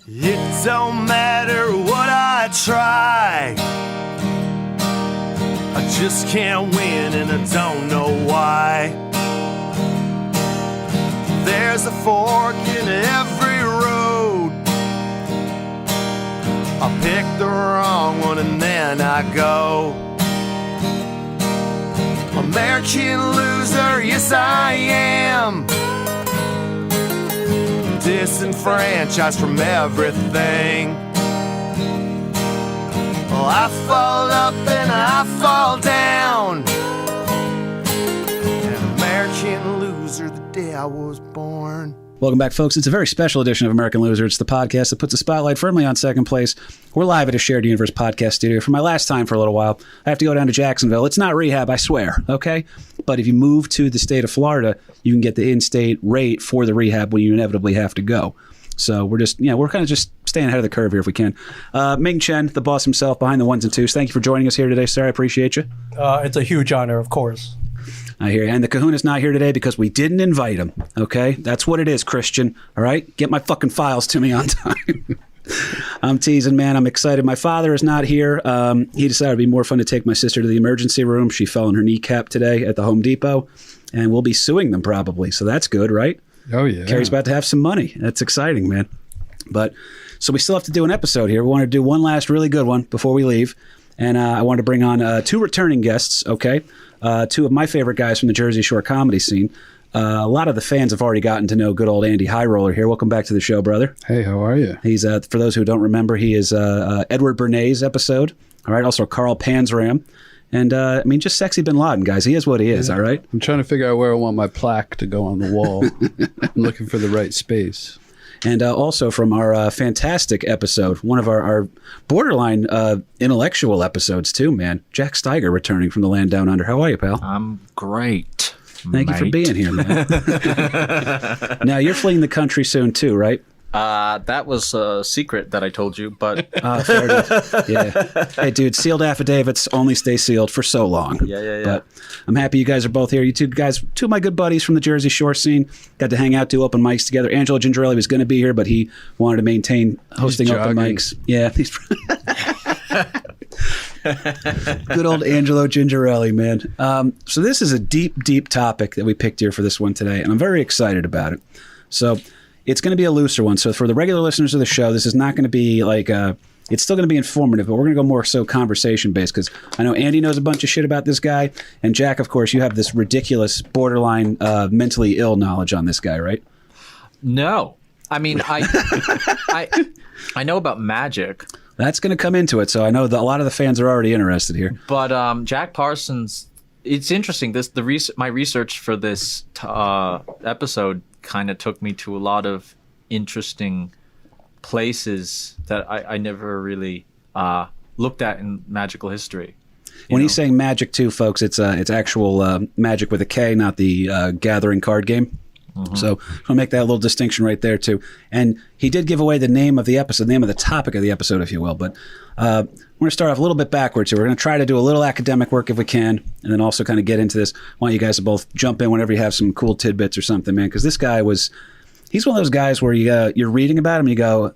It don't matter what I try, I just can't win and I don't know why. There's a fork in every road, I pick the wrong one and then I go. American loser, yes I am, disenfranchised from everything. Well, I fall up and I fall down, an American loser the day I was born. Welcome back, folks. It's a very special edition of American Loser. It's the podcast that puts the spotlight firmly on second place. We're live at a Shared Universe podcast studio for my last time for a little while. I have to go down to Jacksonville. It's not rehab, I swear, okay? But if you move to the state of Florida, you can get the in-state rate for the rehab when you inevitably have to go. So we're just, we're kind of just staying ahead of the curve here if we can. Ming Chen, the boss himself behind the ones and twos. Thank you for joining us here today, sir. I appreciate you. It's a huge honor, of course. I hear you. And the Kahuna's not here today because we didn't invite him, okay? That's what it is, Christian, all right? Get my fucking files to me on time. I'm teasing, man. I'm excited. My father is not here. He decided it'd be more fun to take my sister to the emergency room. She fell on her kneecap today at the Home Depot, and we'll be suing them probably. So that's good, right? Oh, yeah. Carrie's about to have some money. That's exciting, man. But so we still have to do an episode here. We want to do one last really good one before we leave. And I wanted to bring on two returning guests, okay? Two of my favorite guys from the Jersey Shore comedy scene. A lot of the fans have already gotten to know good old Andy Highroller here. Welcome back to the show, brother. Hey, how are you? He's, for those who don't remember, he is Edward Bernays' episode. All right, also Carl Panzram. And, just sexy Bin Laden, guys. He is what he is, all right? I'm trying to figure out where I want my plaque to go on the wall. I'm looking for the right space. And also from our fantastic episode, one of our borderline intellectual episodes too, man. Jack Steiger returning from the land down under. How are you, pal? I'm great. Thank you for being here, man. Now, you're fleeing the country soon too, right? That was a secret that I told you, but... fair enough. Yeah. Hey, dude, sealed affidavits only stay sealed for so long. Yeah. But I'm happy you guys are both here. You two guys, two of my good buddies from the Jersey Shore scene, got to hang out, do open mics together. Angelo Gingerelli was going to be here, but he wanted to maintain hosting open mics. Yeah. Good old Angelo Gingerelli, man. So this is a deep, deep topic that we picked here for this one today, and I'm very excited about it. So... it's going to be a looser one. So for the regular listeners of the show, this is not going to be like, it's still going to be informative, but we're going to go more so conversation-based because I know Andy knows a bunch of shit about this guy. And Jack, of course, you have this ridiculous borderline mentally ill knowledge on this guy, right? No. I mean, I know about magic. That's going to come into it. So I know that a lot of the fans are already interested here. But Jack Parsons, it's interesting. My research for this episode kind of took me to a lot of interesting places that I never really looked at in magical history. When he's saying magic too, folks, it's actual magic with a K, not the gathering card game. Mm-hmm. So I'll make that little distinction right there too. And he did give away the name of the episode, the name of the topic of the episode, if you will. But we're going to start off a little bit backwards here. We're going to try to do a little academic work if we can, and then also kind of get into this. I want you guys to both jump in whenever you have some cool tidbits or something, man, because this guy he's one of those guys where you're reading about him and you go,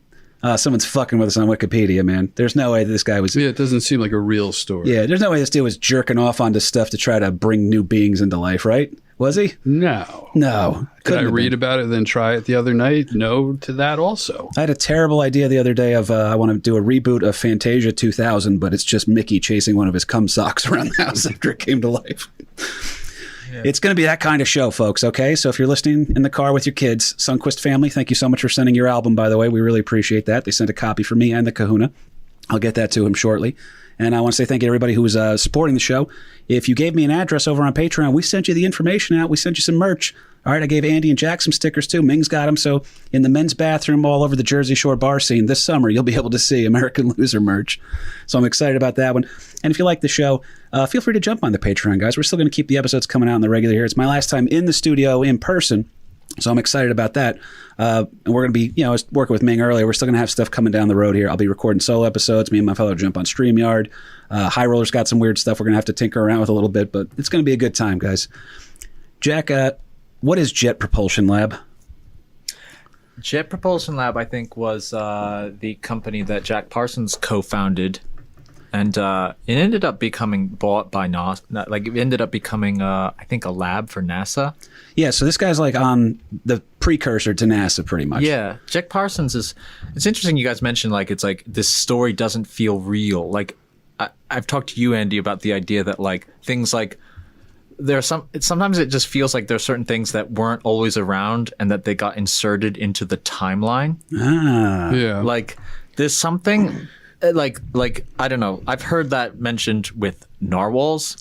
someone's fucking with us on Wikipedia, man. There's no way that this guy was... Yeah, it doesn't seem like a real story. Yeah, there's no way this dude was jerking off onto stuff to try to bring new beings into life, right? Was he? No. Did I read about it and then try it the other night? No to that also. I had a terrible idea the other day of I want to do a reboot of Fantasia 2000, but it's just Mickey chasing one of his cum socks around the house after it came to life. Yeah. It's going to be that kind of show, folks, okay? So if you're listening in the car with your kids, Sunquist family, thank you so much for sending your album, by the way. We really appreciate that. They sent a copy for me and the Kahuna. I'll get that to him shortly. And I want to say thank you to everybody who was supporting the show. If you gave me an address over on Patreon, we sent you the information out. We sent you some merch. All right, I gave Andy and Jack some stickers too. Ming's got them. So in the men's bathroom all over the Jersey Shore bar scene this summer, you'll be able to see American Loser merch. So I'm excited about that one. And if you like the show, feel free to jump on the Patreon, guys. We're still going to keep the episodes coming out in the regular here. It's my last time in the studio in person. So I'm excited about that. And we're going to be, I was working with Ming earlier. We're still going to have stuff coming down the road here. I'll be recording solo episodes. Me and my fellow jump on StreamYard. Highroller's got some weird stuff we're going to have to tinker around with a little bit, but it's going to be a good time, guys. Jack, what is Jet Propulsion Lab? Jet Propulsion Lab, I think, was the company that Jack Parsons co-founded, and it ended up becoming bought by NASA. Like, it ended up becoming, I think, a lab for NASA. Yeah, so this guy's like on the precursor to NASA, pretty much. Yeah, Jack Parsons is. It's interesting. You guys mentioned like it's like this story doesn't feel real. Like I've talked to you, Andy, about the idea that like things like sometimes it just feels like there's certain things that weren't always around and that they got inserted into the timeline. Ah. Yeah. Like there's something like I don't know. I've heard that mentioned with narwhals.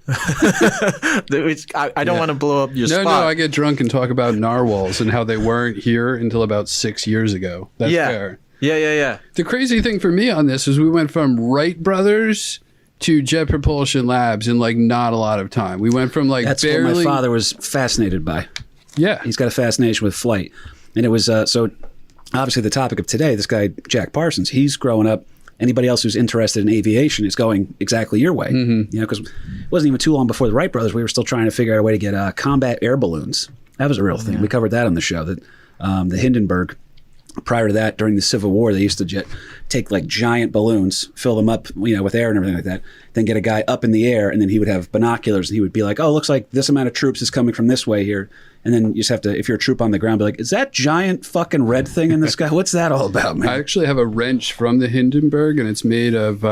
I don't want to blow up your spot. No, I get drunk and talk about narwhals and how they weren't here until about 6 years ago. That's fair. Yeah. The crazy thing for me on this is we went from Wright Brothers to Jet Propulsion Labs in like not a lot of time. We went from like That's barely... what my father was fascinated by. Yeah. He's got a fascination with flight. And it was, so obviously the topic of today, this guy, Jack Parsons, he's growing up. Anybody else who's interested in aviation is going exactly your way. You know, because it wasn't even too long before the Wright brothers, we were still trying to figure out a way to get combat air balloons. That was a real thing. We covered that on the show. That the Hindenburg, prior to that, during the Civil War, they used to take like giant balloons, fill them up, you know, with air and everything like that, then get a guy up in the air, and then he would have binoculars, and he would be like, oh, looks like this amount of troops is coming from this way here. And then you just have to, if you're a troop on the ground, be like, is that giant fucking red thing in the sky? What's that all about, man? I actually have a wrench from the Hindenburg, and it's made of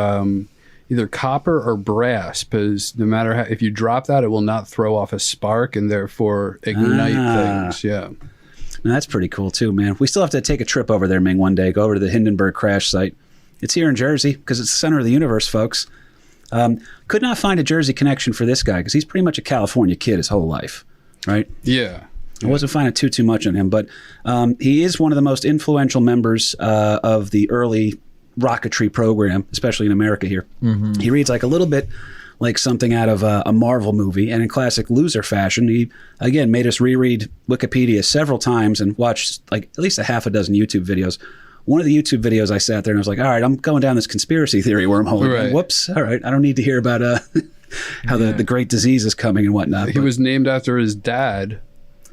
either copper or brass, because no matter how, if you drop that, it will not throw off a spark and therefore ignite things. Yeah. Now, that's pretty cool too, man. We still have to take a trip over there, Ming, one day. Go over to the Hindenburg crash site. It's here in Jersey because it's the center of the universe, folks. Could not find a Jersey connection for this guy because he's pretty much a California kid his whole life, right? Yeah. I wasn't finding too much on him, but he is one of the most influential members of the early rocketry program, especially in America here. He reads like a little bit like something out of a Marvel movie, and in classic loser fashion, he, again, made us reread Wikipedia several times and watch like at least a half a dozen YouTube videos. One of the YouTube videos, I sat there and I was like, all right, I'm going down this conspiracy theory wormhole. Right. Whoops. All right. I don't need to hear about how the great disease is coming and whatnot. He was named after his dad,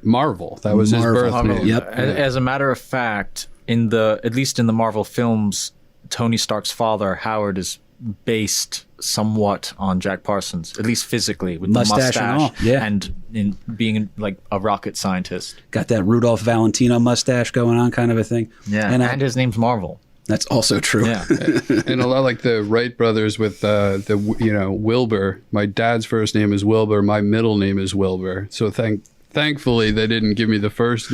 Marvel. That was his Marvel. birth name. Yep. As a matter of fact, at least in the Marvel films, Tony Stark's father, Howard, is based somewhat on Jack Parsons, at least physically, with Mustache the and mustache all, yeah. and in being like a rocket scientist. Got that Rudolph Valentino mustache going on, kind of a thing. Yeah, and and his name's Marvel. that's also true. Yeah. And a lot like the Wright brothers with Wilbur. My dad's first name is Wilbur. My middle name is Wilbur. So thankfully they didn't give me the first,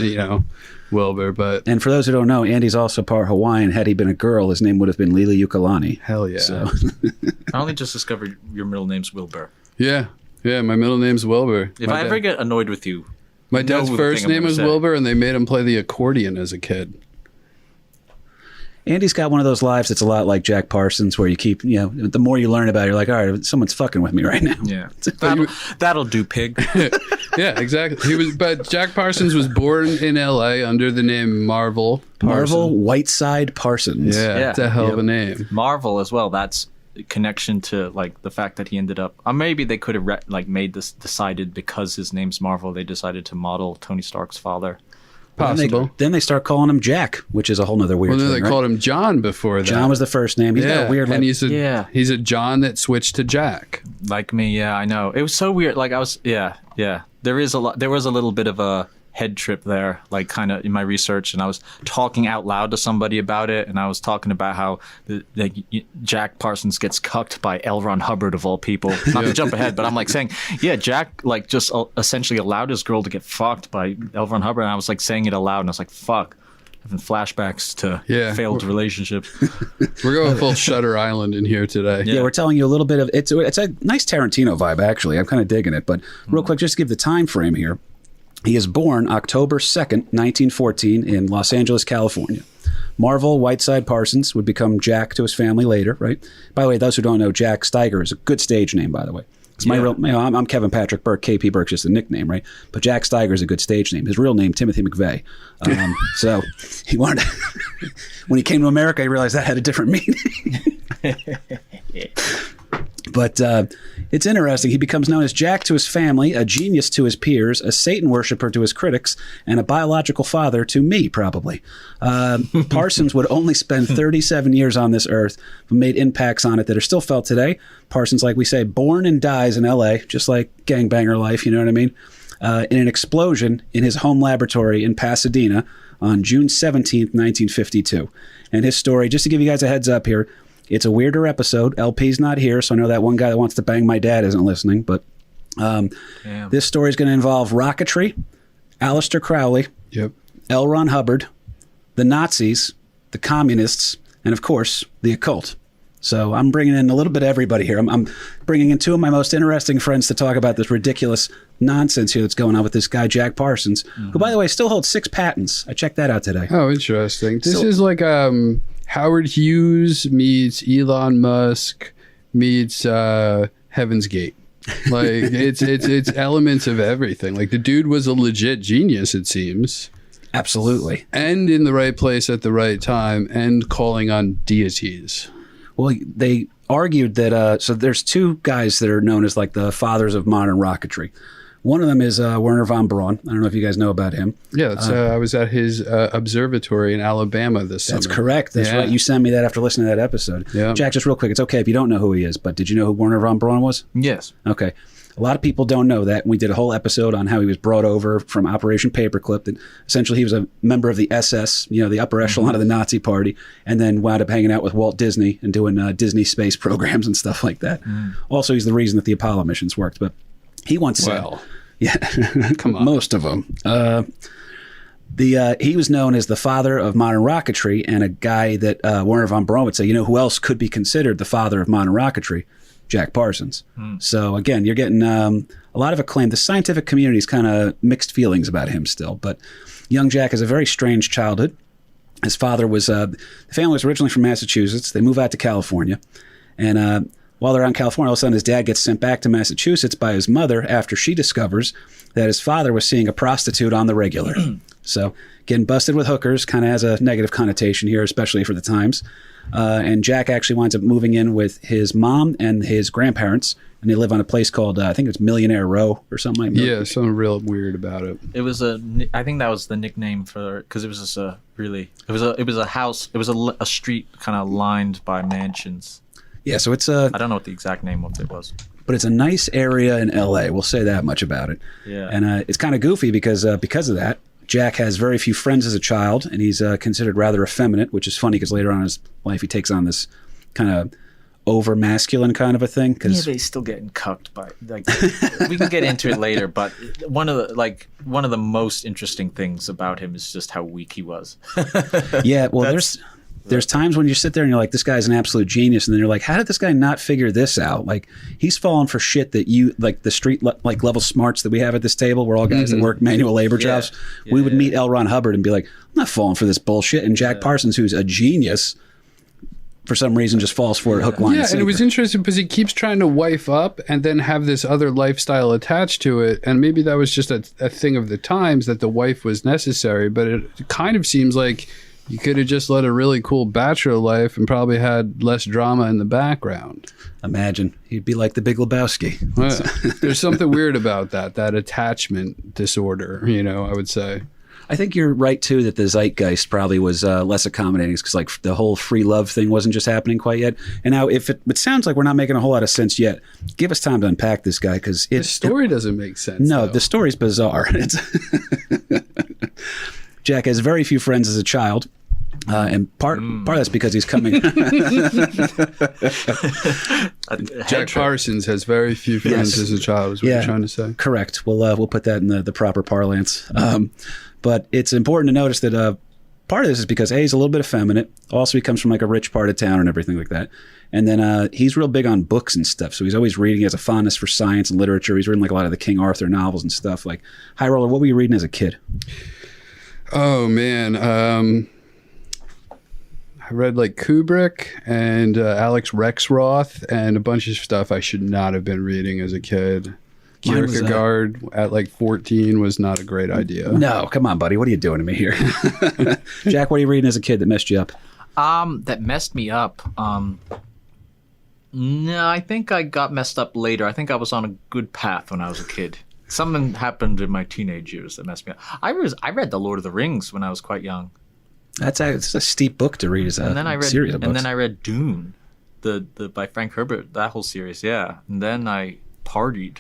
Wilbur. But And for those who don't know, Andy's also part Hawaiian. Had he been a girl, his name would have been Lili Ukulani. hell yeah. So I only just discovered your middle name's Wilbur. Yeah. My middle name's Wilbur. If My I ever get annoyed with you, My dad's know the first thing I'm name gonna was say. Wilbur, and they made him play the accordion as a kid. Andy's got one of those lives that's a lot like Jack Parsons, where you keep, the more you learn about it, you're like, all right, someone's fucking with me right now. yeah, that'll do, pig. Yeah, exactly. But Jack Parsons was born in L.A. under the name Marvel. Marvel Whiteside Parsons. Yeah, it's a hell of a name. Marvel as well. That's a connection to like the fact that he ended up. Maybe they could have decided because his name's Marvel, they decided to model Tony Stark's father. Possible. Then they start calling him Jack, which is a whole nother weird Well, then thing, they right? called him John before that. John was the first name. He's got a weird and he's a John that switched to Jack. Like me, yeah, I know. It was so weird. Like I was, yeah. There was a little bit of a head trip there, like kind of in my research, and I was talking out loud to somebody about it, and I was talking about how Jack Parsons gets cucked by L. Ron Hubbard of all people. Not to jump ahead, but I'm like saying, yeah, Jack like just essentially allowed his girl to get fucked by L. Ron Hubbard, and I was like saying it aloud, and I was like, fuck. Having flashbacks to failed relationships. We're going full Shutter Island in here today. Yeah, we're telling you a little bit of it's a nice Tarantino vibe, actually. I'm kind of digging it. But real quick, just to give the time frame here. He is born October 2nd, 1914 in Los Angeles, California. Marvel Whiteside Parsons would become Jack to his family later, right? By the way, those who don't know, Jack Steiger is a good stage name, by the way. It's my real, I'm Kevin Patrick Burke. KP Burke's just a nickname, right? But Jack Steiger is a good stage name. His real name, Timothy McVeigh. So he wanted, when he came to America, he realized that had a different meaning. But it's interesting. He becomes known as Jack to his family, a genius to his peers, a Satan worshiper to his critics, and a biological father to me, probably. Parsons would only spend 37 years on this earth, but made impacts on it that are still felt today. Parsons, like we say, born and dies in L.A., just like gangbanger life, you know what I mean? In an explosion in his home laboratory in Pasadena on June 17th, 1952. And his story, just to give you guys a heads up here, it's a weirder episode. LP's not here, so I know that one guy that wants to bang my dad isn't listening. But this story is going to involve rocketry, Aleister Crowley, L. Ron Hubbard, the Nazis, the communists, and of course, the occult. So I'm bringing in a little bit of everybody here. I'm bringing in two of my most interesting friends to talk about this ridiculous nonsense here that's going on with this guy, Jack Parsons, who, by the way, still holds 6 patents. I checked that out today. Oh, interesting. This is like Howard Hughes meets Elon Musk meets Heaven's Gate. Like it's elements of everything. Like the dude was a legit genius, it seems. Absolutely. And in the right place at the right time and calling on deities. Well, they argued that, so there's 2 guys that are known as like the fathers of modern rocketry. One of them is Wernher von Braun. I don't know if you guys know about him. Yeah, I was at his observatory in Alabama this summer. That's correct. That's right. You sent me that after listening to that episode. Yeah. Jack, just real quick, it's okay if you don't know who he is, but did you know who Wernher von Braun was? Yes. Okay. A lot of people don't know that. We did a whole episode on how he was brought over from Operation Paperclip. That essentially he was a member of the SS, the upper echelon of the Nazi party, and then wound up hanging out with Walt Disney and doing Disney space programs and stuff like that. Also, he's the reason that the Apollo missions worked. But he once said, yeah, come on, most of them. He was known as the father of modern rocketry, and a guy that Wernher von Braun would say, who else could be considered the father of modern rocketry? Jack Parsons. So again, you're getting a lot of acclaim. The scientific community's kind of mixed feelings about him still, but young Jack has a very strange childhood. His father was, the family was originally from Massachusetts. They move out to California, and while they're out in California, all of a sudden his dad gets sent back to Massachusetts by his mother after she discovers that his father was seeing a prostitute on the regular. So getting busted with hookers kind of has a negative connotation here, especially for the times. And Jack actually winds up moving in with his mom and his grandparents, and they live on a place called, I think it's Millionaire Row or something like that. Yeah, something real weird about it. It was I think that was the nickname for, because it was just it was a house, it was a street kind of lined by mansions. Yeah, so it's I don't know what the exact name of it was. But it's a nice area in LA. We'll say that much about it. Yeah. And it's kind of goofy because of that, Jack has very few friends as a child, and he's considered rather effeminate, which is funny because later on in his life he takes on this kind of over masculine kind of a thing. Yeah, but he's still getting cucked by. Like, we can get into it later, but one of the most interesting things about him is just how weak he was. Yeah, well, there's times when you sit there and you're like, this guy's an absolute genius, and then you're like, how did this guy not figure this out? Like, he's falling for shit that you, like the street level smarts that we have at this table, we're all guys that work manual labor jobs. We would meet L. Ron Hubbard and be like, I'm not falling for this bullshit. And Jack Parsons, who's a genius, for some reason just falls for it hook, line, and sinker. And it was interesting because he keeps trying to wife up and then have this other lifestyle attached to it. And maybe that was just a thing of the times that the wife was necessary, but it kind of seems like you could have just led a really cool bachelor life and probably had less drama in the background. Imagine. He'd be like the Big Lebowski. Well, there's something weird about that attachment disorder, I would say. I think you're right, too, that the zeitgeist probably was less accommodating because like the whole free love thing wasn't just happening quite yet. And now if it sounds like we're not making a whole lot of sense yet, give us time to unpack this guy because the story doesn't make sense. No, though. The story's bizarre. Jack has very few friends as a child. And part of that's because he's coming. Jack Parsons has very few friends as a child, is what you're trying to say. Correct. We'll put that in the proper parlance. But it's important to notice that part of this is because A, he's a little bit effeminate. Also, he comes from like a rich part of town and everything like that. And then he's real big on books and stuff. So he's always reading. He has a fondness for science and literature. He's reading like a lot of the King Arthur novels and stuff. Like, Highroller, what were you reading as a kid? Oh, man. I read like Kubrick and Alex Rexroth and a bunch of stuff I should not have been reading as a kid. Kierkegaard at like 14 was not a great idea. No, come on, buddy. What are you doing to me here? Jack, what are you reading as a kid that messed you up? That messed me up. No, I think I got messed up later. I think I was on a good path when I was a kid. Something happened in my teenage years that messed me up. I read The Lord of the Rings when I was quite young. It's a steep book to read as a series of books. And then I read Dune, the by Frank Herbert, that whole series, yeah. And then I partied.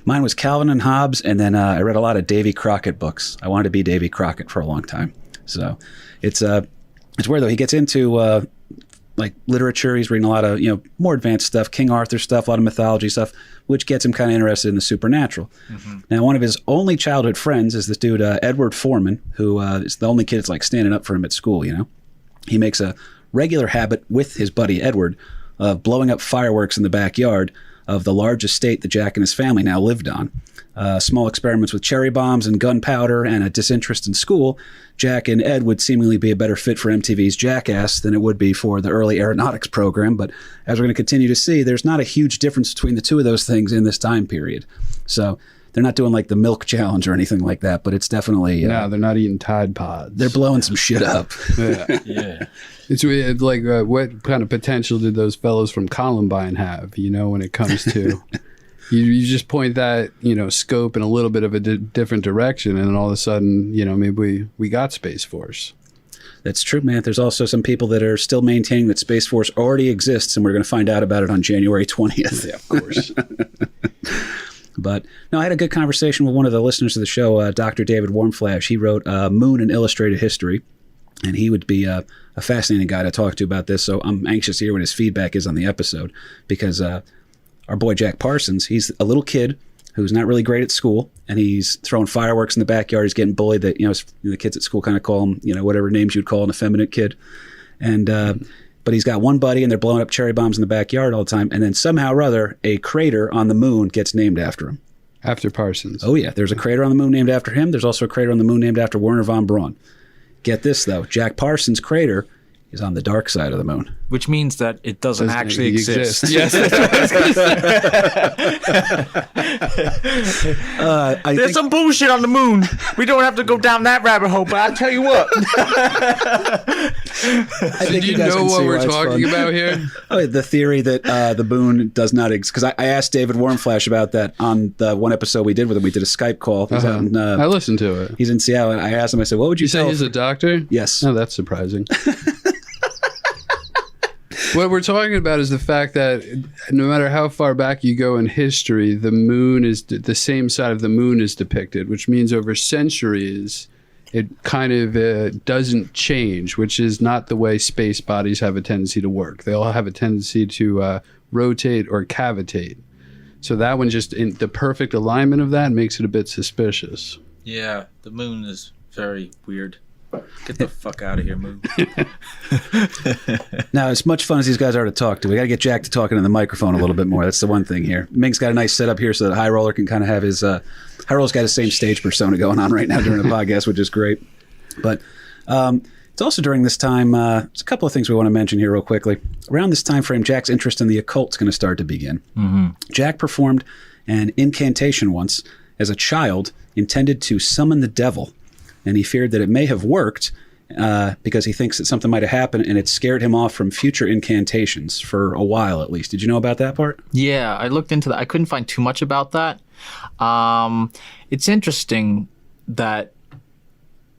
Mine was Calvin and Hobbes, and then I read a lot of Davy Crockett books. I wanted to be Davy Crockett for a long time. So it's weird though. He gets into like literature. He's reading a lot of more advanced stuff, King Arthur stuff, a lot of mythology stuff, which gets him kind of interested in the supernatural. Mm-hmm. Now, one of his only childhood friends is this dude Edward Foreman, who is the only kid that's like standing up for him at school. He makes a regular habit with his buddy Edward of blowing up fireworks in the backyard of the large estate that Jack and his family now lived on. Small experiments with cherry bombs and gunpowder and a disinterest in school, Jack and Ed would seemingly be a better fit for MTV's Jackass than it would be for the early aeronautics program. But as we're going to continue to see, there's not a huge difference between the two of those things in this time period. So they're not doing like the milk challenge or anything like that, but it's definitely... no, they're not eating Tide Pods. They're blowing some shit up. Yeah. It's weird, like what kind of potential did those fellows from Columbine have, when it comes to... You just point that, scope in a little bit of a different direction, and then all of a sudden, maybe we got Space Force. That's true, man. There's also some people that are still maintaining that Space Force already exists, and we're going to find out about it on January 20th. Yeah, of course. But no, I had a good conversation with one of the listeners of the show, Dr. David Warmflash. He wrote Moon and Illustrated History, and he would be a fascinating guy to talk to about this. So I'm anxious to hear what his feedback is on the episode, because our boy Jack Parsons, he's a little kid who's not really great at school, and he's throwing fireworks in the backyard. He's getting bullied that the kids at school kind of call him whatever names you'd call an effeminate kid, and but he's got one buddy, and they're blowing up cherry bombs in the backyard all the time. And then somehow or other, a crater on the moon gets named after him. After Parsons. Oh yeah, there's a crater on the moon named after him. There's also a crater on the moon named after Werner von Braun. Get this though, Jack Parsons' crater is on the dark side of the moon. Which means that it doesn't actually exist. Yes. There's some bullshit on the moon. We don't have to go down that rabbit hole, but I'll tell you what. Do you know what we're talking about here? Oh, the theory that the moon does not exist. Because I asked David Warmflash about that on the one episode we did with him. We did a Skype call. He's out in, I listened to it. He's in Seattle, and I asked him, I said, what would you say he's a doctor? Yes. Oh, that's surprising. What we're talking about is the fact that no matter how far back you go in history, the moon is the same side of the moon is depicted, which means over centuries it kind of doesn't change, which is not the way space bodies have a tendency to work. They all have a tendency to rotate or cavitate. So that one, just in the perfect alignment of that, makes it a bit suspicious. Yeah, the moon is very weird. Get the fuck out of here, Moon. Now, as much fun as these guys are to talk to, we got to get Jack to talk into the microphone a little bit more. That's the one thing here. Ming's got a nice setup here so that Highroller can kind of have his... Highroller's got the same stage persona going on right now during the podcast, which is great. But it's also during this time, there's a couple of things we want to mention here real quickly. Around this time frame, Jack's interest in the occult is going to start to begin. Mm-hmm. Jack performed an incantation once as a child intended to summon the devil. And he feared that it may have worked because he thinks that something might have happened, and it scared him off from future incantations for a while, at least. Did you know about that part? Yeah, I looked into that. I couldn't find too much about that. It's interesting that,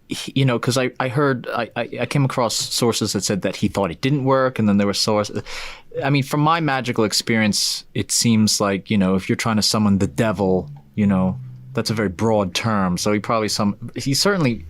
because I heard, I came across sources that said that he thought it didn't work, and then there were sources. I mean, from my magical experience, it seems like, if you're trying to summon the devil, that's a very broad term. So he certainly,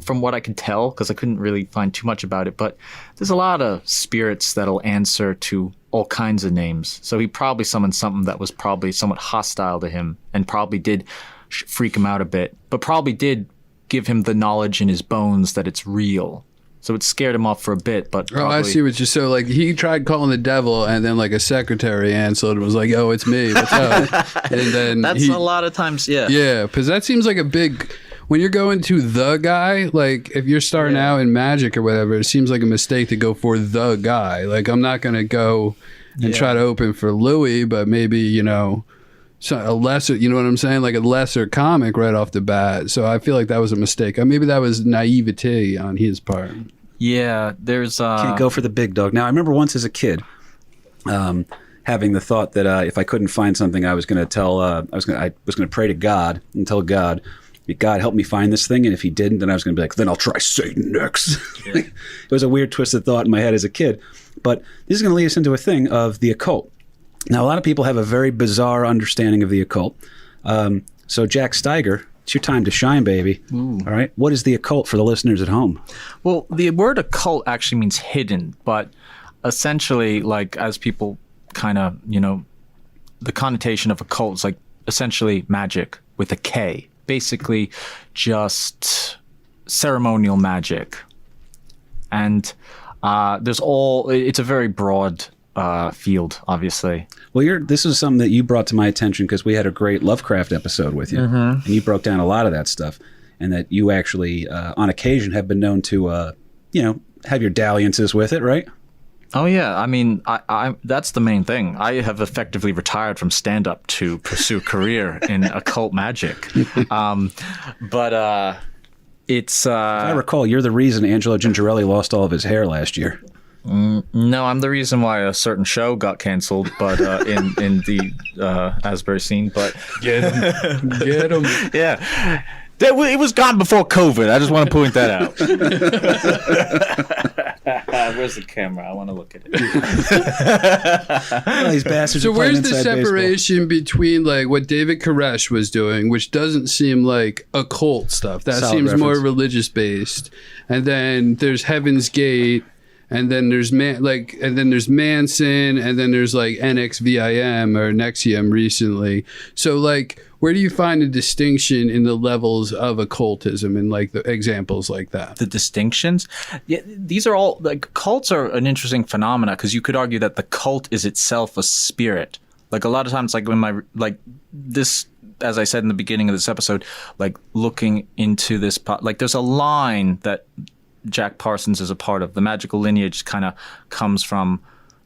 from what I could tell, because I couldn't really find too much about it, but there's a lot of spirits that'll answer to all kinds of names. So he probably summoned something that was probably somewhat hostile to him and probably did freak him out a bit, but probably did give him the knowledge in his bones that it's real. So it scared him off for a bit, but probably... Oh, I see what you're... So, he tried calling the devil, and then, a secretary answered and was like, oh, it's me, what's up? And then That's a lot of times, yeah. Yeah, because that seems like a big... When you're going to the guy, if you're starting out in magic or whatever, it seems like a mistake to go for the guy. I'm not going to go and try to open for Louis, but maybe, a lesser, you know what I'm saying? A lesser comic right off the bat. So I feel like that was a mistake. Maybe that was naivete on his part. Yeah, there's Can't go for the big dog. Now, I remember once as a kid having the thought that if I couldn't find something, I was going to tell, I was going to pray to God and tell God, God, help me find this thing. And if he didn't, then I was going to be like, then I'll try Satan next. Yeah. It was a weird twisted thought in my head as a kid. But this is going to lead us into a thing of the occult. Now, a lot of people have a very bizarre understanding of the occult. So, Jack Steiger, it's your time to shine, baby. Ooh. All right. What is the occult for the listeners at home? Well, the word occult actually means hidden, but essentially, like, as people kind of, the connotation of occult is like essentially magic with a K. Basically, just ceremonial magic. And it's a very broad field, obviously. Well, this is something that you brought to my attention because we had a great Lovecraft episode with you, and you broke down a lot of that stuff, and that you actually, on occasion, have been known to, have your dalliances with it, right? Oh yeah, I mean, I that's the main thing. I have effectively retired from stand-up to pursue a career in occult magic, but it's. If I recall, you're the reason Angelo Gingerelli lost all of his hair last year. No, I'm the reason why a certain show got canceled, but in the Asbury scene. But get him, yeah. It was gone before COVID. I just want to point that out. Where's the camera? I want to look at it. These bastards. So where's the separation between like what David Koresh was doing, which doesn't seem like occult stuff? That Solid seems reference. more religious based. And then there's Heaven's Gate. And then there's Manson, and then there's like NXVIM or NXIVM recently. So like, where do you find a distinction in the levels of occultism and like the examples like that? The distinctions, yeah, these are all like cults are an interesting phenomena because you could argue that the cult is itself a spirit. Like a lot of times, like when this, as I said in the beginning of this episode, like looking into this, like there's a line that Jack Parsons is a part of. The magical lineage kind of comes from,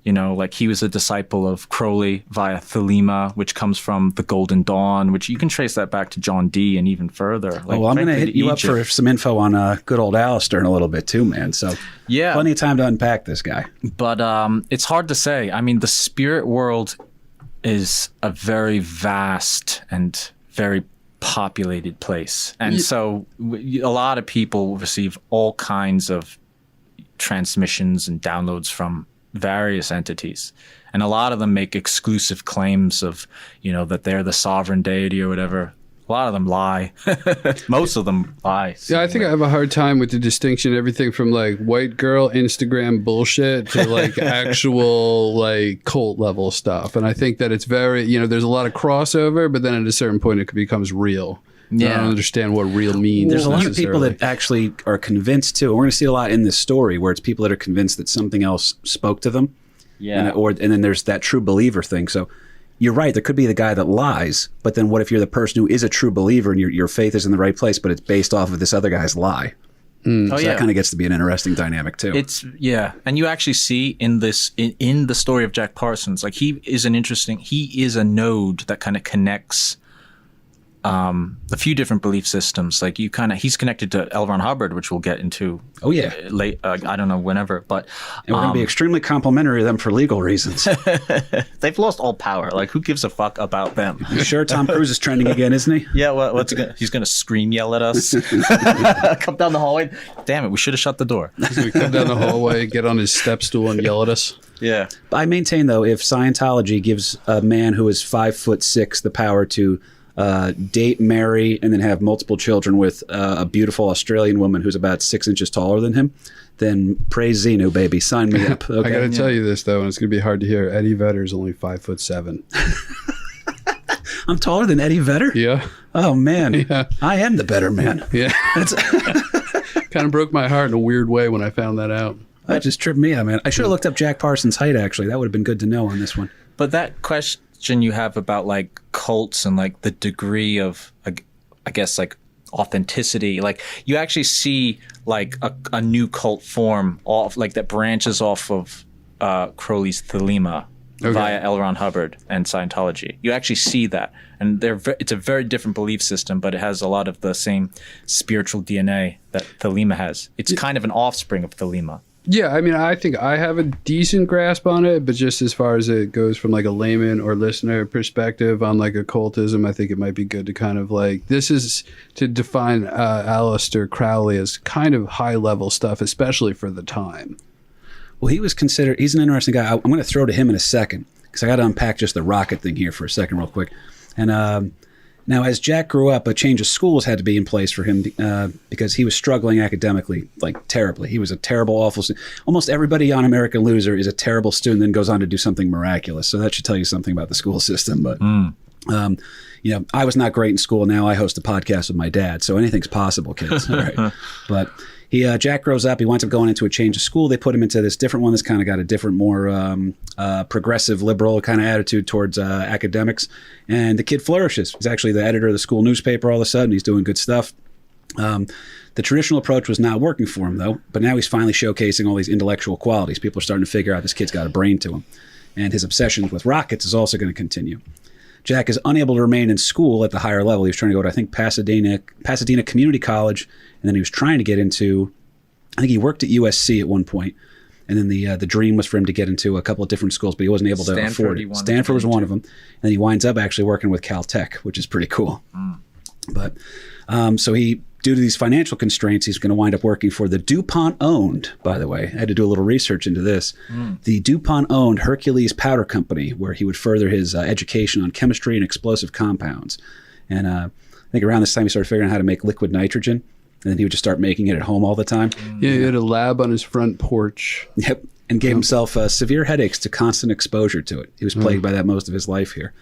like he was a disciple of Crowley via Thelema, which comes from the Golden Dawn, which you can trace that back to John Dee and even further. Like, I'm going to hit you up for some info on good old Aleister in a little bit too, man. So yeah, plenty of time to unpack this guy. But it's hard to say. I mean, the spirit world is a very vast and very populated place, and so a lot of people receive all kinds of transmissions and downloads from various entities, and a lot of them make exclusive claims of that they're the sovereign deity or whatever. A lot of them lie. Most of them lie. Yeah, I think I have a hard time with the distinction, everything from like white girl Instagram bullshit to like actual like cult level stuff. And I think that it's very, there's a lot of crossover, but then at a certain point it becomes real. Yeah. I don't understand what real means. There's a lot of people that actually are convinced too. And we're going to see a lot in this story where it's people that are convinced that something else spoke to them. Yeah. And then there's that true believer thing. So you're right. There could be the guy that lies, but then what if you're the person who is a true believer and your faith is in the right place, but it's based off of this other guy's lie? So that kind of gets to be an interesting dynamic too. And you actually see in this in the story of Jack Parsons, like he is a node that kind of connects a few different belief systems. Like he's connected to L. Ron Hubbard, which we'll get into. Oh yeah, late. I don't know whenever, but and we're going to be extremely complimentary of them for legal reasons. They've lost all power. Like who gives a fuck about them? You sure Tom Cruise is trending again, isn't he? Yeah. He's going to scream, yell at us, come down the hallway. Damn it, we should have shut the door. He's going to come down the hallway, get on his step stool, and yell at us. Yeah. I maintain though, if Scientology gives a man who is 5'6" the power to date, marry, and then have multiple children with a beautiful Australian woman who's about 6 inches taller than him, then praise Xenu, baby. Sign me up. Okay? I got to tell you this, though, and it's going to be hard to hear. Eddie Vedder's only 5'7". I'm taller than Eddie Vedder? Yeah. Oh, man. Yeah. I am the better man. Yeah. Kind of broke my heart in a weird way when I found that out. That just tripped me out, man. I should have looked up Jack Parsons' height, actually. That would have been good to know on this one. But that question you have about like cults and like the degree of I guess like authenticity, like you actually see like a new cult form off like that branches off of Crowley's Thelema, via L. Ron Hubbard and Scientology. You actually see that, and it's a very different belief system, but it has a lot of the same spiritual DNA that Thelema has. It's kind of an offspring of Thelema. Yeah, I mean, I think I have a decent grasp on it, but just as far as it goes from like a layman or listener perspective on like occultism, I think it might be good to kind of like, this is to define Aleister Crowley as kind of high level stuff, especially for the time. Well, he's an interesting guy. I'm going to throw to him in a second because I got to unpack just the rocket thing here for a second real quick. And now, as Jack grew up, a change of schools had to be in place for him because he was struggling academically, like terribly. He was a terrible, awful student. Almost everybody on American Loser is a terrible student, then goes on to do something miraculous. So that should tell you something about the school system. But, I was not great in school. Now I host a podcast with my dad. So anything's possible, kids. All right. But Jack grows up. He winds up going into a change of school. They put him into this different one that's kind of got a different, more progressive, liberal kind of attitude towards academics. And the kid flourishes. He's actually the editor of the school newspaper all of a sudden. He's doing good stuff. The traditional approach was not working for him, though. But now he's finally showcasing all these intellectual qualities. People are starting to figure out this kid's got a brain to him. And his obsession with rockets is also going to continue. Jack is unable to remain in school at the higher level. He was trying to go to, I think, Pasadena Community College, and then he was trying to get into, I think he worked at USC at one point, and then the dream was for him to get into a couple of different schools, but he wasn't able to afford it. Stanford was one of them, and he winds up actually working with Caltech, which is pretty cool. But so he, due to these financial constraints, he's going to wind up working for the DuPont-owned, by the way, I had to do a little research into this, the DuPont-owned Hercules Powder Company, where he would further his education on chemistry and explosive compounds. And I think around this time he started figuring out how to make liquid nitrogen, and then he would just start making it at home all the time. Yeah, he had a lab on his front porch. Yep, and gave himself severe headaches to constant exposure to it. He was plagued by that most of his life here.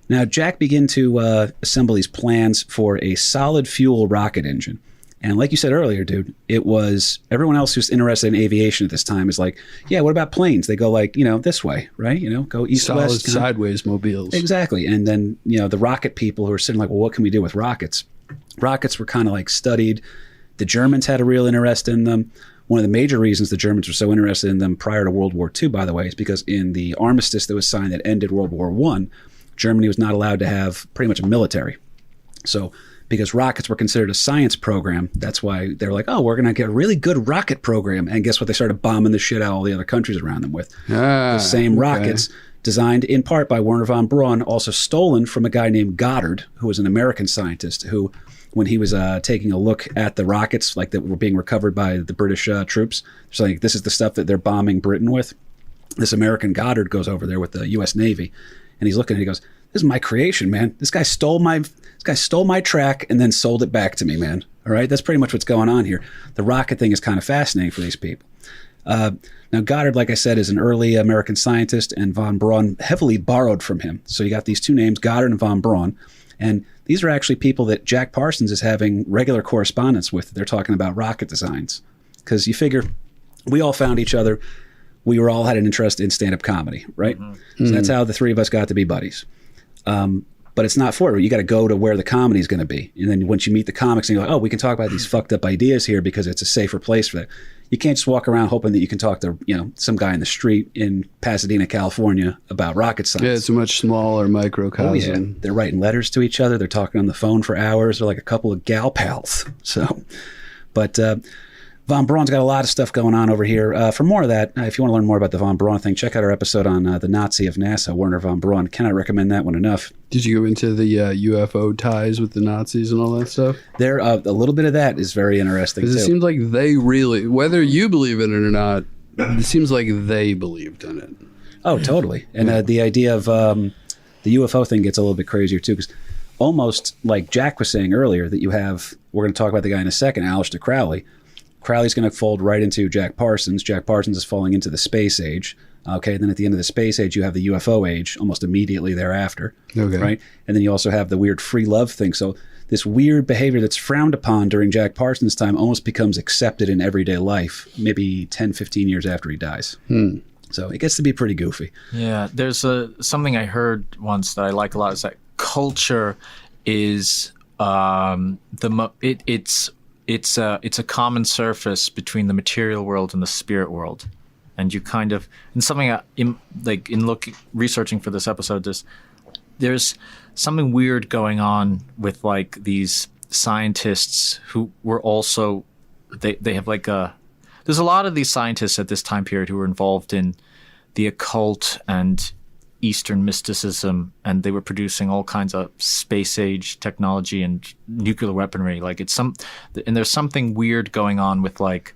Now, Jack began to assemble these plans for a solid fuel rocket engine. And like you said earlier, dude, it was everyone else who's interested in aviation at this time is like, yeah, what about planes? They go like, this way, right? Go east, solid west. Sideways mobiles. Exactly. And then, the rocket people who are sitting like, well, what can we do with rockets? Rockets were kind of like studied. The Germans had a real interest in them. One of the major reasons the Germans were so interested in them prior to World War II, by the way, is because in the armistice that was signed that ended World War I, Germany was not allowed to have pretty much a military. So because rockets were considered a science program, that's why they were like, oh, we're going to get a really good rocket program. And guess what? They started bombing the shit out of all the other countries around them with. The same rockets, designed in part by Wernher von Braun, also stolen from a guy named Goddard, who was an American scientist who, when he was taking a look at the rockets like that were being recovered by the British troops, it's like, this is the stuff that they're bombing Britain with. This American Goddard goes over there with the U.S. Navy, and he's looking and he goes, this is my creation, man. This guy stole my track and then sold it back to me, man. All right, that's pretty much what's going on here. The rocket thing is kind of fascinating for these people. Now, Goddard, like I said, is an early American scientist, and von Braun heavily borrowed from him. So you got these two names, Goddard and von Braun, and these are actually people that Jack Parsons is having regular correspondence with. They're talking about rocket designs, because you figure we all found each other. We were all had an interest in stand-up comedy, right? So that's how the three of us got to be buddies. But it's not for it. You got to go to where the comedy is going to be. And then once you meet the comics and you're like, oh, we can talk about these fucked up ideas here because it's a safer place for that. You can't just walk around hoping that you can talk to, some guy in the street in Pasadena, California about rocket science. Yeah, it's a much smaller microcosm. Oh, yeah. They're writing letters to each other. They're talking on the phone for hours. They're like a couple of gal pals. So, but von Braun's got a lot of stuff going on over here. For more of that, if you want to learn more about the von Braun thing, check out our episode on the Nazi of NASA, Wernher von Braun. Cannot recommend that one enough. Did you go into the UFO ties with the Nazis and all that stuff? There, a little bit of that is very interesting, too. Because it seems like they really, whether you believe in it or not, it seems like they believed in it. Oh, totally. And the idea of the UFO thing gets a little bit crazier, too, because almost like Jack was saying earlier, that you have, we're going to talk about the guy in a second, Aleister Crowley. Crowley's going to fold right into Jack Parsons. Jack Parsons is falling into the space age. Okay, then at the end of the space age, you have the UFO age almost immediately thereafter. Okay. Right? And then you also have the weird free love thing. So this weird behavior that's frowned upon during Jack Parsons' time almost becomes accepted in everyday life, maybe 10, 15 years after he dies. So it gets to be pretty goofy. Yeah, there's something I heard once that I like a lot is that culture is it's a common surface between the material world and the spirit world. and you kind of, and something researching for this episode, there's something weird going on with like these scientists who were also, they have like there's a lot of these scientists at this time period who were involved in the occult and Eastern mysticism, and they were producing all kinds of space age technology and nuclear weaponry. Like and there's something weird going on with like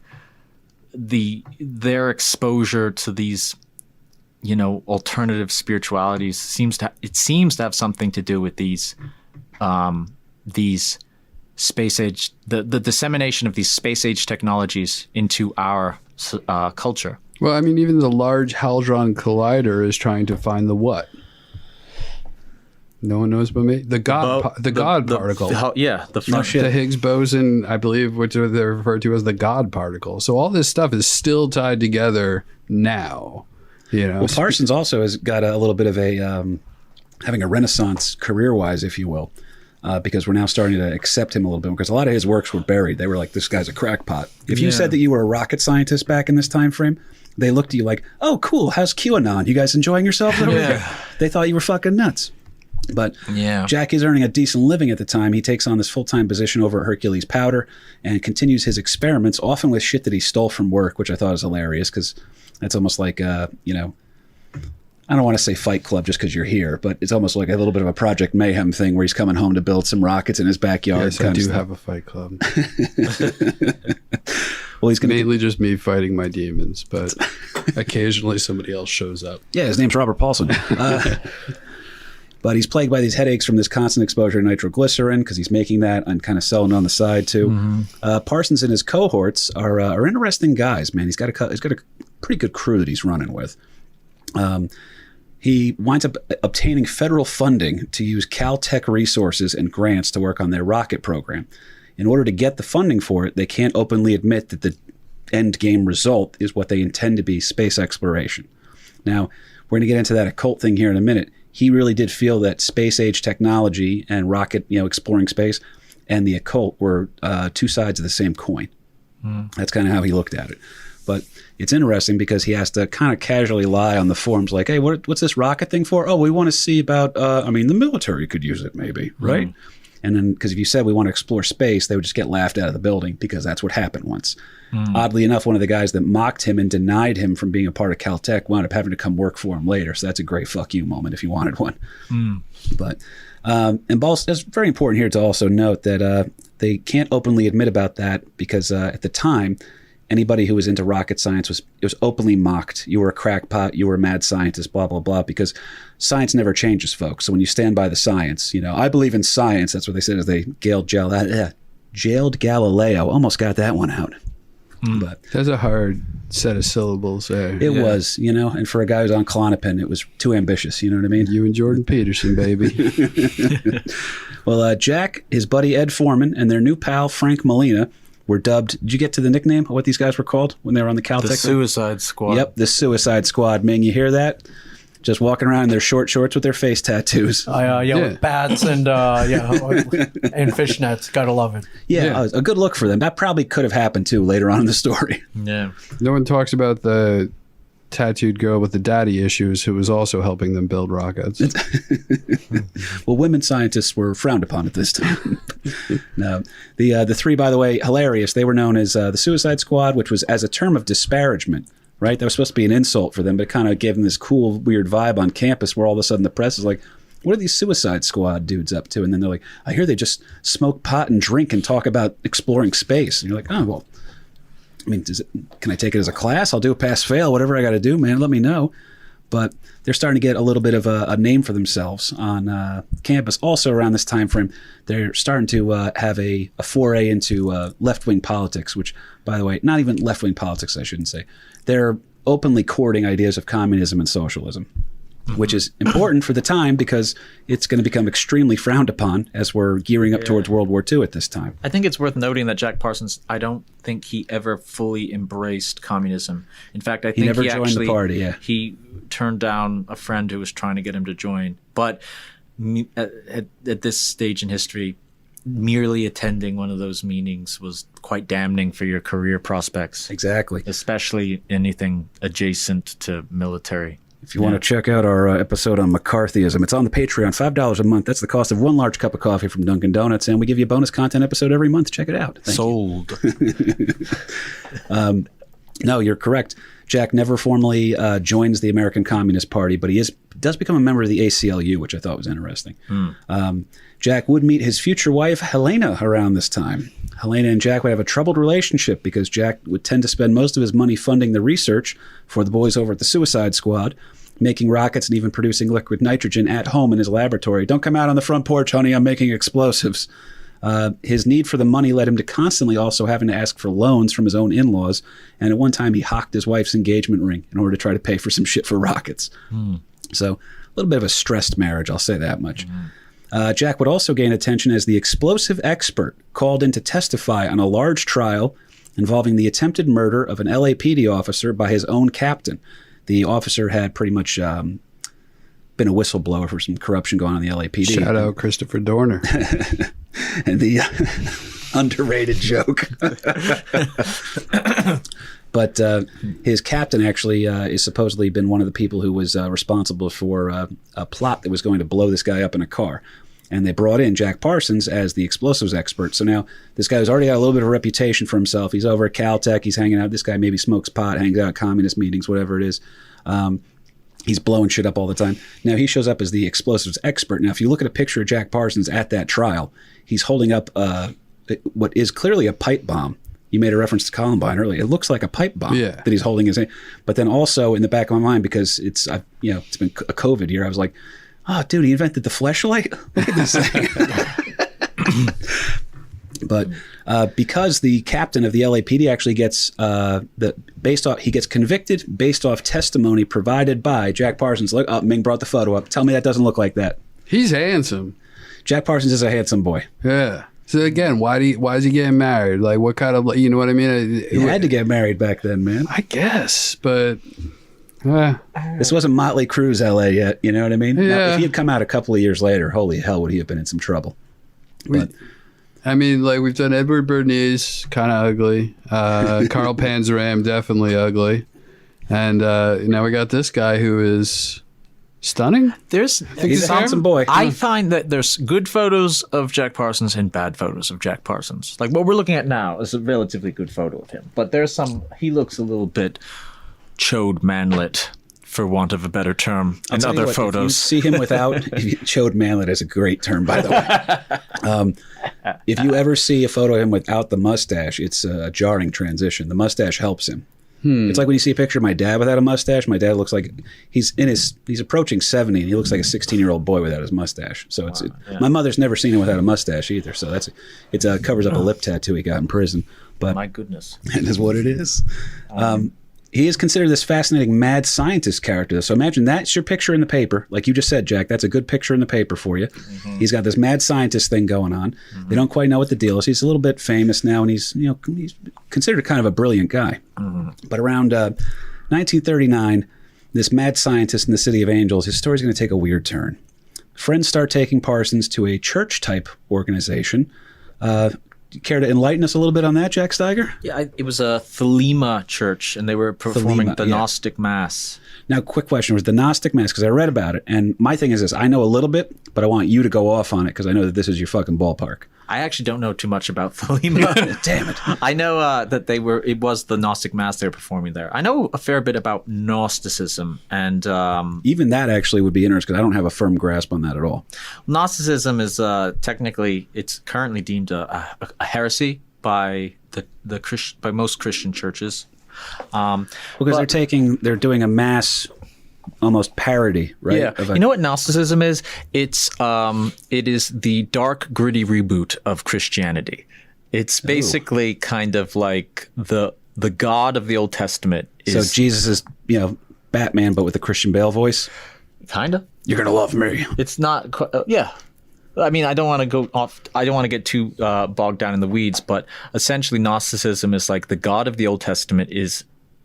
their exposure to these, alternative spiritualities seems to have something to do with these space age, the dissemination of these space age technologies into our culture. Well, I mean, even the Large Hadron Collider is trying to find the what? No one knows but me. The God particle. The Higgs boson, I believe, which they're referred to as the God particle. So all this stuff is still tied together now. Well, Parsons also has got a little bit of a having a renaissance career-wise, if you will. Because we're now starting to accept him a little bit, because a lot of his works were buried. They were like, this guy's a crackpot. If you said that you were a rocket scientist back in this time frame, they looked at you like, oh, cool, how's QAnon? You guys enjoying yourselves over here? They thought you were fucking nuts. But Jack is earning a decent living at the time. He takes on this full-time position over at Hercules Powder and continues his experiments, often with shit that he stole from work, which I thought was hilarious, because that's almost like, I don't want to say Fight Club just because you're here, but it's almost like a little bit of a Project Mayhem thing where he's coming home to build some rockets in his backyard. Yes, I do have a Fight Club. Well, he's mainly just me fighting my demons, but occasionally somebody else shows up. Yeah, his name's Robert Paulson. But he's plagued by these headaches from this constant exposure to nitroglycerin, because he's making that and kind of selling on the side too. Mm-hmm. Parsons and his cohorts are interesting guys, man. He's got a pretty good crew that he's running with. He winds up obtaining federal funding to use Caltech resources and grants to work on their rocket program. In order to get the funding for it, they can't openly admit that the end game result is what they intend to be, space exploration. Now, we're going to get into that occult thing here in a minute. He really did feel that space age technology and rocket, exploring space, and the occult were two sides of the same coin. That's kind of how he looked at it. But it's interesting because he has to kind of casually lie on the forums like, hey, what's this rocket thing for? Oh, we want to see about, the military could use it maybe, right? And then, because if you said we want to explore space, they would just get laughed out of the building, because that's what happened once. Oddly enough, one of the guys that mocked him and denied him from being a part of Caltech wound up having to come work for him later. So that's a great fuck you moment if you wanted one. But, and it's very important here to also note that they can't openly admit about that, because at the time, anybody who was into rocket science was openly mocked. You were a crackpot, you were a mad scientist, blah, blah, blah, because science never changes, folks. So when you stand by the science, I believe in science. That's what they said as they jailed Galileo. Almost got that one out. But that's a hard set of syllables there. It was, and for a guy who's on Klonopin, it was too ambitious. You know what I mean? You and Jordan Peterson, baby. Well, Jack, his buddy Ed Foreman, and their new pal Frank Molina were dubbed. Did you get to the nickname of what these guys were called when they were on the Caltech? The Suicide Squad. Yep, the Suicide Squad. Ming, you hear that? Just walking around in their short shorts with their face tattoos. With bats and and fishnets. Gotta love it. Yeah, a good look for them. That probably could have happened too later on in the story. Yeah. No one talks about the tattooed girl with the daddy issues who was also helping them build rockets. Well, women scientists were frowned upon at this time. No, the three, by the way, hilarious. They were known as the Suicide Squad, which was as a term of disparagement. Right? That was supposed to be an insult for them, but it kind of gave them this cool, weird vibe on campus where all of a sudden the press is like, what are these Suicide Squad dudes up to? And then they're like, I hear they just smoke pot and drink and talk about exploring space. And you're like, oh, well, I mean, can I take it as a class? I'll do a pass-fail, whatever I got to do, man. Let me know. But they're starting to get a little bit of a name for themselves on campus. Also around this time frame, they're starting to have a foray into left-wing politics, which, by the way, not even left-wing politics, I shouldn't say. They're openly courting ideas of communism and socialism, which is important for the time because it's going to become extremely frowned upon as we're gearing up towards World War II at this time. I think it's worth noting that Jack Parsons, I don't think he ever fully embraced communism. In fact, I think he never joined the party. He turned down a friend who was trying to get him to join. But at this stage in history, merely attending one of those meetings was quite damning for your career prospects. Exactly. Especially anything adjacent to military. If you want to check out our episode on McCarthyism, it's on the Patreon, $5 a month. That's the cost of one large cup of coffee from Dunkin' Donuts, and we give you a bonus content episode every month. Check it out. Sold. No, you're correct. Jack never formally joins the American Communist Party, but he does become a member of the ACLU, which I thought was interesting. Jack would meet his future wife, Helena, around this time. Helena and Jack would have a troubled relationship because Jack would tend to spend most of his money funding the research for the boys over at the Suicide Squad, making rockets and even producing liquid nitrogen at home in his laboratory. Don't come out on the front porch, honey, I'm making explosives. His need for the money led him to constantly also having to ask for loans from his own in-laws, and at one time he hocked his wife's engagement ring in order to try to pay for some shit for rockets. So a little bit of a stressed marriage, I'll say that much. Jack would also gain attention as the explosive expert called in to testify on a large trial involving the attempted murder of an LAPD officer by his own captain. The officer had pretty much been a whistleblower for some corruption going on in the LAPD. Shout out Christopher Dorner. And the underrated joke. But his captain actually is supposedly been one of the people who was responsible for a plot that was going to blow this guy up in a car. And they brought in Jack Parsons as the explosives expert. So now this guy has already got a little bit of a reputation for himself. He's over at Caltech. He's hanging out. This guy maybe smokes pot, hangs out at communist meetings, whatever it is. He's blowing shit up all the time. Now he shows up as the explosives expert. Now if you look at a picture of Jack Parsons at that trial, he's holding up what is clearly a pipe bomb. You made a reference to Columbine earlier. It looks like a pipe bomb that he's holding his hand. But then also in the back of my mind, because it's been a COVID year, I was like, oh, dude, he invented the fleshlight? Look at this thing. But because the captain of the LAPD actually gets he gets convicted based off testimony provided by Jack Parsons. Look, Ming brought the photo up. Tell me that doesn't look like that. He's handsome. Jack Parsons is a handsome boy. Yeah. So again, why is he getting married? Like, what kind of, you know what I mean? He had to get married back then, man. I guess, but this wasn't Motley Crue's LA yet. You know what I mean? Yeah. Now, if he had come out a couple of years later, holy hell, would he have been in some trouble? But I mean, like, we've done Edward Bernays, kind of ugly. Carl Panzeram, definitely ugly. And now we got this guy who is stunning. He's a handsome boy. I find that there's good photos of Jack Parsons and bad photos of Jack Parsons. Like what we're looking at now is a relatively good photo of him. But he looks a little bit chode manlet, for want of a better term, in other photos. If you see him without, chode manlet is a great term, by the way. If you ever see a photo of him without the mustache, it's a jarring transition. The mustache helps him. It's like when you see a picture of my dad without a mustache. My dad looks like he's approaching 70, and he looks like a 16-year-old boy without his mustache. So my mother's never seen him without a mustache either. So it covers up a lip tattoo he got in prison. But my goodness, that is what it is. He is considered this fascinating mad scientist character. So imagine that's your picture in the paper. Like you just said, Jack, that's a good picture in the paper for you. Mm-hmm. He's got this mad scientist thing going on. Mm-hmm. They don't quite know what the deal is. He's a little bit famous now, and he's considered kind of a brilliant guy. Mm-hmm. But around 1939, this mad scientist in the City of Angels, his story's going to take a weird turn. Friends start taking Parsons to a church-type organization. Care to enlighten us a little bit on that, Jack Steiger? Yeah, it was a Thelema church, and they were performing the Gnostic Mass. Now, quick question. Was the Gnostic Mass, because I read about it, and my thing is this. I know a little bit, but I want you to go off on it, because I know that this is your fucking ballpark. I actually don't know too much about Thelema. Damn it. I know that it was the Gnostic Mass they were performing there. I know a fair bit about Gnosticism, and even that actually would be interesting, because I don't have a firm grasp on that at all. Gnosticism is technically, it's currently deemed a heresy by by most Christian churches. Because they're doing a mass almost parody, right? Yeah. You know what Gnosticism is? It is the dark, gritty reboot of Christianity. It's basically kind of like the God of the Old Testament. So Jesus is, Batman, but with a Christian Bale voice? Kind of. You're going to love me. It's not, yeah. I mean, I don't want to go off. I don't want to get too bogged down in the weeds, but essentially Gnosticism is like the God of the Old Testament is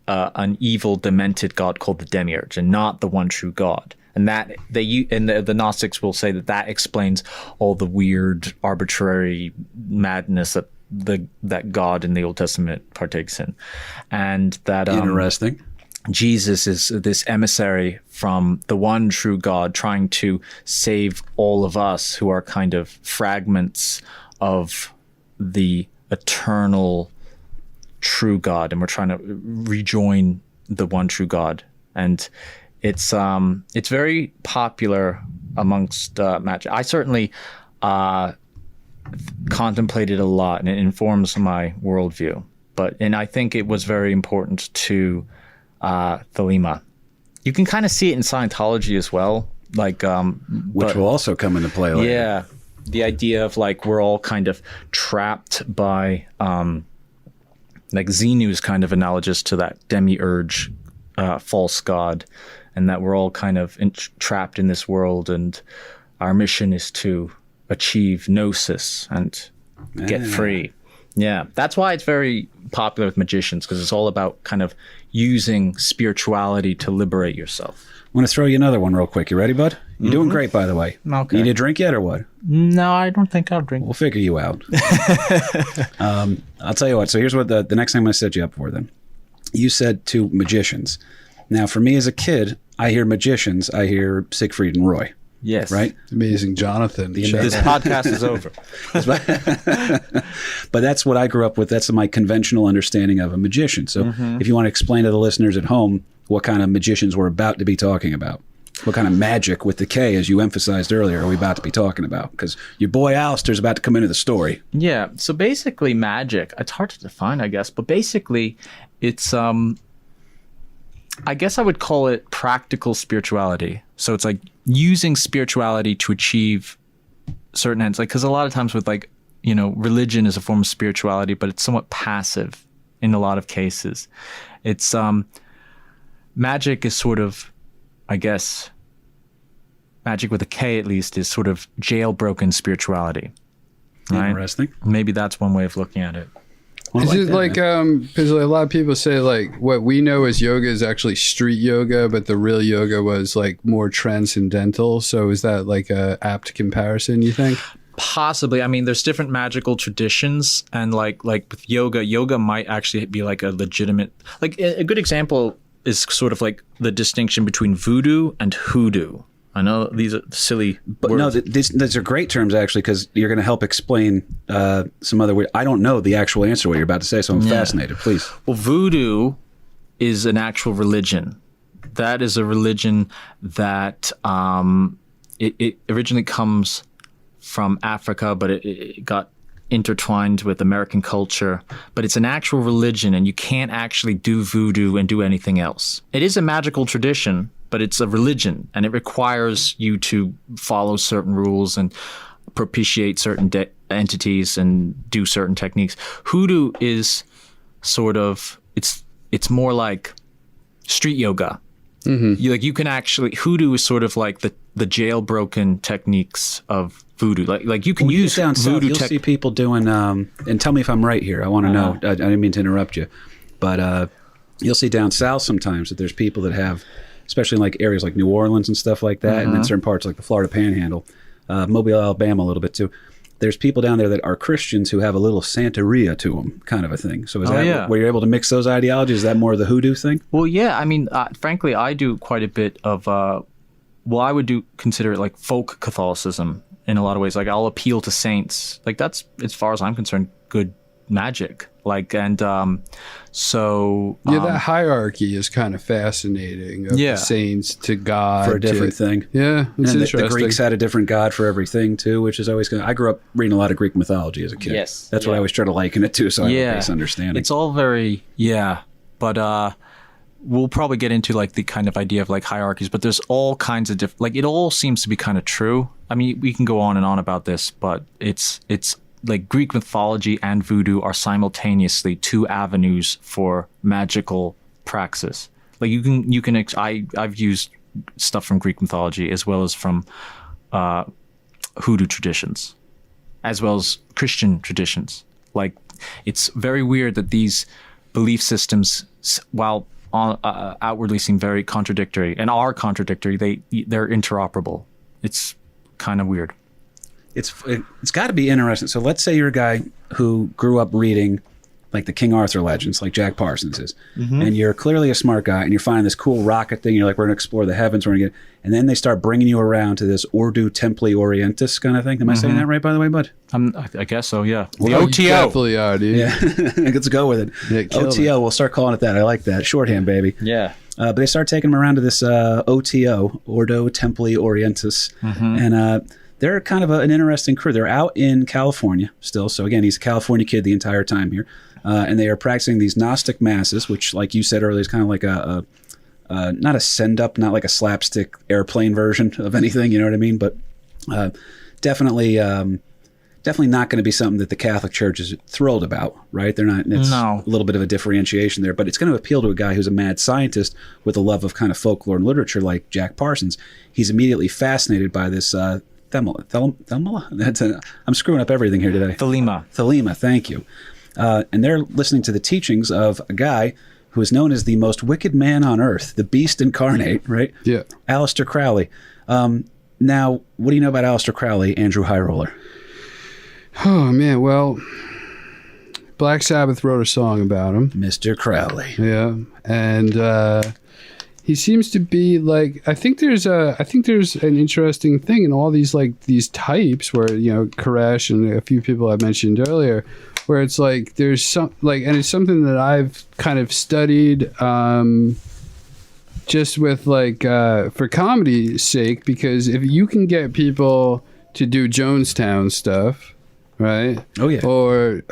an evil, demented God called the Demiurge, and not the one true God. And that the Gnostics will say that explains all the weird, arbitrary madness that God in the Old Testament partakes in, and that Interesting. Jesus is this emissary from the one true God, trying to save all of us who are kind of fragments of the eternal true God, and we're trying to rejoin the one true God. And it's very popular amongst magic. I certainly contemplated a lot, and it informs my worldview. And I think it was very important to Thelema. You can kind of see it in Scientology as well, Which will also come into play later. Yeah, the idea of like we're all kind of trapped by like Xenu is kind of analogous to that demiurge, false god, and that we're all kind of trapped in this world, and our mission is to achieve gnosis and get free. Yeah, that's why it's very popular with magicians, because it's all about kind of using spirituality to liberate yourself. I'm going to throw you another one real quick. You ready, bud? You're doing great, by the way. Okay. You need a drink yet or what? No, I don't think I'll drink. We'll figure you out. I'll tell you what. So here's what the next thing I'm going to set you up for then. You said to magicians. Now, for me as a kid, I hear magicians. I hear Siegfried and Roy. Yes. Right? Amazing Jonathan. This podcast is over. But that's what I grew up with. That's my conventional understanding of a magician. So if you want to explain to the listeners at home what kind of magicians we're about to be talking about, what kind of magic with the K, as you emphasized earlier, are we about to be talking about? Because your boy Aleister's about to come into the story. Yeah. So basically magic, it's hard to define, I guess, but basically it's, I guess I would call it practical spirituality. So it's like using spirituality to achieve certain ends. Like, because a lot of times with like, you know, religion is a form of spirituality, but it's somewhat passive in a lot of cases. It's, magic is sort of, I guess, magic with a K at least is sort of jailbroken spirituality. Right? Interesting. Maybe that's one way of looking at it. Well, Is it that, like, because a lot of people say like what we know as yoga is actually street yoga, but the real yoga was like more transcendental. So is that like a apt comparison, you think? Possibly. I mean, there's different magical traditions, and like with yoga might actually be like a legitimate, like a good example is sort of like the distinction between voodoo and hoodoo. I know these are silly But words. no, these are great terms, actually, because you're going to help explain some other way. I don't know the actual answer to what you're about to say, so I'm fascinated. Please. Well, voodoo is an actual religion. That is a religion that it originally comes from Africa, but it got intertwined with American culture. But it's an actual religion, and you can't actually do voodoo and do anything else. It is a magical tradition, but it's a religion, and it requires you to follow certain rules and propitiate certain entities and do certain techniques. Hoodoo is sort of, it's more like street yoga. Mm-hmm. You can actually, hoodoo is sort of like the jailbroken techniques of voodoo. Like you can use down voodoo. You'll see people doing, and tell me if I'm right here. I want to know. I didn't mean to interrupt you, but you'll see down south sometimes that there's people that have, especially in like areas like New Orleans and stuff like that, and then certain parts like the Florida Panhandle, Mobile, Alabama a little bit too. There's people down there that are Christians who have a little Santeria to them, kind of a thing. So is that where you're able to mix those ideologies? Is that more of the hoodoo thing? Well, yeah. I mean, frankly, I do quite a bit of, I would consider it like folk Catholicism in a lot of ways. Like I'll appeal to saints. Like that's, as far as I'm concerned, good magic. Like, and so... that hierarchy is kind of fascinating. Of the saints to God. For a different thing. Yeah, it's and interesting. the Greeks had a different god for everything too, which is always good. I grew up reading a lot of Greek mythology as a kid. Yes. That's what I always try to liken it to, so I have a base understanding. It's all very, but we'll probably get into like the kind of idea of like hierarchies, but there's all kinds of different, like it all seems to be kind of true. I mean, we can go on and on about this, but it's like Greek mythology and voodoo are simultaneously two avenues for magical praxis. Like I've used stuff from Greek mythology as well as from hoodoo traditions, as well as Christian traditions. Like it's very weird that these belief systems, while outwardly seem very contradictory and are contradictory, they're interoperable. It's kind of weird. It's got to be interesting. So let's say you're a guy who grew up reading like the King Arthur legends, like Jack Parsons is, and you're clearly a smart guy, and you're finding this cool rocket thing. You're like, we're going to explore the heavens. We're going to get, and then they start bringing you around to this Ordo Templi Orientis kind of thing. Am I saying that right, by the way, bud? I guess so. Yeah. The You OTO. definitely are, dude. Yeah, let's go with it. Yeah, kill OTO. We'll start calling it that. I like that shorthand, baby. Yeah. But they start taking him around to this OTO, Ordo Templi Orientis, and they're kind of an interesting crew. They're out in California still. So again, he's a California kid the entire time here. And they are practicing these Gnostic masses, which, like you said earlier, is kind of like a not a send-up, not like a slapstick airplane version of anything, you know what I mean? But definitely not going to be something that the Catholic Church is thrilled about, right? They're not. It's a little bit of a differentiation there, but it's going to appeal to a guy who's a mad scientist with a love of kind of folklore and literature like Jack Parsons. He's immediately fascinated by this Thelema? I'm screwing up everything here today. Thelema, thank you. And they're listening to the teachings of a guy who is known as the most wicked man on earth, the beast incarnate, right? Yeah. Aleister Crowley. Now, what do you know about Aleister Crowley, Andrew Highroller? Oh, man. Well, Black Sabbath wrote a song about him. Mr. Crowley. Yeah. And he seems to be like, I think there's an interesting thing in all these types where, Koresh and a few people I mentioned earlier, where it's like there's some and it's something that I've kind of studied just with for comedy's sake, because if you can get people to do Jonestown stuff, right? Oh yeah. Or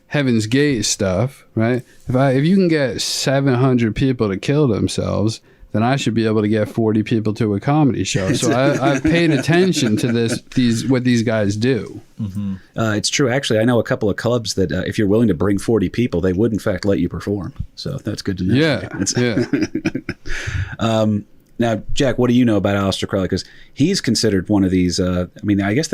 Heaven's Gate stuff, right? If you can get 700 people to kill themselves, then I should be able to get 40 people to a comedy show. So I've paid attention to what these guys do. Mm-hmm. It's true. Actually, I know a couple of clubs that if you're willing to bring 40 people, they would in fact let you perform. So that's good to know. Yeah. Now, Jack, what do you know about Aleister Crowley? Because he's considered one of these. I guess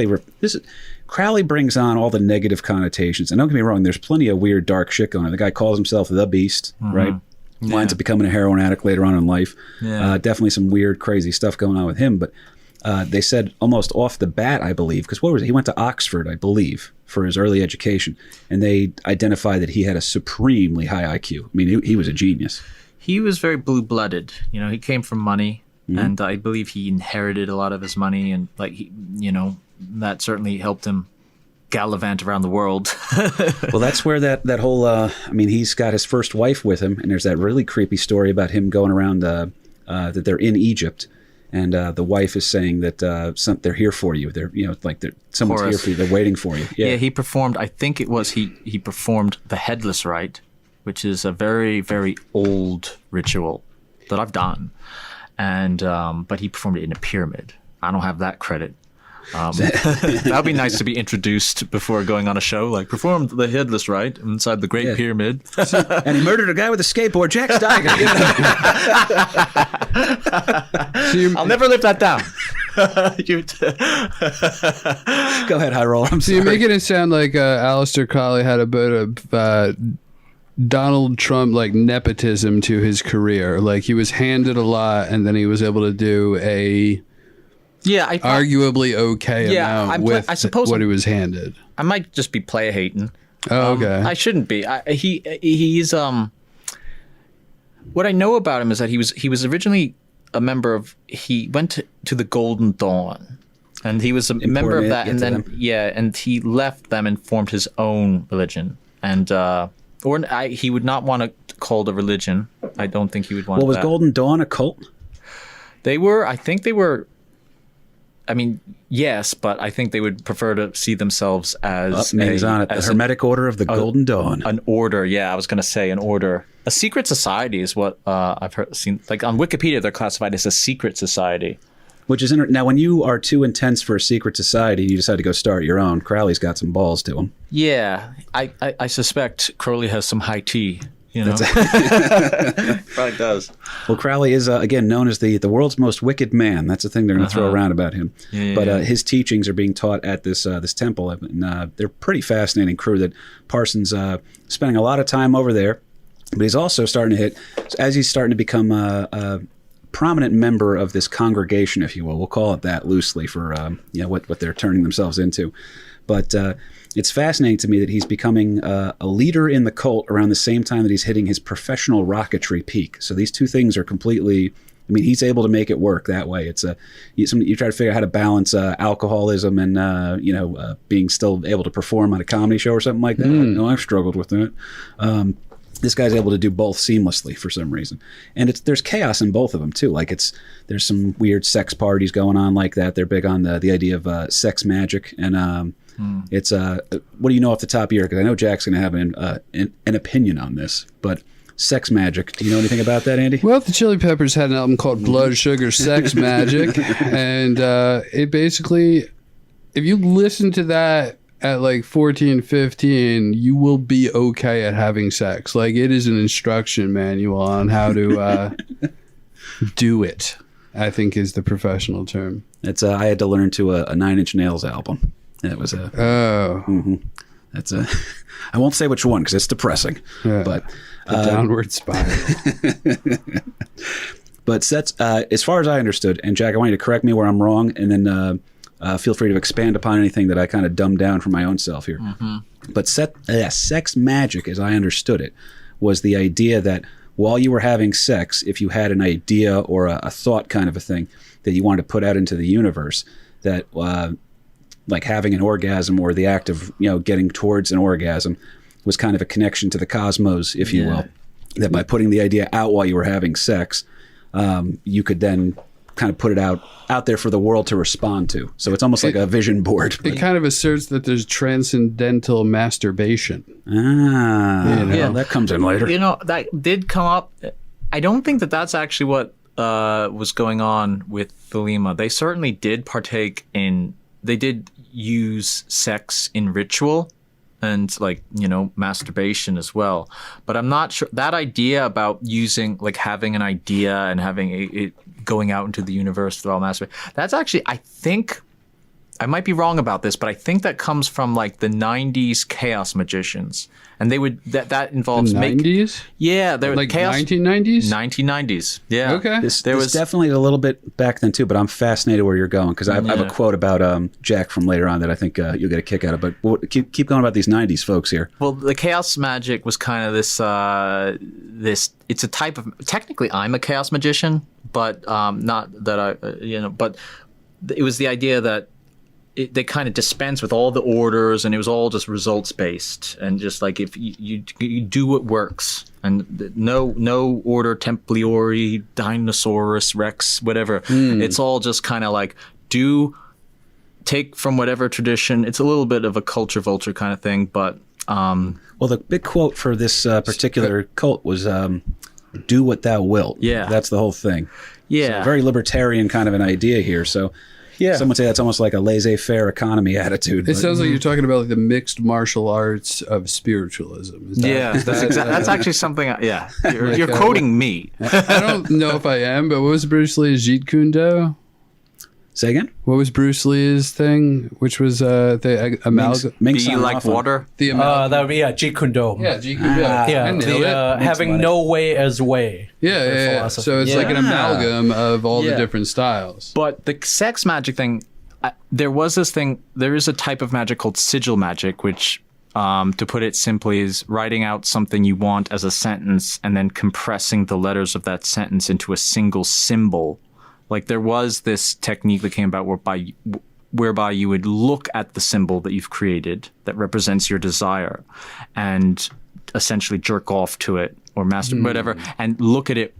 Crowley brings on all the negative connotations. And don't get me wrong, there's plenty of weird, dark shit going on. The guy calls himself the Beast, right? Yeah. Winds up becoming a heroin addict later on in life. Yeah. Definitely some weird, crazy stuff going on with him. But they said almost off the bat, I believe, because what was it? He went to Oxford, I believe, for his early education. And they identified that he had a supremely high IQ. I mean, he was a genius. He was very blue-blooded. He came from money, and I believe he inherited a lot of his money, and that certainly helped him gallivant around the world. Well, that's where that whole he's got his first wife with him, and there's that really creepy story about him going around that they're in Egypt, and the wife is saying that they're here for you. Someone's Horus. here for you. They're waiting for you. Yeah, he performed. I think it was he performed the headless rite, which is a very, very old ritual that I've done, and but he performed it in a pyramid. I don't have that credit. That'd be nice to be introduced before going on a show, like performed the headless rite inside the Great Pyramid. And he murdered a guy with a skateboard, Jack Steiger. I'll never live that down. Go ahead, Highroller. I'm So sorry. you're making it sound like Aleister Crowley had a bit of Donald Trump nepotism to his career. Like he was handed a lot, and then he was able to do a arguably okay amount with what he was handed. I might just be play hating. Oh, okay. I shouldn't be. He's what I know about him is that he was originally a member of. He went to the Golden Dawn, and he was a member of that, and then and he left them and formed his own religion, and he would not want to call it a religion. I don't think he would want. Well, was that. Golden Dawn a cult? I think they were. I mean, yes, but I think they would prefer to see themselves as names on it. The Hermetic Order of the Golden Dawn. An order, yeah. I was going to say an order. A secret society is what I've seen. Like on Wikipedia, they're classified as a secret society. Which is now, when you are too intense for a secret society, you decide to go start your own. Crowley's got some balls to him. Yeah, I suspect Crowley has some high tea. Probably does. Well, Crowley is, again, known as the world's most wicked man. That's the thing they're going to throw around about him. But his teachings are being taught at this temple. And they're pretty fascinating crew that Parsons spending a lot of time over there. But he's also starting to hit, as he's starting to become a prominent member of this congregation, if you will. We'll call it that loosely for what they're turning themselves into. But it's fascinating to me that he's becoming a leader in the cult around the same time that he's hitting his professional rocketry peak. So these two things are completely... I mean, he's able to make it work that way. It's you try to figure out how to balance alcoholism and being still able to perform on a comedy show or something like that. No, I've struggled with that. This guy's able to do both seamlessly for some reason, and there's chaos in both of them too. Like there's some weird sex parties going on like that. They're big on the idea of sex magic, and it's what do you know off the top of your? Because I know Jack's going to have an opinion on this, but. Sex magic. Do you know anything about that, Andy? Well, the Chili Peppers had an album called Blood Sugar Sex Magic. And it basically, if you listen to that at like 14, 15, you will be okay at having sex. Like, it is an instruction manual on how to do it, I think is the professional term. It's I had to learn to a Nine Inch Nails album. And it was a... Oh. Mm-hmm. That's a... I won't say which one because it's depressing. Yeah. But... The downward spiral. But sets, as far as I understood, and Jack, I want you to correct me where I'm wrong, and then feel free to expand upon anything that I kind of dumbed down for my own self here. But sex magic, as I understood it, was the idea that while you were having sex, if you had an idea or a thought kind of a thing that you wanted to put out into the universe, that like having an orgasm or the act of getting towards an orgasm was kind of a connection to the cosmos, if you will. That by putting the idea out while you were having sex, you could then kind of put it out there for the world to respond to. So it's almost like a vision board. It kind of asserts that there's transcendental masturbation. Yeah, that comes in later. That did come up. I don't think that's actually what was going on with Thelema. They certainly did partake in... They did use sex in ritual. And masturbation as well. But I'm not sure that idea about using having an idea and having it going out into the universe through all masturbation. That's actually, I think, I might be wrong about this, but I think that comes from the 90s chaos magicians. And they would that involves the 90s? Yeah, they're like chaos 1990s? 1990s. Yeah. Okay. This was definitely a little bit back then too, but I'm fascinated where you're going because I have a quote about Jack from later on that I think you'll get a kick out of. But keep going about these 90s folks here. Well, the chaos magic was kind of this. It's a type of, technically I'm a chaos magician, but not that but it was the idea that they kind of dispense with all the orders, and it was all just results based, and just like if you do what works, and no order templiori, dinosaurus rex, whatever. It's all just kind of like take from whatever tradition. It's a little bit of a culture vulture kind of thing, but well, the big quote for this particular cult was "Do what thou wilt." Yeah, that's the whole thing. Yeah, so very libertarian kind of an idea here. So. Yeah. Some would say that's almost like a laissez-faire economy attitude. It sounds like you're talking about the mixed martial arts of spiritualism. That's actually something. You're quoting me. I don't know if I am, but what was Bruce Lee's Jeet Kune Do? Say again? What was Bruce Lee's thing? Which was the amalgam? Be like water? That would be Jeet Kune Do. Yeah, Jeet Kune Do. Having no way as way. Yeah. So it's like an amalgam of all the different styles. But the sex magic thing, there is a type of magic called Sigil Magic, which, to put it simply, is writing out something you want as a sentence and then compressing the letters of that sentence into a single symbol. Like there was this technique that came about whereby you would look at the symbol that you've created that represents your desire and essentially jerk off to it or masturbate, whatever, and look at it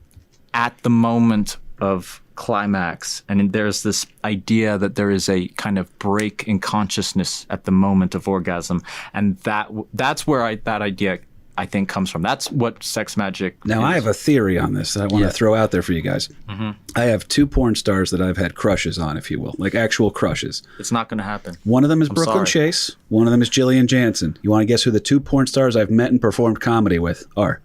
at the moment of climax. And there's this idea that there is a kind of break in consciousness at the moment of orgasm. And that's where that idea, I think, comes from. That's what sex magic is. I have a theory on this that I want to throw out there for you guys. I have two porn stars that I've had crushes on, if you will, like actual crushes. It's not going to happen. One of them is Brooklyn Chase. One of them is Jillian Jansen. You want to guess who the two porn stars I've met and performed comedy with are?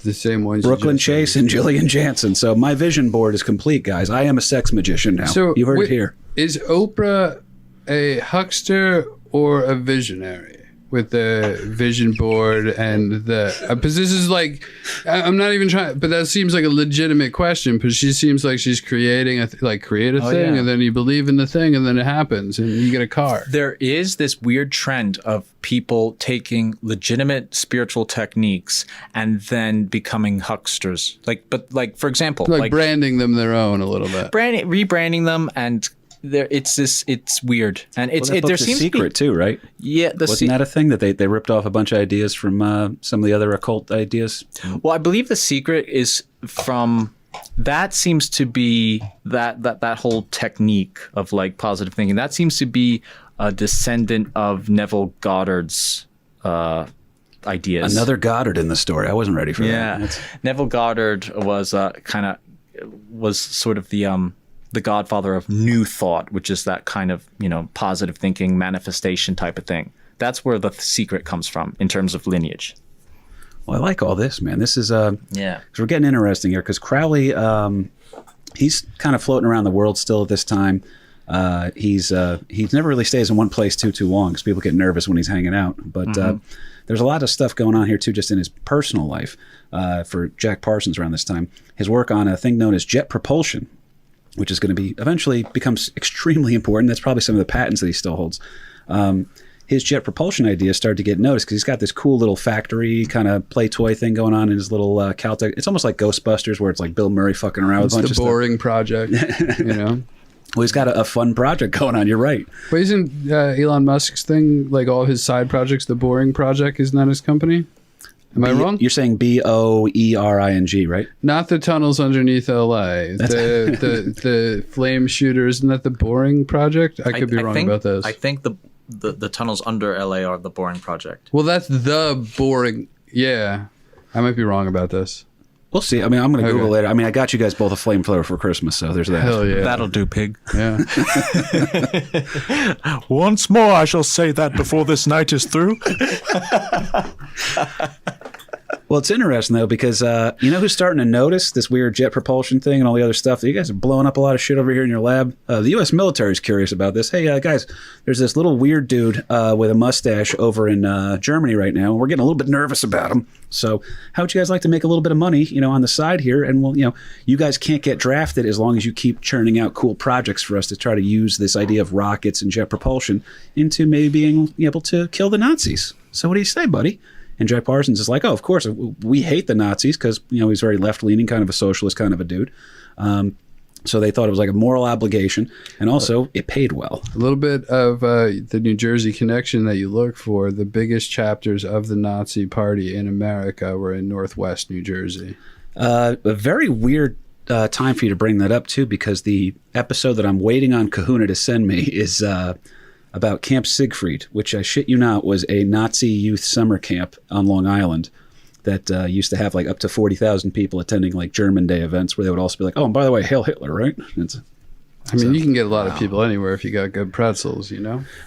The same ones. Brooklyn Chase and Jillian Jansen. So my vision board is complete, guys. I am a sex magician now. So you heard it here. Is Oprah a huckster or a visionary? with the vision board and the because this is like I'm not even trying, but that seems like a legitimate question because she seems like she's creating create a thing yeah. and then you believe in the thing and then it happens and you get a car. There is this weird trend of people taking legitimate spiritual techniques and then becoming hucksters. But for example, Like branding them their own a little bit. rebranding them, and it's weird, and there seems Secret to be, too, right? Yeah, Wasn't that a thing that they ripped off a bunch of ideas from some of the other occult ideas? Well, I believe The Secret is from. That seems to be that whole technique of like positive thinking. That seems to be a descendant of Neville Goddard's ideas. Another Goddard in the story. I wasn't ready for that. Yeah, Neville Goddard was sort of the godfather of New Thought, which is that kind of positive thinking manifestation type of thing. That's where The Secret comes from in terms of lineage. Well, I like all this, man. This is Yeah. 'cause we're getting interesting here because Crowley, he's kind of floating around the world still at this time. He's never really stays in one place too long because people get nervous when he's hanging out. But there's a lot of stuff going on here too, just in his personal life. For Jack Parsons around this time, his work on a thing known as jet propulsion, which is going to be eventually becomes extremely important. That's probably some of the patents that he still holds. His jet propulsion ideas started to get noticed because he's got this cool little factory kind of play toy thing going on in his little Caltech. It's almost like Ghostbusters where it's like Bill Murray fucking around with a bunch of stuff. It's the boring project, Well, he's got a fun project going on. You're right. But isn't Elon Musk's thing, like all his side projects, the Boring Project, isn't that his company? Am I wrong? You're saying BOERING, right? Not the tunnels underneath LA. The flame shooters, isn't that the Boring Project? I could be wrong about this. I think the tunnels under LA are the Boring Project. Well, that's the Boring. Yeah. I might be wrong about this. We'll see. I mean, I'm going to Google later. I mean, I got you guys both a flamethrower for Christmas, so there's that. Hell yeah. That'll do, pig. Yeah. Once more, I shall say that before this night is through. Well, it's interesting, though, because you know who's starting to notice this weird jet propulsion thing and all the other stuff? You guys are blowing up a lot of shit over here in your lab. The U.S. military is curious about this. Hey, guys, there's this little weird dude with a mustache over in Germany right now. We're getting a little bit nervous about him. So how would you guys like to make a little bit of money, on the side here? And, well, you guys can't get drafted as long as you keep churning out cool projects for us to try to use this idea of rockets and jet propulsion into maybe being able to kill the Nazis. So what do you say, buddy? And Jack Parsons is like, oh, of course, we hate the Nazis because, he's very left-leaning, kind of a socialist kind of a dude. So they thought it was like a moral obligation. And also, it paid well. A little bit of the New Jersey connection that you look for. The biggest chapters of the Nazi Party in America were in Northwest New Jersey. A very weird time for you to bring that up, too, because the episode that I'm waiting on Kahuna to send me is about Camp Siegfried, which I shit you not was a Nazi youth summer camp on Long Island that used to have like up to 40,000 people attending like German Day events where they would also be like, oh, and by the way, Hail Hitler, right? I mean, you can get a lot of people anywhere if you got good pretzels,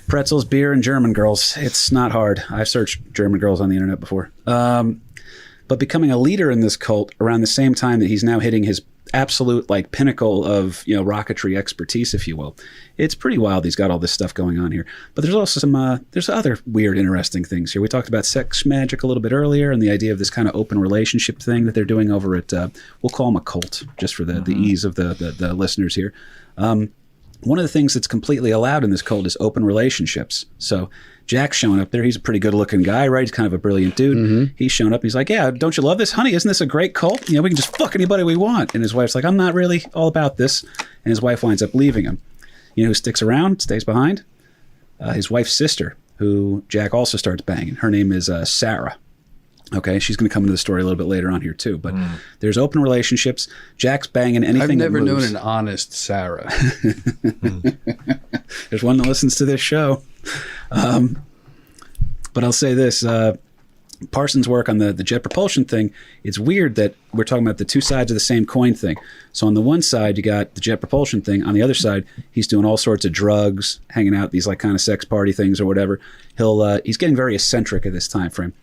Pretzels, beer, and German girls. It's not hard. I've searched German girls on the internet before. But becoming a leader in this cult around the same time that he's now hitting his absolute like pinnacle of rocketry expertise, if you will. It's pretty wild. He's got all this stuff going on here, but there's also some there's other weird, interesting things here. We talked about sex magic a little bit earlier, and the idea of this kind of open relationship thing that they're doing over at we'll call them a cult, just for the ease of the listeners here. One of the things that's completely allowed in this cult is open relationships. So Jack's showing up there. He's a pretty good-looking guy, right? He's kind of a brilliant dude. He's showing up. He's like, yeah, don't you love this, honey? Isn't this a great cult? We can just fuck anybody we want. And his wife's like, I'm not really all about this. And his wife winds up leaving him. Who sticks around, stays behind? His wife's sister, who Jack also starts banging. Her name is Sarah. Okay, she's going to come into the story a little bit later on here, too. But there's open relationships. Jack's banging anything I've never that moves. known an honest Sarah. There's one that listens to this show. But I'll say this. Parsons' work on the jet propulsion thing, it's weird that we're talking about the two sides of the same coin thing. So on the one side, you got the jet propulsion thing. On the other side, he's doing all sorts of drugs, hanging out these like kind of sex party things or whatever. He's getting very eccentric at this time frame.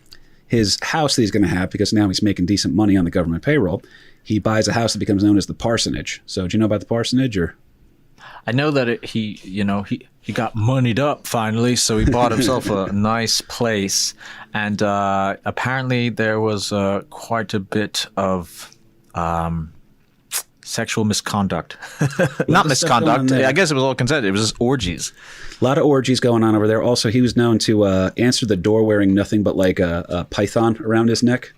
His house that he's going to have, because now he's making decent money on the government payroll, he buys a house that becomes known as the Parsonage. So do you know about the Parsonage? Or I know that he got moneyed up finally, so he bought himself a nice place, and apparently there was quite a bit of sexual misconduct. Not misconduct. I guess it was all consented. It was just orgies. A lot of orgies going on over there. Also, he was known to answer the door wearing nothing but like a python around his neck.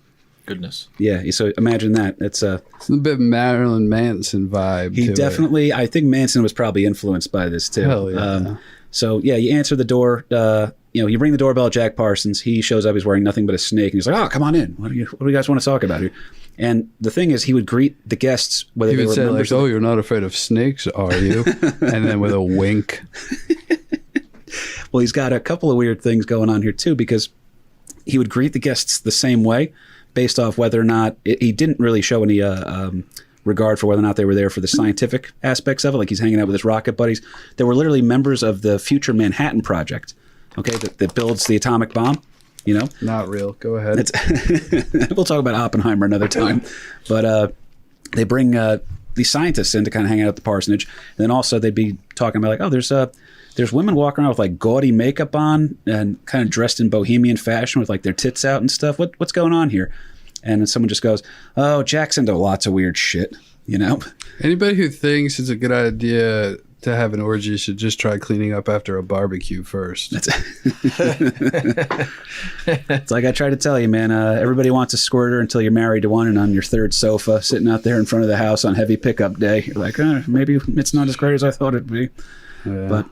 Goodness. Yeah, so imagine that. It's a bit Marilyn Manson vibe. He definitely. I think Manson was probably influenced by this too. Hell yeah. So yeah, you answer the door. You ring the doorbell at Jack Parsons. He shows up. He's wearing nothing but a snake, and he's like, "Oh, come on in. What do you guys want to talk about here?" And the thing is, he would greet the guests whether He they would were say like, members "Oh, you're not afraid of snakes, are you?" And then with a wink. Well, he's got a couple of weird things going on here too, because he would greet the guests the same way, based off whether or not he didn't really show any regard for whether or not they were there for the scientific aspects of it. Like he's hanging out with his rocket buddies. They were literally members of the future Manhattan Project, okay, that builds the atomic bomb. You know, Not real. Go ahead. we'll talk about Oppenheimer another time. But they bring these scientists in to kind of hang out at the parsonage, and then also they'd be talking about like, oh, there's women walking around with like gaudy makeup on and kind of dressed in bohemian fashion with like their tits out and stuff. What's going on here? And then someone just goes, oh, Jack's into lots of weird shit, you know? Anybody who thinks it's a good idea to have an orgy should just try cleaning up after a barbecue first. It's like I try to tell you, man, everybody wants a squirter until you're married to one and on your third sofa, sitting out there in front of the house on heavy pickup day. You're like, maybe it's not as great as I thought it'd be. Yeah. But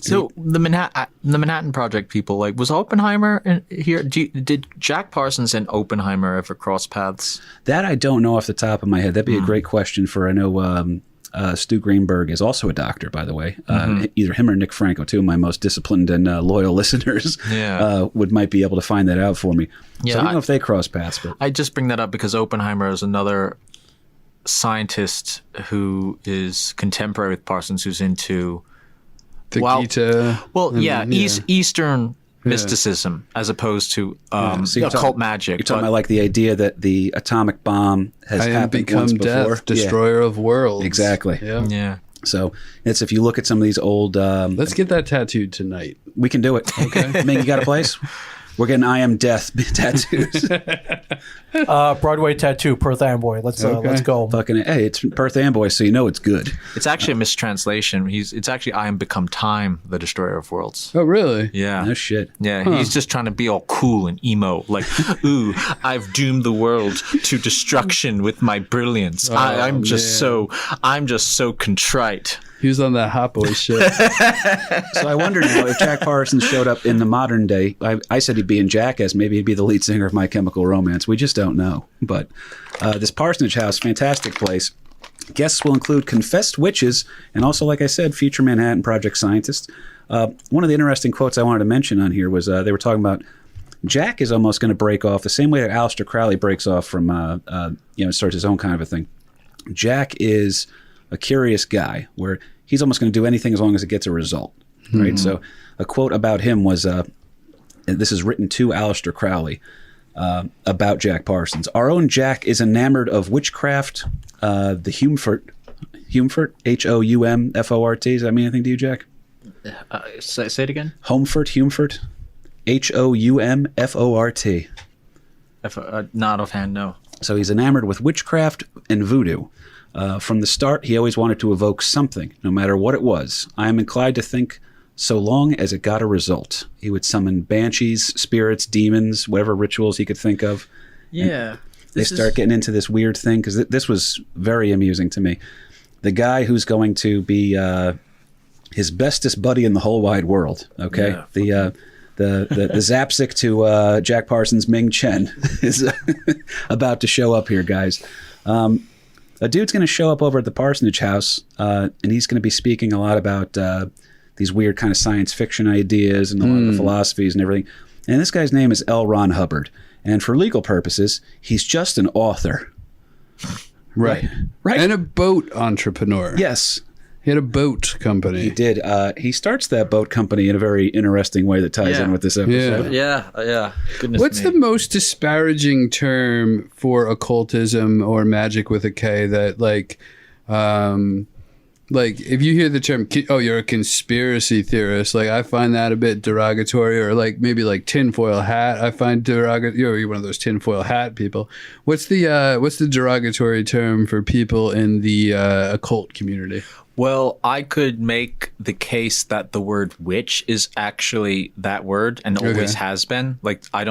So the Manhattan Project people, like, was Oppenheimer here? Did Jack Parsons and Oppenheimer ever cross paths? that I don't know off the top of my head. That'd be a great question for, I know Stu Greenberg is also a doctor, by the way. Either him or Nick Franco, two of my most disciplined and loyal listeners, might be able to find that out for me. Yeah, so I don't know if they cross paths. But I just bring that up because Oppenheimer is another scientist who is contemporary with Parsons, who's into The Well- Gita. Eastern mysticism as opposed to So you're occult magic. You're talking about like the idea that the atomic bomb has I am happened become once death, before. destroyer of worlds. Exactly. Yeah. yeah. So it's if you look at some of these old, Let's get that tattooed tonight. we can do it. Okay, I mean, you got a place? We're getting I am death tattoos. Broadway tattoo, Perth Amboy. Let's go. Fucking hey, it's Perth Amboy, so you know it's good. It's actually a mistranslation. It's actually I am become time, the destroyer of worlds. Oh, really? Yeah. No shit. Yeah, he's just trying to be all cool and emo, like, ooh, I've doomed the world to destruction with my brilliance. I'm just so contrite. He was on that Hot Boy shit. So I wonder now if Jack Parsons showed up in the modern day. I said he'd be in Jackass. Maybe he'd be the lead singer of My Chemical Romance. We just don't know. But this parsonage house, fantastic place. Guests will include confessed witches and also, like I said, future Manhattan Project scientists. One of the interesting quotes I wanted to mention on here was they were talking about Jack is almost going to break off the same way that Aleister Crowley breaks off from, starts his own kind of a thing. Jack is a curious guy where he's almost going to do anything as long as it gets a result, right? So a quote about him was, and this is written to Aleister Crowley about Jack Parsons. Our own Jack is enamored of witchcraft, the Humfort, Houmfort. Does that mean anything to you, Jack? Say it again. Humfort, Houmfort. Not offhand, no. So he's enamored with witchcraft and voodoo. From the start, he always wanted to evoke something, no matter what it was. I am inclined to think so long as it got a result. He would summon banshees, spirits, demons, whatever rituals he could think of. Yeah. They start getting into this weird thing, because this was very amusing to me. The guy who's going to be his bestest buddy in the whole wide world, okay? Yeah. The Zapsik to Jack Parsons' Ming Chen is about to show up here, guys. A dude's going to show up over at the parsonage house, and he's going to be speaking a lot about these weird kind of science fiction ideas and a lot of the philosophies and everything. And this guy's name is L. Ron Hubbard. And for legal purposes, he's just an author. Right. And a boat entrepreneur. Yes. He had a boat company. He did. He starts that boat company in a very interesting way that ties in with this episode. Yeah. Goodness What's the most disparaging term for occultism or magic with a K that, like, like if you hear the term, oh, you're a conspiracy theorist, like I find that a bit derogatory, or like maybe like tinfoil hat, I find derogatory. You're one of those tinfoil hat people. What's the derogatory term for people in the occult community? Well, I could make the case that the word witch is actually that word and always has been. Like, I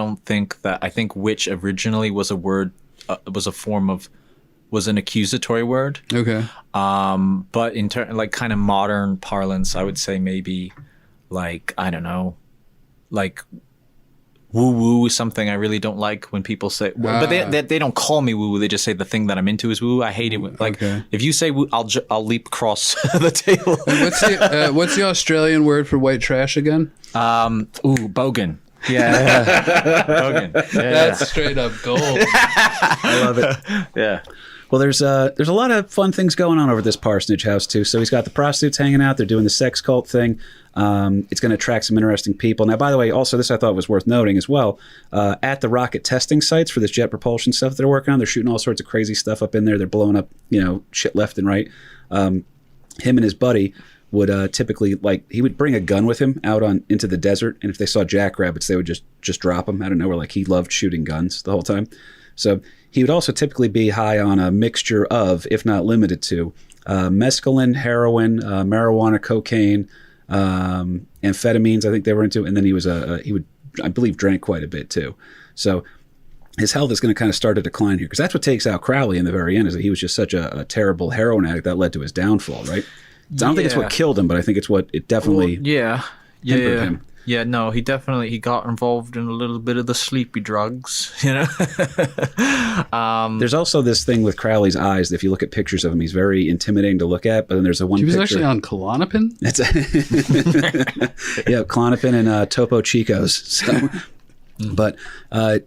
think witch originally was a word, was an accusatory word. Okay. But in like kind of modern parlance, I would say maybe like, I don't know, like woo woo is something I really don't like when people say, but they don't call me woo woo. They just say the thing that I'm into is woo. I hate it. Like if you say woo, I'll leap across the table. What's the Australian word for white trash again? Bogan. Yeah. Bogan. Yeah, That's straight up gold. I love it. Yeah. Well, there's a lot of fun things going on over this parsonage house too. So he's got the prostitutes hanging out. They're doing the sex cult thing. It's going to attract some interesting people. Now, by the way, also this I thought was worth noting as well. At the rocket testing sites for this jet propulsion stuff they're working on, they're shooting all sorts of crazy stuff up in there. They're blowing up, shit left and right. Him and his buddy would typically, like, he would bring a gun with him out into the desert, and if they saw jackrabbits, they would just drop them out of nowhere. Like, he loved shooting guns the whole time. So he would also typically be high on a mixture of, if not limited to, mescaline, heroin, marijuana, cocaine, amphetamines. I think they were into, and then he would, I believe, drank quite a bit too. So his health is going to kind of start to decline here, because that's what takes out Crowley in the very end. Is that he was just such a terrible heroin addict that led to his downfall, right? I don't think it's what killed him, but I think it's what it definitely hindered him. Yeah, no, he got involved in a little bit of the sleepy drugs, There's also this thing with Crowley's eyes. If you look at pictures of him, he's very intimidating to look at. But then there's one He was picture. actually on Klonopin? Yeah, Klonopin and Topo Chicos. So, but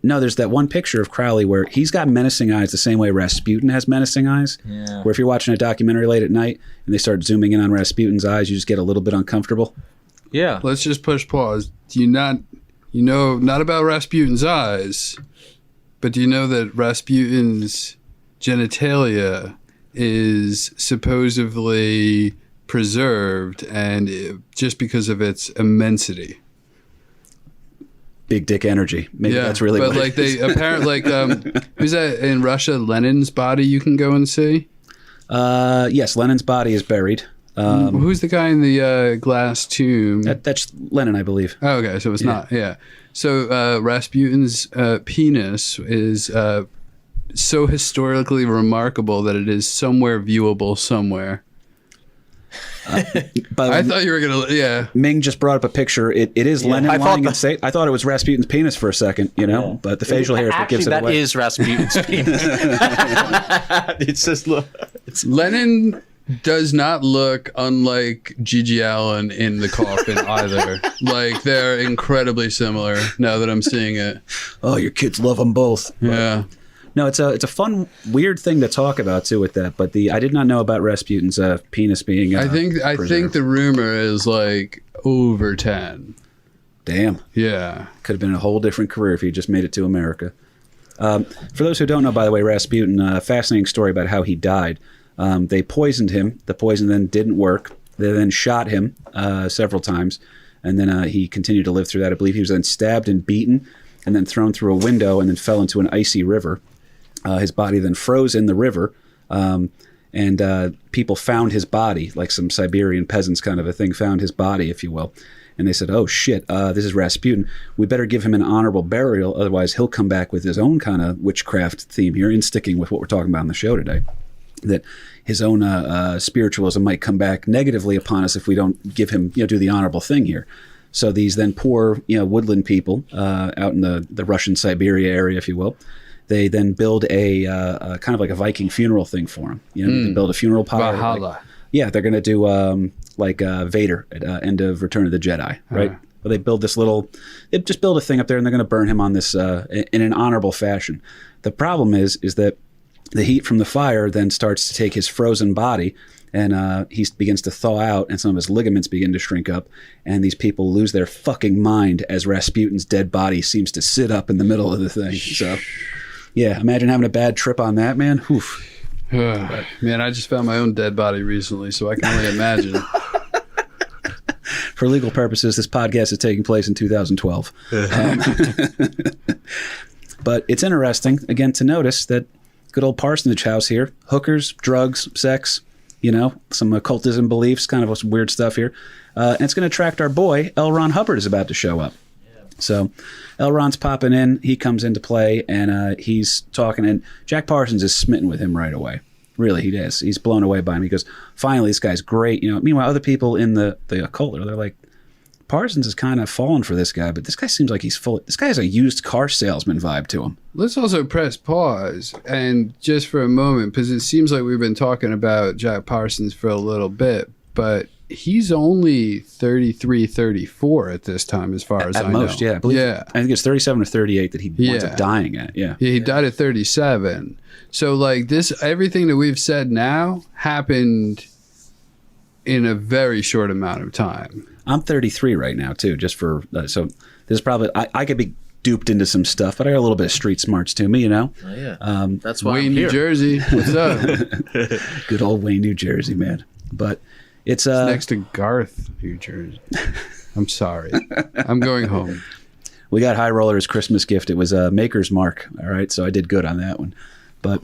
no, there's that one picture of Crowley where he's got menacing eyes the same way Rasputin has menacing eyes. Yeah. Where if you're watching a documentary late at night and they start zooming in on Rasputin's eyes, you just get a little bit uncomfortable. Yeah. Let's just push pause. Do you not about Rasputin's eyes, but do you know that Rasputin's genitalia is supposedly preserved, and just because of its immensity? Big dick energy. Maybe that's really but what like it is. they apparently who's that in Russia? Lenin's body you can go and see. Yes, Lenin's body is buried. Who's the guy in the glass tomb? That's Lenin, I believe. Oh, okay, so it's not. Yeah. So Rasputin's penis is so historically remarkable that it is somewhere viewable somewhere. I thought you were gonna. Yeah. Ming just brought up a picture. It is Lenin lying in state. I thought it was Rasputin's penis for a second, but the facial hair is what gives it away. That is Rasputin's penis. It's just Lenin does not look unlike Gigi Allen in the coffin either. Like, they're incredibly similar now that I'm seeing it. Oh, your kids love them both. Yeah. No, it's a fun, weird thing to talk about too with that. But I did not know about Rasputin's penis being. I think the rumor is like over 10. Damn. Yeah. Could have been a whole different career if he just made it to America. For those who don't know, by the way, Rasputin, a fascinating story about how he died. They poisoned him. The poison then didn't work. They then shot him several times, and then he continued to live through that. I believe he was then stabbed and beaten, and then thrown through a window, and then fell into an icy river. His body then froze in the river, and people found his body, like some Siberian peasants kind of a thing, found his body, if you will. And they said, oh, shit, this is Rasputin. We better give him an honorable burial, otherwise he'll come back with his own kind of witchcraft theme here, in sticking with what we're talking about on the show today. That his own spiritualism might come back negatively upon us if we don't give him, do the honorable thing here. So these then poor, woodland people out in the Russian Siberia area, if you will, they then build a kind of like a Viking funeral thing for him. They build a funeral pyre. Valhalla. They're going to do like Vader at end of Return of the Jedi, right? Well, they just build a thing up there, and they're going to burn him on this in an honorable fashion. The problem is that the heat from the fire then starts to take his frozen body, and he begins to thaw out, and some of his ligaments begin to shrink up, and these people lose their fucking mind as Rasputin's dead body seems to sit up in the middle of the thing. So, yeah, imagine having a bad trip on that, man. Oof. Man, I just found my own dead body recently, so I can only imagine. For legal purposes, this podcast is taking place in 2012. But it's interesting, again, to notice that good old parsonage house here, hookers, drugs, sex, some occultism beliefs, kind of some weird stuff here. And it's going to attract our boy, L. Ron Hubbard is about to show up. So L. Ron's popping in. He comes into play, and he's talking, and Jack Parsons is smitten with him right away. Really, he is. He's blown away by him. He goes, finally, this guy's great. Meanwhile, other people in the occult, they're like, Parsons is kind of fallen for this guy, but this guy seems like he's full. This guy has a used car salesman vibe to him. Let's also press pause, and just for a moment, because it seems like we've been talking about Jack Parsons for a little bit, but he's only 33, 34 at this time, as far as I know. At most, yeah. I think it's 37 or 38 that he winds up dying at. Yeah, he died at 37. So, like, everything that we've said now happened in a very short amount of time. I'm 33 right now, too, just for... so this is probably... I could be duped into some stuff, but I got a little bit of street smarts to me, Oh, yeah. That's why Wayne, I'm here. New Jersey. What's up? Good old Wayne, New Jersey, man. But it's next to Garth, New Jersey. I'm sorry. I'm going home. We got Highroller as Christmas gift. It was a Maker's Mark, all right? So I did good on that one. But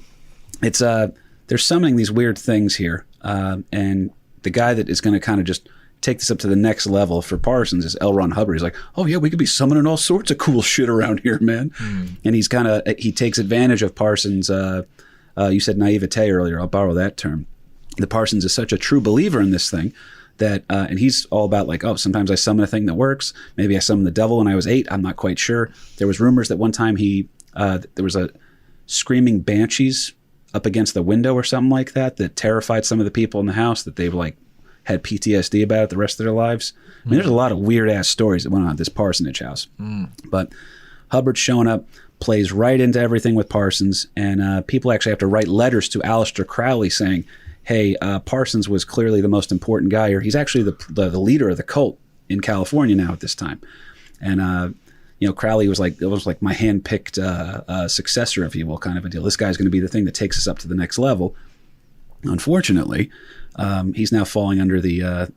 it's they're summoning these weird things here, and the guy that is going to kind of just take this up to the next level for Parsons is L. Ron Hubbard. He's like, oh yeah, we could be summoning all sorts of cool shit around here, man. And he takes advantage of Parsons. You said naivete earlier. I'll borrow that term. The Parsons is such a true believer in this thing that, and he's all about like, oh, sometimes I summon a thing that works. Maybe I summoned the devil when I was 8. I'm not quite sure. There was rumors that one time there was a screaming banshees up against the window or something like that terrified some of the people in the house that they've like had PTSD about it the rest of their lives. I mean, there's a lot of weird ass stories that went on at this parsonage house. But Hubbard's showing up, plays right into everything with Parsons, and people actually have to write letters to Aleister Crowley saying, hey, Parsons was clearly the most important guy here. He's actually the leader of the cult in California now at this time. And Crowley was like, it was like my hand-picked successor, if you will, kind of a deal. This guy's going to be the thing that takes us up to the next level. Unfortunately, he's now falling under the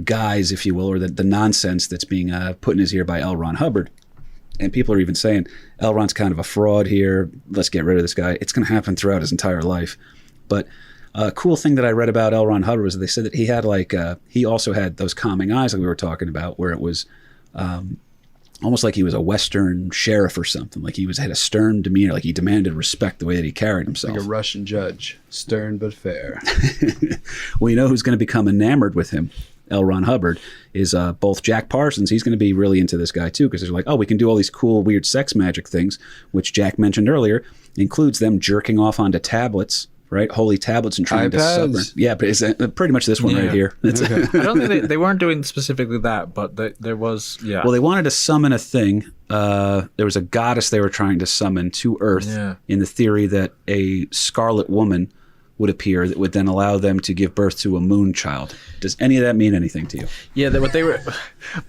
guise, if you will, or the nonsense that's being put in his ear by L. Ron Hubbard. And people are even saying, L. Ron's kind of a fraud here. Let's get rid of this guy. It's going to happen throughout his entire life. But a cool thing that I read about L. Ron Hubbard was that they said that he had he also had those calming eyes like we were talking about, where it was almost like he was a Western sheriff or something. Like he had a stern demeanor, like he demanded respect the way that he carried himself. Like a Russian judge, stern but fair. Well, you know who's going to become enamored with him, L. Ron Hubbard, is both Jack Parsons. He's going to be really into this guy too, because they're like, oh, we can do all these cool, weird sex magic things, which Jack mentioned earlier, includes them jerking off onto tablets, right? Holy tablets and trying iPads. to yeah, but it's pretty much this one right here. Okay. I don't think they weren't doing specifically that, but there was, yeah. Well, they wanted to summon a thing. There was a goddess they were trying to summon to Earth in the theory that a scarlet woman would appear that would then allow them to give birth to a moon child. Does any of that mean anything to you? Yeah, what they were,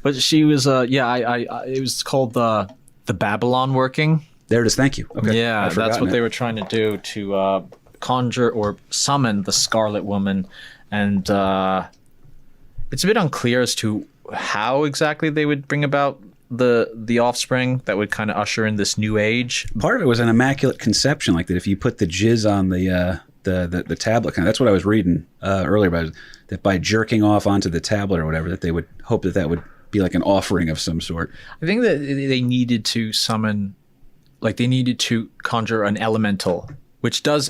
but she was, it was called the Babylon working. There it is. Thank you. Okay. Yeah, that's what they were trying to do to conjure or summon the Scarlet Woman, and it's a bit unclear as to how exactly they would bring about the offspring that would kind of usher in this new age. Part of it was an immaculate conception, like that if you put the jizz on the tablet, kind of, that's what I was reading earlier about it, that by jerking off onto the tablet or whatever, that they would hope that would be like an offering of some sort. I think that they needed to summon, like they needed to conjure an elemental, which does,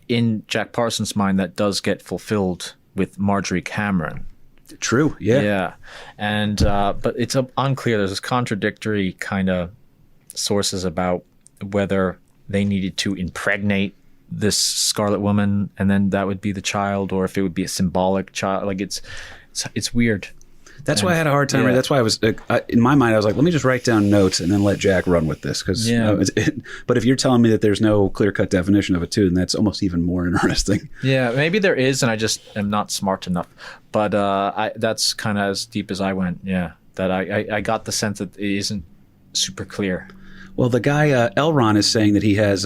in Jack Parsons' mind, that does get fulfilled with Marjorie Cameron. True, yeah. Yeah. And, but it's unclear. There's this contradictory kind of sources about whether they needed to impregnate this Scarlet Woman and then that would be the child, or if it would be a symbolic child. Like it's weird. That's why I had a hard time. Yeah. That's why I was in my mind. I was like, let me just write down notes and then let Jack run with this. Because, but if you're telling me that there's no clear-cut definition of it too, then that's almost even more interesting. Yeah, maybe there is, and I just am not smart enough. But that's kind of as deep as I went. Yeah, that I got the sense that it isn't super clear. Well, the guy Elron is saying that he has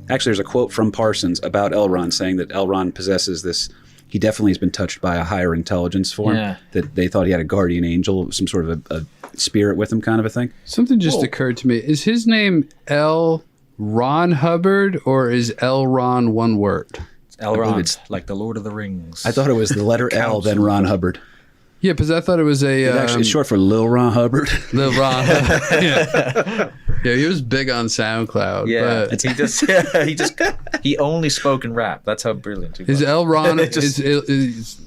Actually, there's a quote from Parsons about Elron saying that Elron possesses this. He definitely has been touched by a higher intelligence form. Yeah. That they thought he had a guardian angel, some sort of a spirit with him, kind of a thing. Something just occurred to me. Is his name L. Ron Hubbard, or is L. Ron one word? Elrond, like the Lord of the Rings. I thought it was the letter L, then Ron Hubbard. Yeah, because I thought it was a... Actually, it's short for Lil Ron Hubbard. Lil Ron Hubbard. Yeah, he was big on SoundCloud. Yeah, But he only spoke in rap. That's how brilliant he was. is L. Ron... is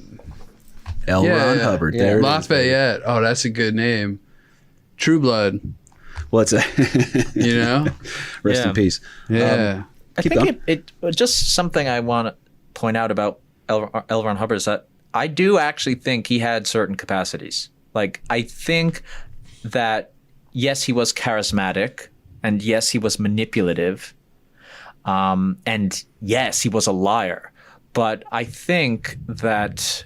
L. Ron Hubbard. Yeah. There it is. Lafayette. Oh, that's a good name. True Blood. Well, it's You know? rest in Yeah. peace. Yeah. I Keep think it just something I want to point out about L. Ron Hubbard is that I do actually think he had certain capacities. Like, I think that, yes, he was charismatic, and yes, he was manipulative, and yes, he was a liar. But I think that,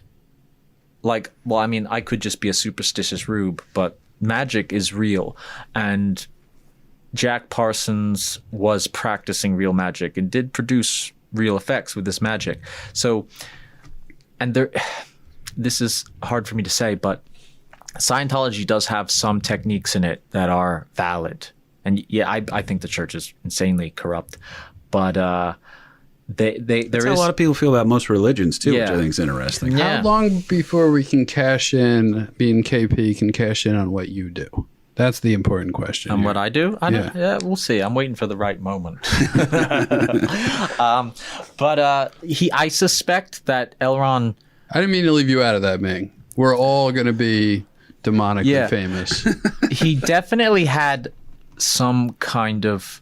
like, well, I mean, I could just be a superstitious rube, but magic is real. And Jack Parsons was practicing real magic and did produce real effects with this magic. So, and this is hard for me to say, but Scientology does have some techniques in it that are valid. And yeah, I think the church is insanely corrupt, but That's how a lot of people feel about most religions too, which I Yeah. think is interesting. Yeah. How long before we can cash in, being KP can cash in on what you do? That's the important question. And here. what I do? Yeah, we'll see. I'm waiting for the right moment. I suspect that Elron... I didn't mean to leave you out of that, Ming. We're all going to be demonically Yeah. famous. he definitely had some kind of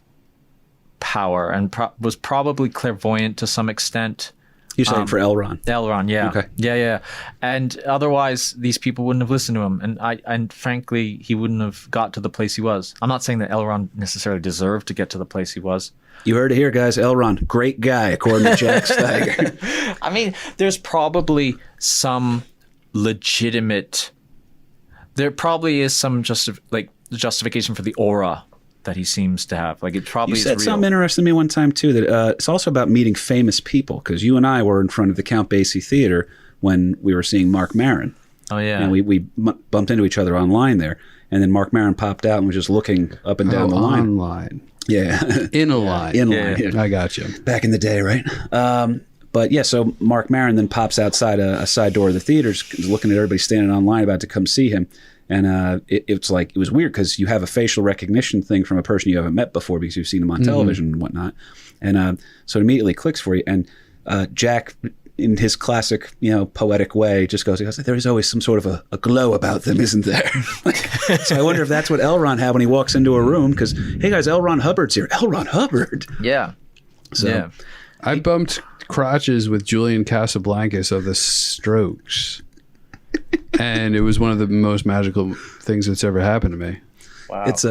power and was probably clairvoyant to some extent. You're saying for Elron. Elron, yeah. Okay. Yeah. And otherwise, these people wouldn't have listened to him. And frankly, he wouldn't have got to the place he was. I'm not saying that Elron necessarily deserved to get to the place he was. You heard it here, guys. Elron, great guy, according to Jack Steiger. I mean, there's probably some legitimate... There probably is some justification for the aura that he seems to have. Like, it probably You is said real. something interesting to me one time too, that it's also about meeting famous people, because you and I were in front of the Count Basie Theater when we were seeing Mark Maron. Oh, yeah. And we bumped into each other online there. And then Mark Maron popped out and was just looking up and down the line. Online. Yeah. In a line. In Yeah. line. Yeah. I got you. Back in the day, right? But yeah, so Mark Maron then pops outside a side door of the theater, looking at everybody standing online about to come see him. And it was weird because you have a facial recognition thing from a person you haven't met before because you've seen them on television and whatnot. And so it immediately clicks for you. And Jack, in his classic, poetic way, just goes, there's always some sort of a glow about them, isn't there? So I wonder if that's what Elron had when he walks into a room because, hey guys, L. Ron Hubbard's here. L. Ron Hubbard. Yeah. So, Yeah. I bumped crotches with Julian Casablancas of the Strokes. And it was one of the most magical things that's ever happened to me. Wow. It's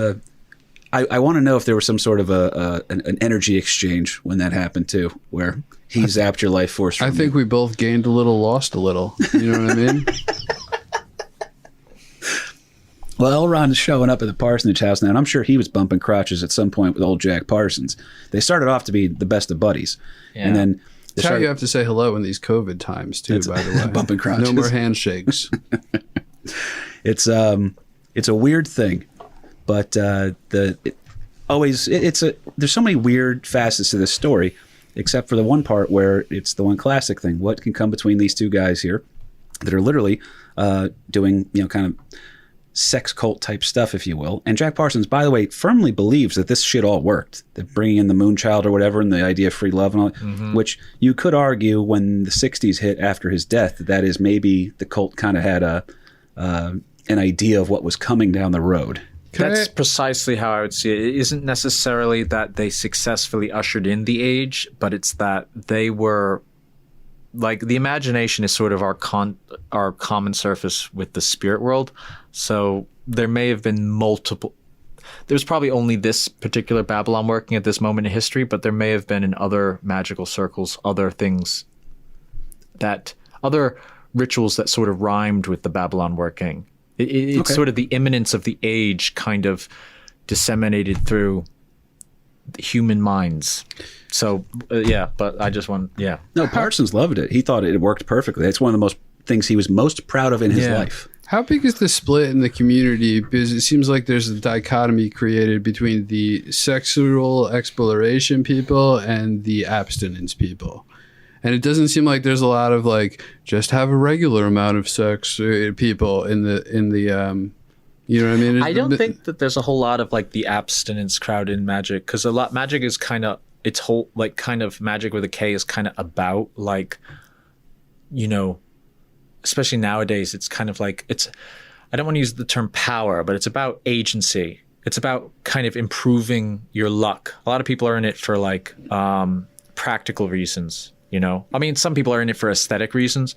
I want to know if there was some sort of an energy exchange when that happened too, where he zapped your life force. I think we both gained a little, lost a little. You know what I mean? Well, Elron is showing up at the Parsonage house now, and I'm sure he was bumping crotches at some point with old Jack Parsons. They started off to be the best of buddies, and then they That's how started, you have to say hello in these COVID times, too, by the way. bumping crotches. No more handshakes. It's a weird thing, but there's so many weird facets to this story, except for the one part where it's the one classic thing. What can come between these two guys here that are literally doing kind of sex cult type stuff, if you will. And Jack Parsons, by the way, firmly believes that this shit all worked. That bringing in the Moonchild or whatever and the idea of free love and all that, which you could argue when the 60s hit after his death, that is maybe the cult kind of had an idea of what was coming down the road. That's precisely how I would see it. It isn't necessarily that they successfully ushered in the age, but it's that they were... Like, the imagination is sort of our common surface with the spirit world. So there may have been multiple... There's probably only this particular Babylon working at this moment in history, but there may have been in other magical circles, other things other rituals that sort of rhymed with the Babylon working. It's sort of the imminence of the age kind of disseminated through human minds. So but I just want No, Parsons loved it. He thought it worked perfectly. It's one of the most things he was most proud of in his life. How big is the split in the community? Because it seems like there's a dichotomy created between the sexual exploration people and the abstinence people. And it doesn't seem like there's a lot of like just have a regular amount of sex people in the you know what I mean? I don't think that there's a whole lot of like the abstinence crowd in magic, because a lot magic is kind of its whole like kind of magic with a K is kind of about like, you know, especially nowadays, it's kind of like I don't want to use the term power, but it's about agency. It's about kind of improving your luck. A lot of people are in it for like practical reasons, you know? I mean, some people are in it for aesthetic reasons.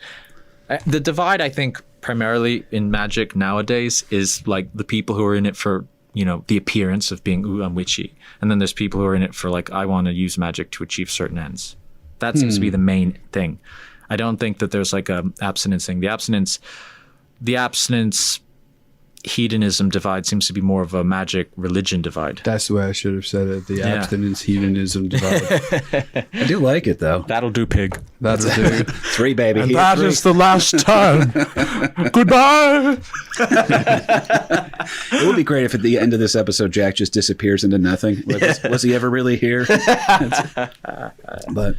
The divide, I think, primarily in magic nowadays is like the people who are in it for, you know, the appearance of being, ooh, I'm witchy. And then there's people who are in it for like, I want to use magic to achieve certain ends. That seems to be the main thing. I don't think that there's like a abstinence thing. The abstinence hedonism divide seems to be more of a magic religion divide. That's the way I should have said it. The abstinence hedonism divide. I do like it, though. That'll do, pig. That'll do. 3, baby. And that is the last time. Goodbye. It would be great if at the end of this episode, Jack just disappears into nothing. Was he ever really here? But...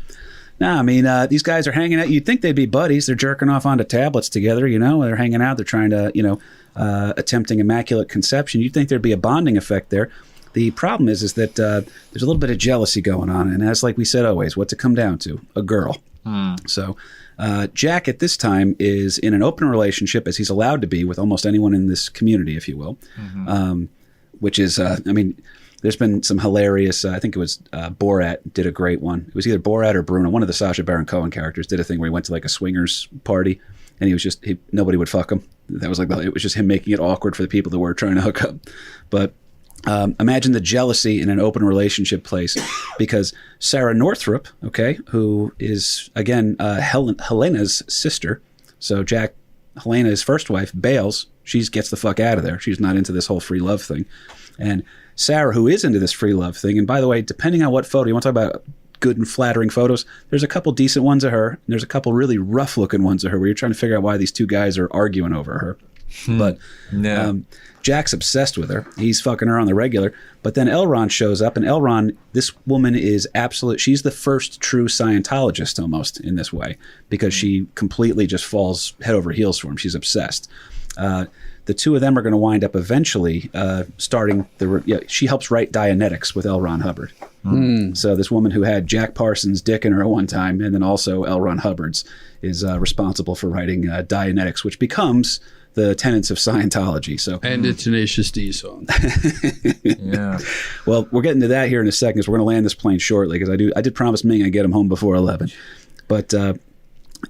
no, I mean, these guys are hanging out. You'd think they'd be buddies. They're jerking off onto tablets together, you know. They're hanging out. They're trying to, you know, attempting immaculate conception. You'd think there'd be a bonding effect there. The problem is that there's a little bit of jealousy going on. And as like we said always, what's it come down to? A girl. So Jack at this time is in an open relationship, as he's allowed to be, with almost anyone in this community, if you will, which is, I mean... there's been some hilarious, I think it was Borat did a great one. It was either Borat or Bruno. One of the Sacha Baron Cohen characters did a thing where he went to like a swingers party and he was just, nobody would fuck him. That was like, it was just him making it awkward for the people that were trying to hook up. But imagine the jealousy in an open relationship place, because Sarah Northrup, okay, who is, again, Helena's sister. So Helena's first wife, bails. She gets the fuck out of there. She's not into this whole free love thing. And Sarah, who is into this free love thing, and by the way, depending on what photo, you want to talk about good and flattering photos, there's a couple decent ones of her, and there's a couple really rough-looking ones of her where you're trying to figure out why these two guys are arguing over her. But Jack's obsessed with her. He's fucking her on the regular. But then Elrond shows up, and Elrond, this woman is absolute. She's the first true Scientologist almost in this way, because she completely just falls head over heels for him. She's obsessed. The two of them are going to wind up eventually starting she helps write Dianetics with L. Ron Hubbard. So this woman who had Jack Parsons' dick in her at one time, and then also L. Ron Hubbard's, is responsible for writing Dianetics, which becomes the tenets of Scientology. So and a Tenacious D song. Yeah. Well, we're getting to that here in a second, because we're going to land this plane shortly, because I did promise Ming I'd get him home before 11. But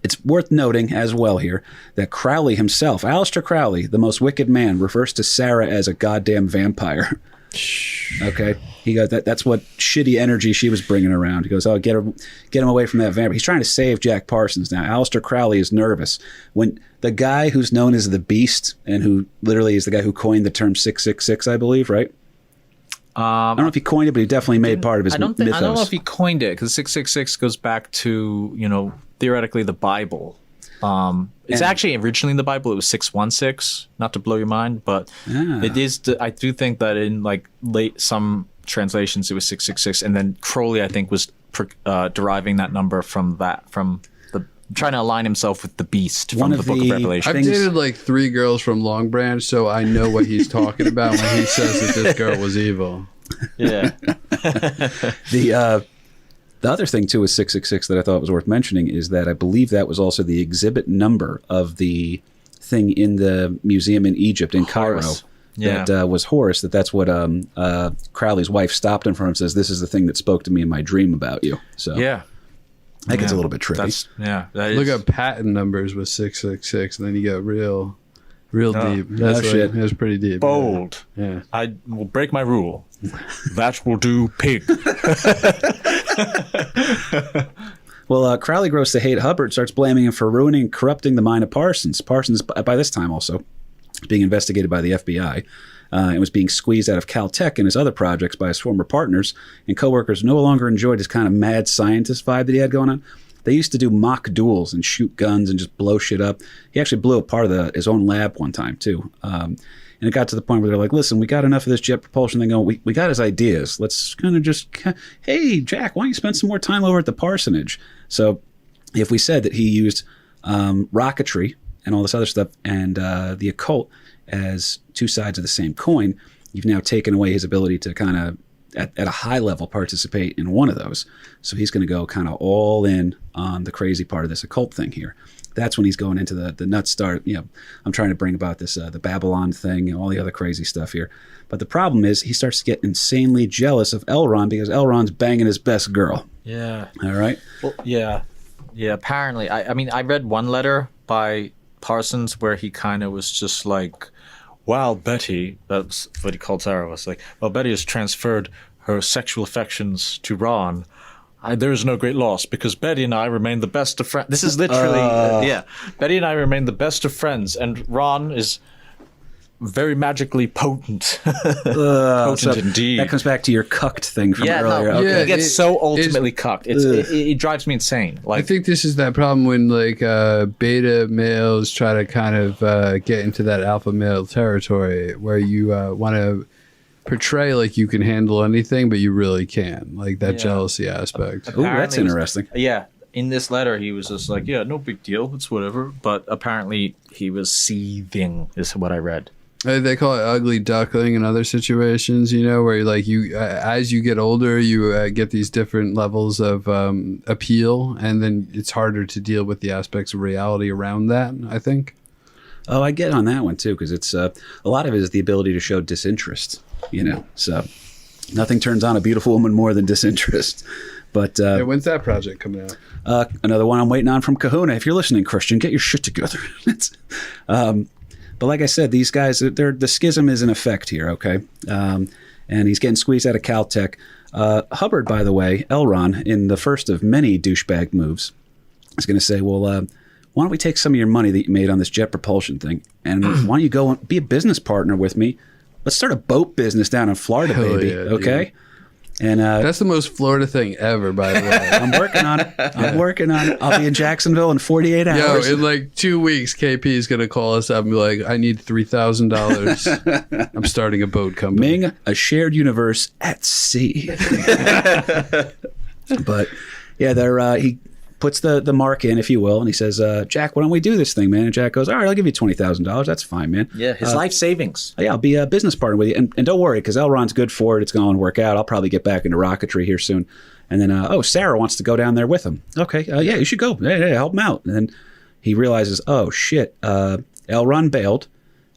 it's worth noting as well here that Crowley himself, Aleister Crowley, the most wicked man, refers to Sarah as a goddamn vampire. Okay, he goes, that's what shitty energy she was bringing around. He goes, oh, get him away from that vampire. He's trying to save Jack Parsons now. Aleister Crowley is nervous when the guy who's known as the Beast, and who literally is the guy who coined the term 666, I believe, right? I don't know if he coined it, but he definitely made part of his mythos. I don't know if he coined it, because 666 goes back to, you know, theoretically the Bible. It's actually originally in the Bible it was 616, not to blow your mind, but it is. I do think that in like some translations it was 666, and then Crowley I think was deriving that number from trying to align himself with the beast from the Book of Revelation. I've dated like 3 girls from Long Branch, so I know what he's talking about when he says that this girl was evil. Yeah. The other thing, too, with 666 that I thought was worth mentioning is that I believe that was also the exhibit number of the thing in the museum in Egypt, in Cairo. That was Horus. That's what Crowley's wife stopped him from and says, this is the thing that spoke to me in my dream about you. So yeah. I think it's a little bit tricky. Look up patent numbers with 666, and then you get real deep. That's shit. That's pretty deep. Bold. Yeah. I will break my rule. That will do, pig. Well, Crowley grows to hate Hubbard, starts blaming him for ruining and corrupting the mind of Parsons. Parsons, by this time also, being investigated by the FBI. and was being squeezed out of Caltech and his other projects by his former partners, and coworkers no longer enjoyed his kind of mad scientist vibe that he had going on. They used to do mock duels and shoot guns and just blow shit up. He actually blew up part of his own lab one time, too. And it got to the point where they're like, listen, we got enough of this jet propulsion thing going. We got his ideas. Let's kind of just, hey, Jack, why don't you spend some more time over at the parsonage? So if we said that he used rocketry and all this other stuff and the occult as two sides of the same coin, you've now taken away his ability to kind of, at a high level, participate in one of those. So he's going to go kind of all in on the crazy part of this occult thing here. That's when he's going into the nuts start. I'm trying to bring about this the Babylon thing and all the other crazy stuff here. But the problem is he starts to get insanely jealous of Elron because Elron's banging his best girl. Yeah. All right. Well, yeah. Apparently, I mean, I read one letter by Parsons where he kind of was just like, "Wow, Betty," that's what he called Sarah, was like, "Well, Betty has transferred her sexual affections to Ron. There is no great loss because Betty and I remain the best of friends." This is literally, Betty and I remain the best of friends, and Ron is very magically potent. Potent indeed. That comes back to your cucked thing from earlier. No, Okay. he gets so ultimately cucked. It drives me insane. I think this is that problem when beta males try to kind of get into that alpha male territory where you want to portray like you can handle anything, but you really can't. Like that jealousy aspect. Ooh, that's interesting. Yeah. In this letter, he was just like, "Yeah, no big deal. It's whatever." But apparently, he was seething, is what I read. They call it ugly duckling in other situations, where as you get older, you get these different levels of appeal, and then it's harder to deal with the aspects of reality around that, I think. Oh, I get on that one, too, because it's a lot of it is the ability to show disinterest, So nothing turns on a beautiful woman more than disinterest. But when's that project coming out? Another one I'm waiting on from Kahuna. If you're listening, Christian, get your shit together. But like I said, these guys, the schism is in effect here, okay? And he's getting squeezed out of Caltech. Hubbard, by the way, Elron, in the first of many douchebag moves, is going to say, well, why don't we take some of your money that you made on this jet propulsion thing, and why don't you go and be a business partner with me? Let's start a boat business down in Florida, baby, yeah, okay? Dude. And that's the most Florida thing ever, by the way. I'm working on it. I'll be in Jacksonville in 48 hours. Yo, in like 2 weeks, KP is going to call us up and be like, "I need $3,000. I'm starting a boat company." Ming, a shared universe at sea. But yeah, he puts the mark in, if you will, and he says, "Jack, why don't we do this thing, man?" And Jack goes, "All right, I'll give you $20,000. That's fine, man." Yeah, his life savings. Yeah, I'll be a business partner with you. And don't worry, because Elron's good for it. It's going to work out. I'll probably get back into rocketry here soon. And then, Sarah wants to go down there with him. Okay, yeah, you should go. Hey, help him out. And then he realizes, oh, shit, Elron bailed.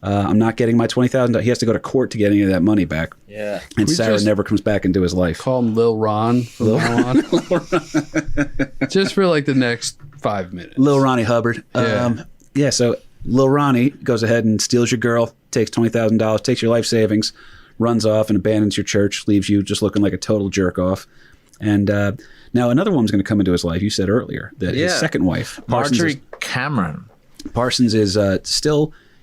I'm not getting my $20,000. He has to go to court to get any of that money back. Yeah. And Sarah never comes back into his life. Call him Lil Ron from now on. Just for like the next 5 minutes. Lil Ronnie Hubbard. Yeah. So Lil Ronnie goes ahead and steals your girl, takes $20,000, takes your life savings, runs off and abandons your church, leaves you just looking like a total jerk off. And now another woman's going to come into his life. You said earlier that his second wife, Marjorie Cameron. Parsons is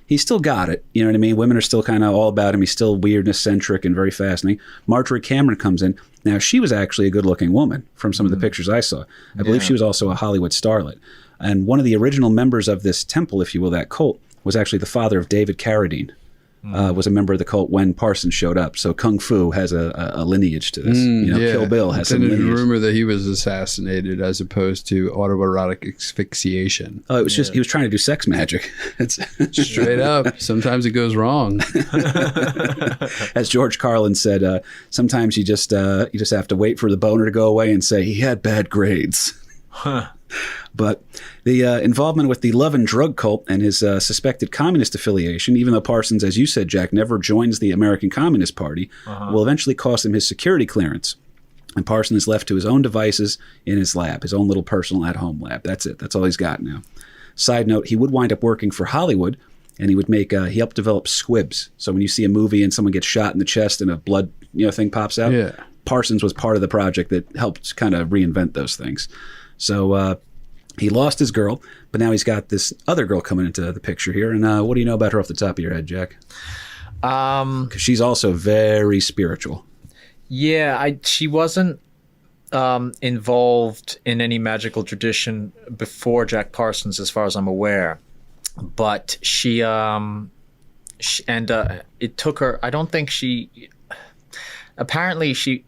he's still got it. You know what I mean? Women are still kind of all about him. He's still weird and eccentric and very fascinating. Marjorie Cameron comes in. Now, she was actually a good-looking woman from some of the pictures I saw. I believe she was also a Hollywood starlet. And one of the original members of this temple, if you will, that cult, was actually the father of David Carradine. Was a member of the cult when Parsons showed up. So Kung Fu has a lineage to this. Kill Bill has some lineage. There's a rumor that he was assassinated as opposed to autoerotic asphyxiation. Oh, it was just he was trying to do sex magic. It's straight up. Sometimes it goes wrong. As George Carlin said, sometimes you just have to wait for the boner to go away and say he had bad grades. But the involvement with the love and drug cult and his suspected communist affiliation, even though Parsons, as you said, Jack, never joins the American Communist Party, will eventually cost him his security clearance. And Parsons is left to his own devices in his lab, his own little personal at-home lab. That's it. That's all he's got now. Side note, he would wind up working for Hollywood, and he would he helped develop squibs. So when you see a movie and someone gets shot in the chest and a blood thing pops out, Parsons was part of the project that helped kind of reinvent those things. So he lost his girl, but now he's got this other girl coming into the picture here. And what do you know about her off the top of your head, Jack? Because she's also very spiritual. Yeah, she wasn't involved in any magical tradition before Jack Parsons, as far as I'm aware. But it took her. I don't think she. Apparently, she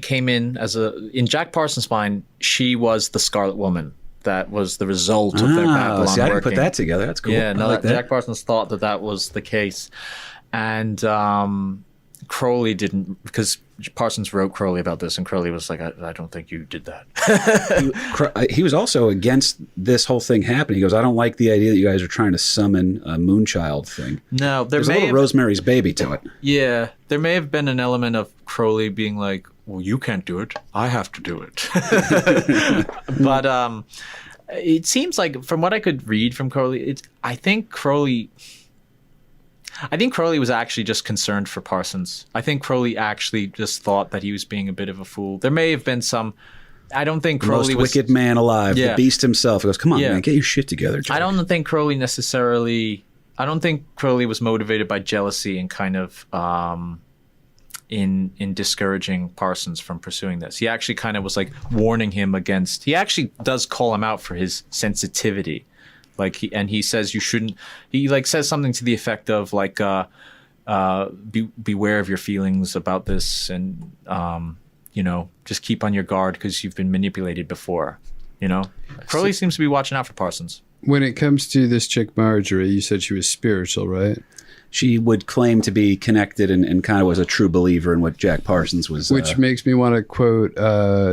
came in in Jack Parsons' mind, she was the Scarlet Woman. That was the result of their Babylon see, I didn't working. put that together. That's cool. Yeah, I no, like that. Jack Parsons thought that was the case, and Crowley didn't, because Parsons wrote Crowley about this, and Crowley was like, I don't think you did that. He was also against this whole thing happening. He goes, I don't like the idea that you guys are trying to summon a Moonchild thing. No, There's a little Rosemary's Baby to it. Yeah, there may have been an element of Crowley being like, well, you can't do it. I have to do it. But it seems like, from what I could read from Crowley, I think Crowley was actually just concerned for Parsons. I think Crowley actually just thought that he was being a bit of a fool. There may have been some. I don't think Crowley Most wicked man alive, Yeah. the beast himself. He goes, come on, Yeah. man, get your shit together, Jack. I don't think Crowley necessarily. I don't think Crowley was motivated by jealousy and kind of in discouraging Parsons from pursuing this. He actually kind of was like warning him against. He actually does call him out for his sensitivity. Like he says you shouldn't. He like says something to the effect of like, beware of your feelings about this, and just keep on your guard because you've been manipulated before. Crowley seems to be watching out for Parsons. When it comes to this chick Marjorie, you said she was spiritual, right? She would claim to be connected and kind of was a true believer in what Jack Parsons was. Which makes me want to quote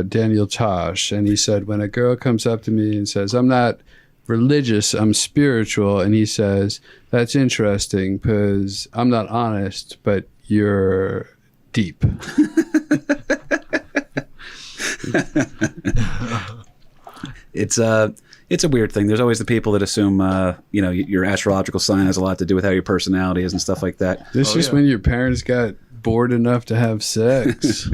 Daniel Tosh. And he said, when a girl comes up to me and says, I'm not religious, I'm spiritual. And he says, that's interesting because I'm not honest, but you're deep. It's a weird thing. There's always the people that assume, your astrological sign has a lot to do with how your personality is and stuff like that. This is when your parents got bored enough to have sex.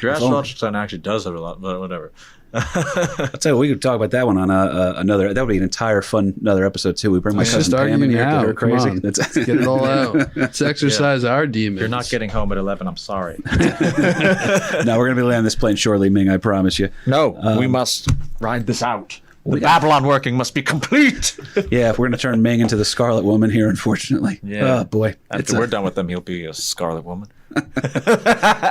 Your astrological sign actually does have a lot, but whatever. I'll tell you, we could talk about that one on another. That would be an entire anher episode too. We bring my Let's cousin just Pam argue in here, now. get her Come crazy. on. Let's get it all out. Let's exercise our demons. You're not getting home at 11. I'm sorry. No, we're gonna be landing this plane shortly, Ming. I promise you. No, we must ride this out. The Babylon working must be complete. Yeah, if we're gonna turn Ming into the Scarlet Woman here, unfortunately. Yeah. Oh boy. After we're done with them, he'll be a Scarlet Woman.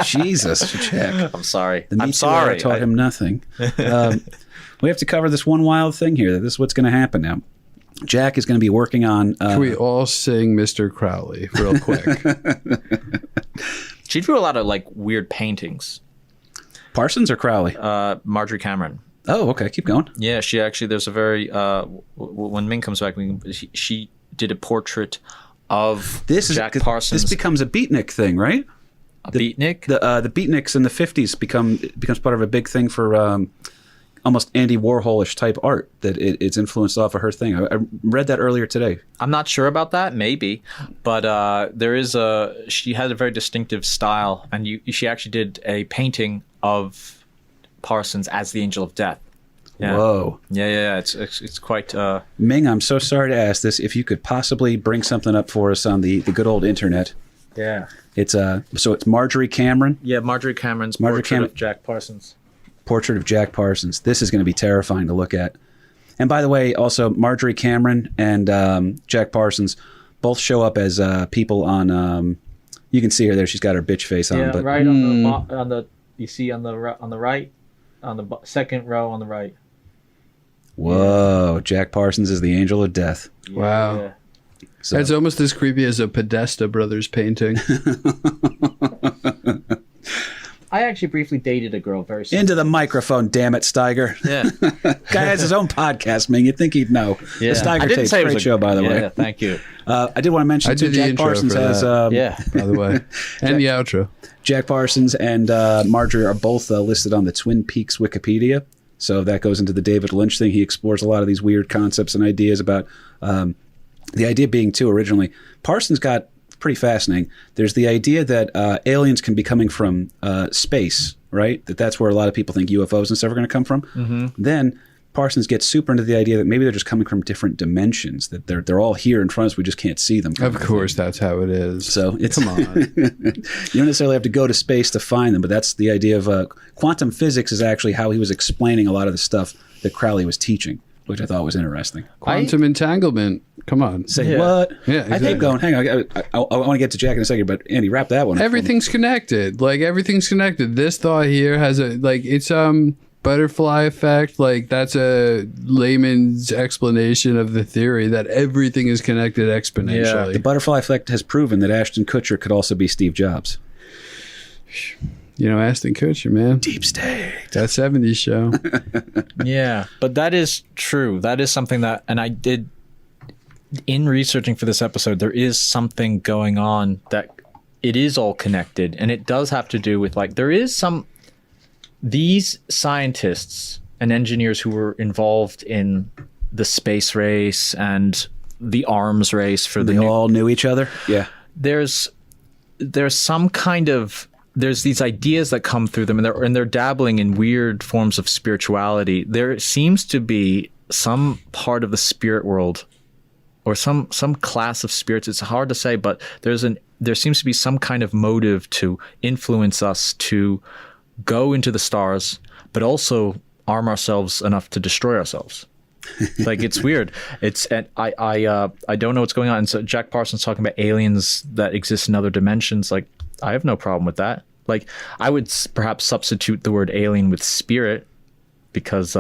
Jesus, Jack. I'm sorry. The I'm Me Too sorry. era taught him nothing. We have to cover this one wild thing here. This is what's going to happen now. Jack is going to be working on. Can we all sing Mr. Crowley real quick? She drew a lot of like weird paintings. Parsons or Crowley? Marjorie Cameron. Oh, okay. Keep going. Yeah, she actually. There's a very. When Ming comes back, she did a portrait of Jack Parsons. This becomes a beatnik thing, right? A beatnik. The beatniks in the 50s becomes part of a big thing for almost Andy Warhol-ish type art that it's influenced off of her thing. I read that earlier today. I'm not sure about that, maybe, but she had a very distinctive style, and she actually did a painting of Parsons as the Angel of Death. Yeah. Whoa. Yeah. It's quite. Ming, I'm so sorry to ask this. If you could possibly bring something up for us on the good old internet. Yeah. It's it's Marjorie Cameron. Yeah, Marjorie Cameron's portrait of Jack Parsons. Portrait of Jack Parsons. This is going to be terrifying to look at. And by the way, also Marjorie Cameron and Jack Parsons both show up as people on. You can see her there. She's got her bitch face on. Yeah, but, right on the. You see on the right, on the second row on the right. Whoa, Jack Parsons is the Angel of Death. Wow. Yeah. So, It's almost as creepy as a Podesta Brothers painting. I actually briefly dated a girl very soon. into the microphone, damn it, Steiger. Yeah. Guy has his own podcast, man. You'd think he'd know. Yeah. The Steiger I didn't tapes, say it was great show, by the way. Yeah, thank you. I did want to mention, I too, did the Jack intro Parsons for has... that. Yeah. By the way. And the outro. Jack Parsons and Marjorie are both listed on the Twin Peaks Wikipedia. So that goes into the David Lynch thing. He explores a lot of these weird concepts and ideas about the idea being, too, originally. Parsons got pretty fascinating. There's the idea that aliens can be coming from space, right? That's where a lot of people think UFOs and stuff are going to come from. Mm-hmm. Then Parsons gets super into the idea that maybe they're just coming from different dimensions, that they're all here in front of us, we just can't see them. Of course, that's how it is. So it's, come on. You don't necessarily have to go to space to find them, but that's the idea of quantum physics is actually how he was explaining a lot of the stuff that Crowley was teaching, which I thought was interesting. Quantum entanglement. Come on. Say what? Yeah, I keep going. Hang on. I want to get to Jack in a second, but Andy, wrap that one up. Everything's connected. Like, everything's connected. This thought here has it's butterfly effect. Like, that's a layman's explanation of the theory that everything is connected exponentially. Yeah. The butterfly effect has proven that Ashton Kutcher could also be Steve Jobs. You know, Ashton Kutcher, man. Deep state. That 70s show. Yeah, but that is true. That is something that, and I did, in researching for this episode, there is something going on that it is all connected, and it does have to do with, like, there is some, these scientists and engineers who were involved in the space race and the arms race for the They all knew each other. Yeah. there's some kind of, there's these ideas that come through them, and they're dabbling in weird forms of spirituality. There seems to be some part of the spirit world, or some class of spirits. It's hard to say, but there seems to be some kind of motive to influence us to go into the stars, but also arm ourselves enough to destroy ourselves. Like, it's weird. I don't know what's going on. And so Jack Parsons talking about aliens that exist in other dimensions. Like, I have no problem with that. Like, I would perhaps substitute the word alien with spirit, because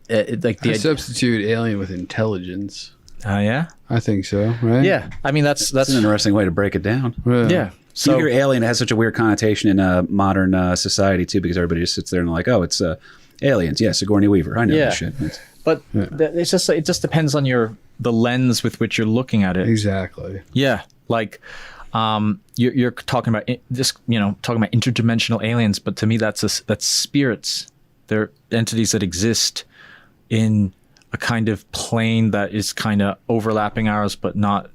Substitute alien with intelligence. Yeah, I think so, right? yeah. I mean, that's That's an interesting way to break it down. yeah. So So you hear alien, it has such a weird connotation in modern society too, because everybody just sits there and like, oh, it's aliens. Yeah, Sigourney Weaver. I know Yeah. that shit. but it's just, it just depends on the lens with which you're looking at it. Exactly. Yeah, like you're talking about talking about interdimensional aliens, but to me that's spirits. They're entities that exist in a kind of plane that is kind of overlapping ours, but not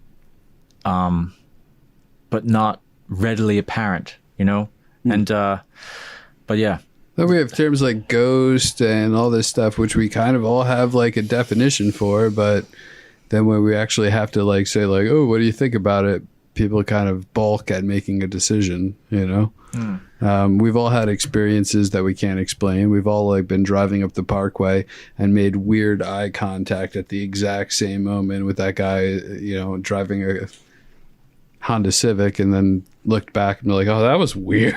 readily apparent. And but yeah. Then we have terms like ghost and all this stuff, which we kind of all have like a definition for, but then when we actually have to like say like, oh, what do you think about it? People kind of balk at making a decision, We've all had experiences that we can't explain. We've all like been driving up the parkway and made weird eye contact at the exact same moment with that guy, driving a Honda Civic, and then looked back and be like, oh, that was weird.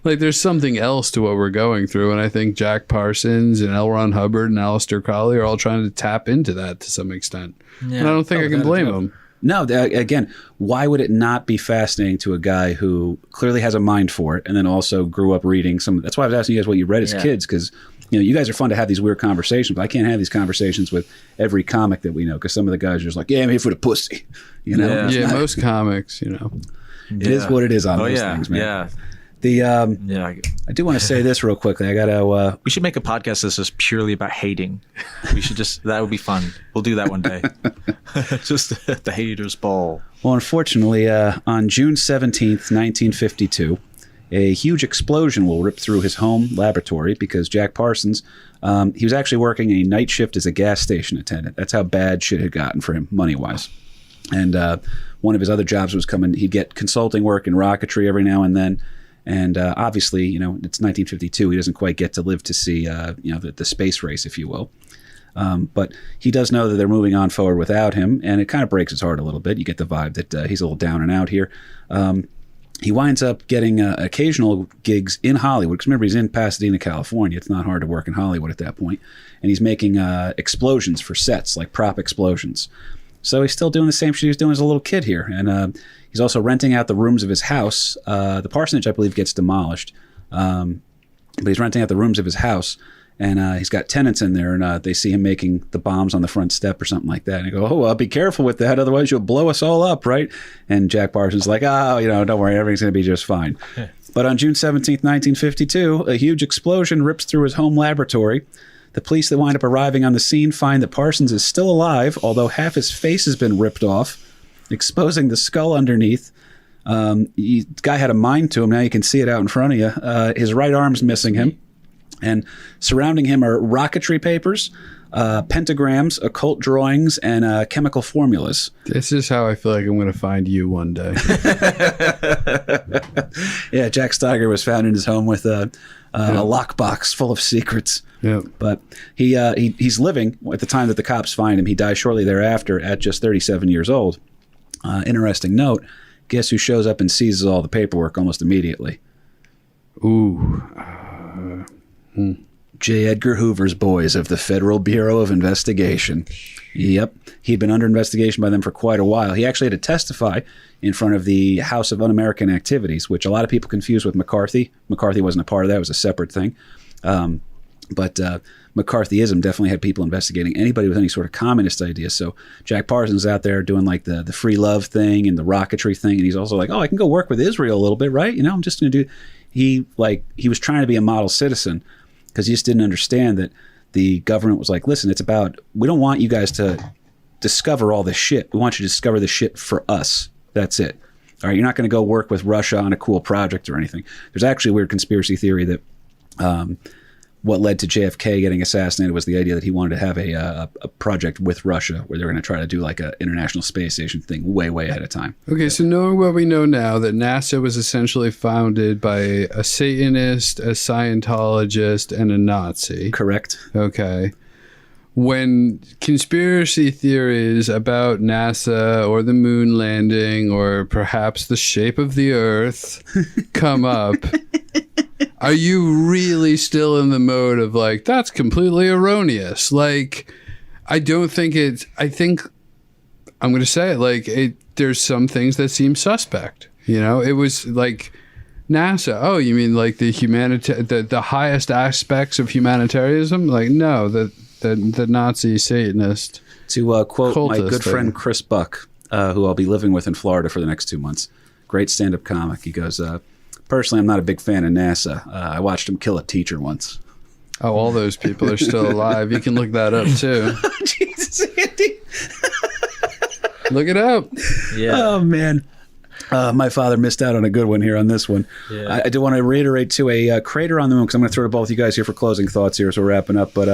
Like there's something else to what we're going through. And I think Jack Parsons and L. Ron Hubbard and Aleister Crowley are all trying to tap into that to some extent. Yeah. And I don't think I can blame them. No, again, why would it not be fascinating to a guy who clearly has a mind for it and then also grew up reading some? That's why I was asking you guys what you read as kids, because you guys are fun to have these weird conversations, but I can't have these conversations with every comic that we know, because some of the guys are just like, yeah, I'm here for the pussy. Yeah, most comics, It is what it is on those things, man. Yeah. I do want to say this real quickly. I gotta. We should make a podcast that's just purely about hating. We should that would be fun. We'll do that one day. Just the haters' ball. Well, unfortunately, on June 17th, 1952, a huge explosion will rip through his home laboratory, because Jack Parsons, he was actually working a night shift as a gas station attendant. That's how bad shit had gotten for him, money-wise. And one of his other jobs was he'd get consulting work in rocketry every now and then. And obviously, it's 1952. He doesn't quite get to live to see, the space race, if you will. But he does know that they're moving on forward without him, and it kind of breaks his heart a little bit. You get the vibe that he's a little down and out here. He winds up getting occasional gigs in Hollywood, because remember, he's in Pasadena, California. It's not hard to work in Hollywood at that point. And he's making explosions for sets, like prop explosions. So he's still doing the same shit he was doing as a little kid here. And he's also renting out the rooms of his house. The parsonage, I believe, gets demolished. But he's renting out the rooms of his house. And he's got tenants in there, and they see him making the bombs on the front step or something like that. And they go, oh, well, be careful with that, otherwise you'll blow us all up, right? And Jack Parsons is like, don't worry, everything's going to be just fine. Yeah. But on June 17th, 1952, a huge explosion rips through his home laboratory. The police that wind up arriving on the scene find that Parsons is still alive, although half his face has been ripped off, exposing the skull underneath. The guy had a mind to him. Now you can see it out in front of you. His right arm's missing him. And surrounding him are rocketry papers, pentagrams, occult drawings, and chemical formulas. This is how I feel like I'm going to find you one day. Yeah, Jack Steiger was found in his home with a lockbox full of secrets. Yeah. But he's living at the time that the cops find him. He dies shortly thereafter at just 37 years old. Interesting note, guess who shows up and seizes all the paperwork almost immediately? Ooh. J. Edgar Hoover's boys of the Federal Bureau of Investigation. Yep. He'd been under investigation by them for quite a while. He actually had to testify in front of the House of Un-American Activities, which a lot of people confuse with McCarthy. McCarthy wasn't a part of that. It was a separate thing. But McCarthyism definitely had people investigating anybody with any sort of communist idea. So Jack Parsons out there doing like the free love thing and the rocketry thing. And he's also like, oh, I can go work with Israel a little bit, right? I'm just going to do... He was trying to be a model citizen because he just didn't understand that the government was like, listen, we don't want you guys to discover all this shit. We want you to discover this shit for us. That's it. All right, you're not going to go work with Russia on a cool project or anything. There's actually a weird conspiracy theory that what led to JFK getting assassinated was the idea that he wanted to have a project with Russia where they were going to try to do like an International Space Station thing way, way ahead of time. Okay, so knowing what we know now, that NASA was essentially founded by a Satanist, a Scientologist, and a Nazi. Correct. Okay. When conspiracy theories about NASA or the moon landing or perhaps the shape of the Earth come up, are you really still in the mode of like, that's completely erroneous? Like, I think I'm going to say it, like, there's some things that seem suspect. It was like NASA. Oh, you mean like the highest aspects of humanitarianism? Like, no, the Nazi Satanist. To quote my good thing. friend Chris Buck, who I'll be living with in Florida for the next 2 months, great stand-up comic. He goes, personally, I'm not a big fan of NASA. I watched him kill a teacher once. Oh, all those people are still alive. You can look that up, too. Jesus, Andy. Look it up. Yeah. Oh, man. My father missed out on a good one here on this one. Yeah. I do want to reiterate, too, a crater on the moon, because I'm going to throw to both you guys here for closing thoughts here as we're wrapping up. But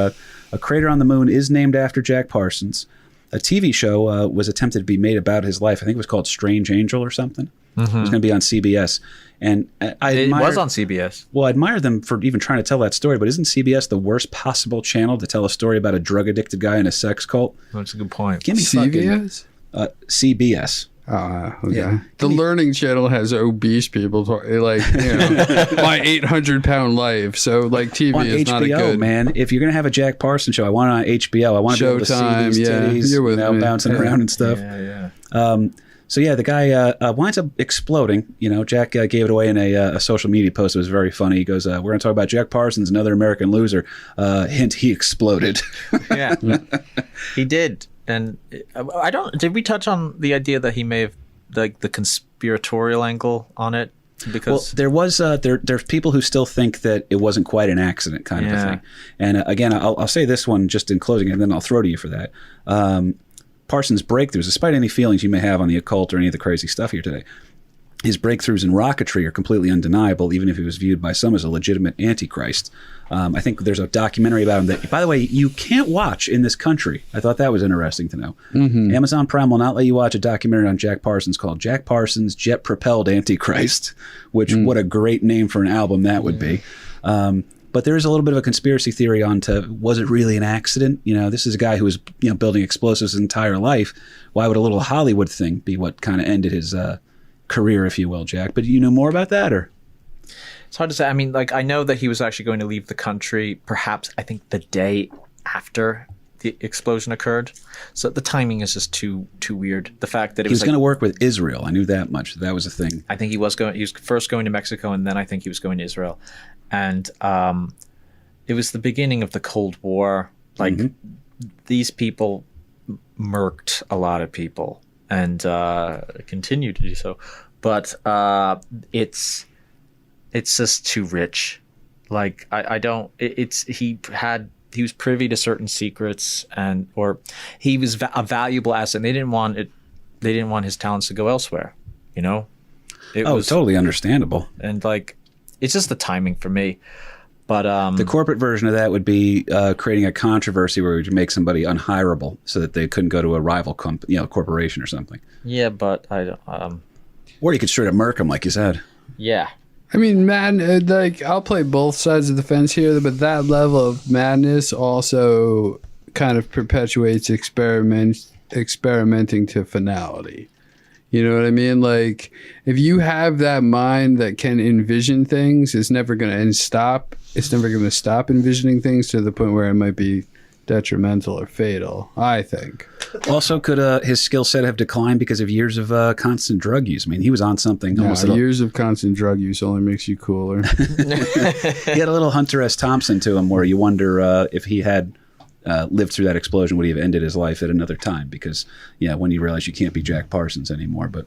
a crater on the moon is named after Jack Parsons. A TV show was attempted to be made about his life. I think it was called Strange Angel or something. Mm-hmm. It was going to be on CBS. And it was on CBS. Well, I admire them for even trying to tell that story, but isn't CBS the worst possible channel to tell a story about a drug-addicted guy in a sex cult? That's a good point. Give me CBS? CBS. Okay. Yeah. The Learning Channel has obese people, like, my 800-pound life. So, like, TV On is HBO, not a good... man. If you're going to have a Jack Parsons show, I want it on HBO. I want to be able to see Showtime, these titties You're with me. bouncing around and stuff. Yeah. So, yeah, the guy winds up exploding. Jack gave it away in a social media post. It was very funny. He goes, we're going to talk about Jack Parsons, another American loser. Hint, he exploded. Yeah. He did. And did we touch on the idea that he may have, like, the conspiratorial angle on it? Because there was there's people who still think that it wasn't quite an accident kind of a thing. And again, I'll say this one just in closing, and then I'll throw to you for that. Parsons' breakthroughs, despite any feelings you may have on the occult or any of the crazy stuff here today, his breakthroughs in rocketry are completely undeniable, even if he was viewed by some as a legitimate antichrist. I think there's a documentary about him that, by the way, you can't watch in this country. I thought that was interesting to know. Mm-hmm. Amazon Prime will not let you watch a documentary on Jack Parsons called Jack Parsons, Jet-Propelled Antichrist, which what a great name for an album that would be. But there is a little bit of a conspiracy theory was it really an accident? This is a guy who was building explosives his entire life. Why would a little Hollywood thing be what kind of ended his career, if you will, Jack? But do you know more about that, or? It's hard to say. I mean, like, I know that he was actually going to leave the country, perhaps, I think, the day after the explosion occurred. So the timing is just too weird. The fact that he was going to work with Israel. I knew that much. That was a thing. I think he was first going to Mexico, and then I think he was going to Israel. And it was the beginning of the Cold War. Like, these people murked a lot of people and continue to do so. But it's just too rich. Like, I don't. He was privy to certain secrets, or he was a valuable asset. And they didn't want it. They didn't want his talents to go elsewhere. It was totally understandable. And, like, it's just the timing for me. But The corporate version of that would be creating a controversy where we would make somebody unhirable so that they couldn't go to a rival corporation or something. yeah, but Or you could straight up murk them, like you said. yeah. I mean, like, I'll play both sides of the fence here, but that level of madness also kind of perpetuates experimenting to finality. You know what I mean? Like, if you have that mind that can envision things, it's never going to stop. It's never going to stop envisioning things to the point where it might be detrimental or fatal, I think. Also, could his skill set have declined because of years of constant drug use? I mean, he was on something almost. Years of constant drug use only makes you cooler. He had a little Hunter S. Thompson to him where you wonder if he had lived through that explosion, would he have ended his life at another time? Because, when you realize you can't be Jack Parsons anymore. But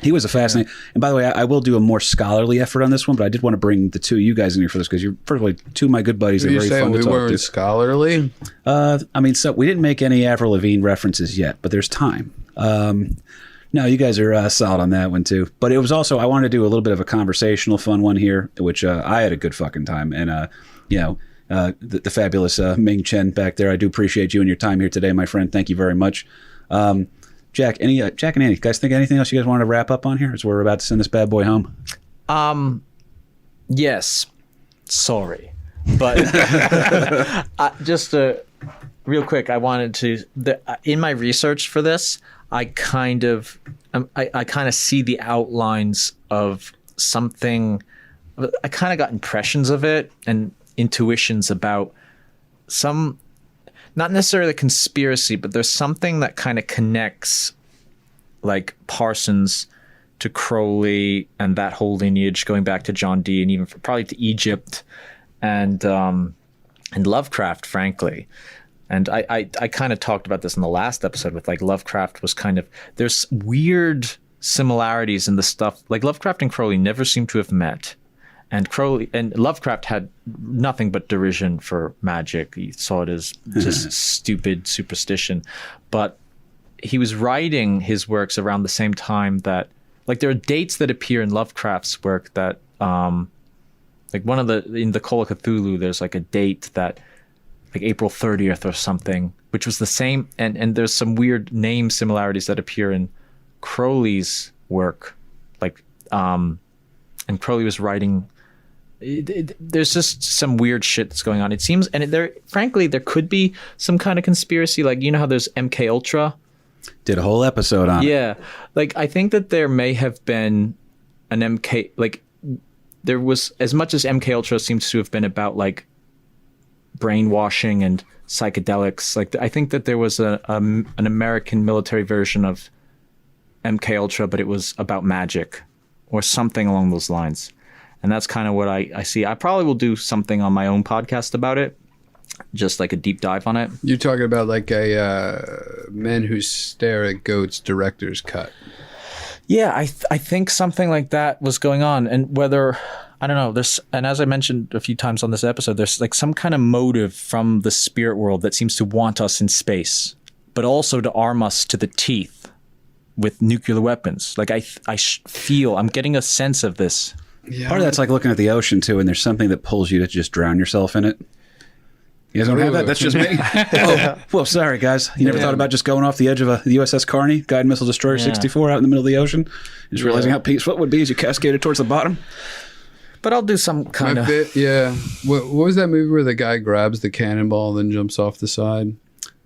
he was a fascinating... Yeah. And by the way, I will do a more scholarly effort on this one, but I did want to bring the two of you guys in here for this because you're, first of all, two of my good buddies. They're very fun to talk to. We weren't scholarly? So we didn't make any Avril Lavigne references yet, but there's time. No, you guys are solid on that one too. But it was also, I wanted to do a little bit of a conversational fun one here, which I had a good fucking time. And, the fabulous Ming Chen back there, I do appreciate you and your time here today, my friend. Thank you very much. Jack and Andy, guys think anything else you guys want to wrap up on here as we're about to send this bad boy home? Yes. Sorry. But just real quick, I wanted to, in my research for this, I kind of see the outlines of something. I kind of got impressions of it and intuitions about some, not necessarily a conspiracy, but there's something that kind of connects like Parsons to Crowley and that whole lineage going back to John Dee and even probably to Egypt and Lovecraft, frankly. And I kind of talked about this in the last episode with like Lovecraft was kind of, there's weird similarities in the stuff. Like Lovecraft and Crowley never seem to have met. And Crowley and Lovecraft had nothing but derision for magic. He saw it as just stupid superstition. But he was writing his works around the same time that, like, there are dates that appear in Lovecraft's work that, like in the Call of Cthulhu, there's like a date that, like April 30th or something, which was the same. And there's some weird name similarities that appear in Crowley's work, like, and Crowley was writing. There's just some weird shit that's going on. It seems, and frankly, there could be some kind of conspiracy. Like, you know how there's MK Ultra? Did a whole episode on it. Yeah. Like, I think that there may have been an MK, like, there was, as much as MK Ultra seems to have been about, like, brainwashing and psychedelics. Like, I think that there was an American military version of MK Ultra, but it was about magic or something along those lines. And that's kind of what I see. I probably will do something on my own podcast about it, just like a deep dive on it. You're talking about like a Men Who Stare at Goats director's cut. Yeah, I think something like that was going on. And whether, I don't know, and as I mentioned a few times on this episode, there's like some kind of motive from the spirit world that seems to want us in space, but also to arm us to the teeth with nuclear weapons. Like I'm getting a sense of this. Yeah. Part of that's like looking at the ocean too, and there's something that pulls you to just drown yourself in it. You guys don't have that? That's just me. Oh, well, sorry, guys. You never thought about just going off the edge of the USS Carney, Guided Missile Destroyer 64, out in the middle of the ocean, just realizing how peaceful it would be as you cascaded towards the bottom? But I'll do some kind of... Yeah. What was that movie where the guy grabs the cannonball and then jumps off the side?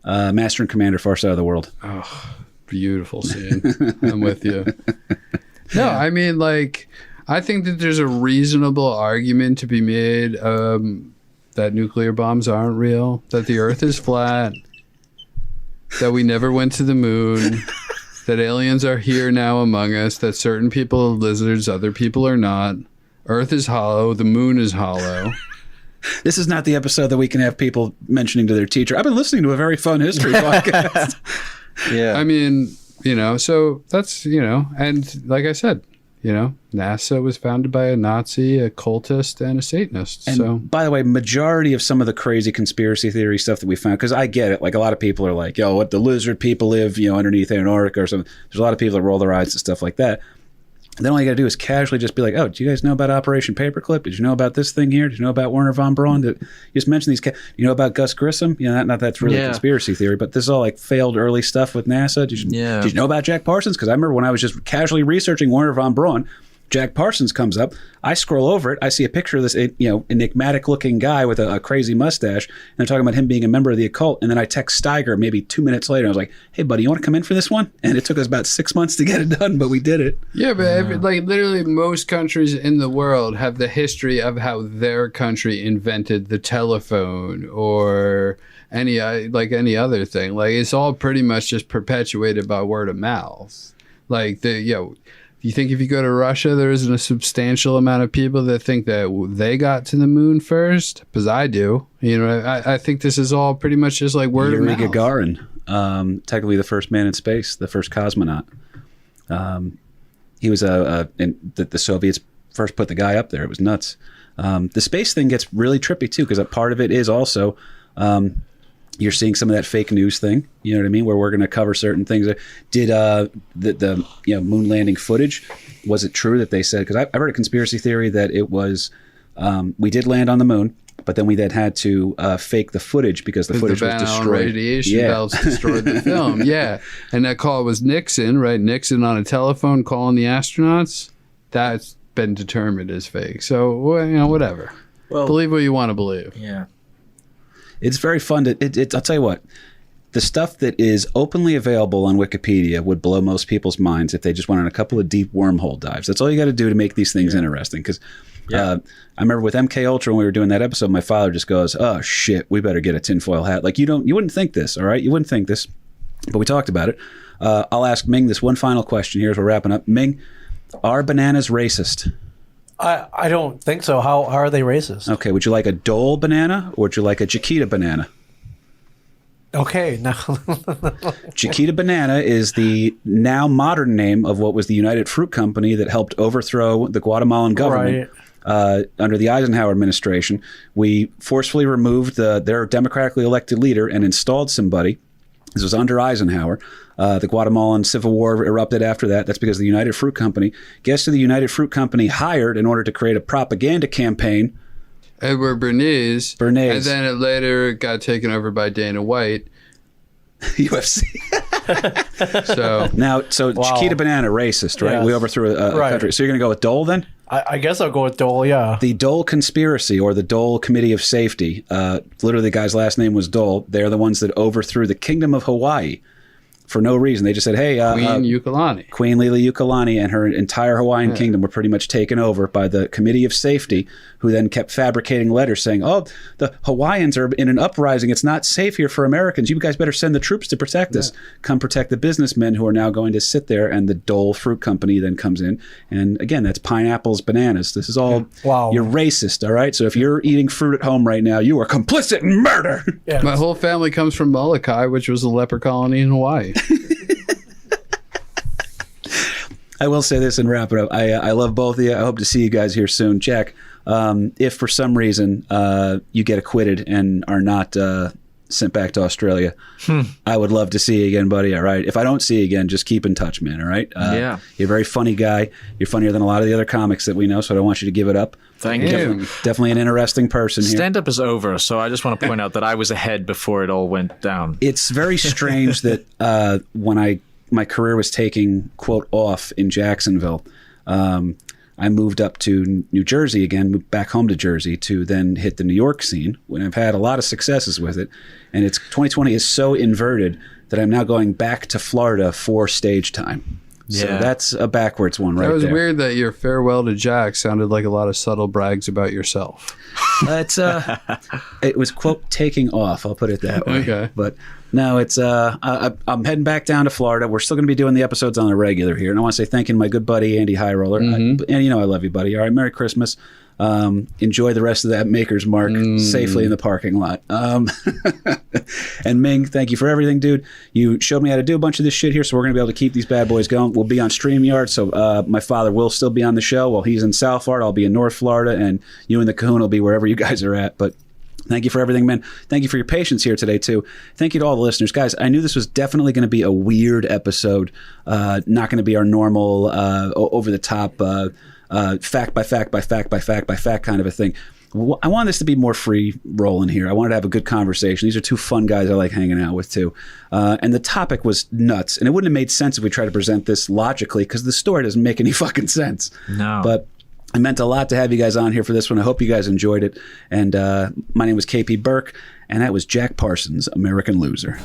Master and Commander, Far Side of the World. Oh, beautiful scene. I'm with you. No, I mean, like... I think that there's a reasonable argument to be made that nuclear bombs aren't real, that the Earth is flat, that we never went to the moon, that aliens are here now among us, that certain people are lizards, other people are not. Earth is hollow, the moon is hollow. This is not the episode that we can have people mentioning to their teacher, I've been listening to a very fun history podcast. Yeah. I mean, so that's, and like I said, NASA was founded by a Nazi, a cultist, and a Satanist. And by the way, majority of some of the crazy conspiracy theory stuff that we found, because I get it, like a lot of people are like, what the lizard people live, underneath Antarctica or something. There's a lot of people that roll their eyes and stuff like that. Then all you got to do is casually just be like, oh, do you guys know about Operation Paperclip? Did you know about this thing here? Did you know about Werner von Braun? You just mentioned these. You know about Gus Grissom? You know, not that's really a conspiracy theory, but this is all like failed early stuff with NASA. Did you know about Jack Parsons? Because I remember when I was just casually researching Werner von Braun, Jack Parsons comes up. I scroll over it. I see a picture of this, enigmatic-looking guy with a crazy mustache, and they're talking about him being a member of the occult. And then I text Steiger maybe 2 minutes later. I was like, "Hey, buddy, you want to come in for this one?" And it took us about 6 months to get it done, but we did it. Yeah, but literally most countries in the world have the history of how their country invented the telephone or any other thing. Like, it's all pretty much just perpetuated by word of mouth. Like you think if you go to Russia, there isn't a substantial amount of people that think that they got to the moon first? Because I do. You know, I think this is all pretty much just like word of mouth. Yuri Gagarin, technically the first man in space, the first cosmonaut. He was the Soviets first put the guy up there. It was nuts. The space thing gets really trippy too, because a part of it is also you're seeing some of that fake news thing, you know what I mean, where we're going to cover certain things. Did the moon landing footage, was it true that they said, because I heard a conspiracy theory that it was, we did land on the moon, but then we then had to fake the footage because the footage was destroyed. Radiation belts destroyed the film. Yeah. And that call was Nixon, right? Nixon on a telephone calling the astronauts. That's been determined as fake. So, whatever. Well, believe what you want to believe. Yeah. It's very fun to. I'll tell you what, the stuff that is openly available on Wikipedia would blow most people's minds if they just went on a couple of deep wormhole dives. That's all you got to do to make these things interesting. Because I remember with MK Ultra when we were doing that episode, my father just goes, "Oh shit, we better get a tinfoil hat." Like you wouldn't think this, all right? You wouldn't think this, but we talked about it. I'll ask Ming this one final question here as we're wrapping up. Ming, are bananas racist? I don't think so. How are they racist? Okay, would you like a Dole banana or would you like a Chiquita banana? Okay, now Chiquita Banana is the now modern name of what was the United Fruit Company that helped overthrow the Guatemalan government under the Eisenhower administration. We forcefully removed their democratically elected leader and installed somebody. This was under Eisenhower. The Guatemalan Civil War erupted after that. That's because the United Fruit Company. Guess who the United Fruit Company hired in order to create a propaganda campaign? Edward Bernays. And then it later got taken over by Dana White. UFC. So Wow. Chiquita Banana, racist, right? Yes. We overthrew a country. So you're going to go with Dole then? I guess I'll go with Dole, yeah. The Dole Conspiracy or the Dole Committee of Safety, literally the guy's last name was Dole. They're the ones that overthrew the Kingdom of Hawaii for no reason. They just said, hey, Queen Lili Ukulani and her entire Hawaiian kingdom were pretty much taken over by the Committee of Safety, who then kept fabricating letters saying, oh, the Hawaiians are in an uprising. It's not safe here for Americans. You guys better send the troops to protect us. Come protect the businessmen who are now going to sit there. And the Dole Fruit Company then comes in. And again, that's pineapples, bananas. This is all, you're racist, all right? So if you're eating fruit at home right now, you are complicit in murder. Yeah. My whole family comes from Molokai, which was a leper colony in Hawaii. I will say this and wrap it up. I love both of you. I hope to see you guys here soon. Jack, if for some reason you get acquitted and are not sent back to Australia, I would love to see you again, buddy. All right. If I don't see you again, just keep in touch, man. All right. You're a very funny guy. You're funnier than a lot of the other comics that we know, so I don't want you to give it up. Thank you. Definitely an interesting person here. Stand-up is over, so I just want to point out that I was ahead before it all went down. It's very strange that when my career was taking, quote, off in Jacksonville, I moved up to New Jersey again, moved back home to Jersey to then hit the New York scene. When I've had a lot of successes with it. And 2020 is so inverted that I'm now going back to Florida for stage time. So that's a backwards one right there. That was weird that your farewell to Jack sounded like a lot of subtle brags about yourself. It was, quote, taking off. I'll put it that way. Okay. But no, it's I'm heading back down to Florida. We're still going to be doing the episodes on the regular here. And I want to say thank you to my good buddy, Andy Highroller. And you know I love you, buddy. All right, Merry Christmas. Enjoy the rest of that Maker's Mark safely in the parking lot. And Ming, thank you for everything, dude. You showed me how to do a bunch of this shit here, so we're going to be able to keep these bad boys going. We'll be on StreamYard, so my father will still be on the show while he's in South Florida. I'll be in North Florida, and you and the Cahoon will be wherever you guys are at. But Thank you for everything, man. Thank you for your patience here today, too. Thank you to all the listeners. Guys, I knew this was definitely going to be a weird episode, not going to be our normal, over-the-top, fact by fact by fact by fact by fact kind of a thing. I wanted this to be more free rolling here. I wanted to have a good conversation. These are two fun guys I like hanging out with, too. And the topic was nuts. And it wouldn't have made sense if we tried to present this logically, because the story doesn't make any fucking sense. No. But it meant a lot to have you guys on here for this one. I hope you guys enjoyed it. And my name was KP Burke, and that was Jack Parsons, American Loser.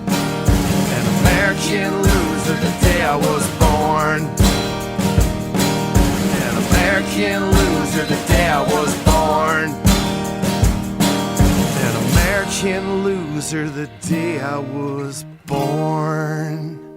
An American loser the day I was born. An American loser the day I was born. An American loser the day I was born.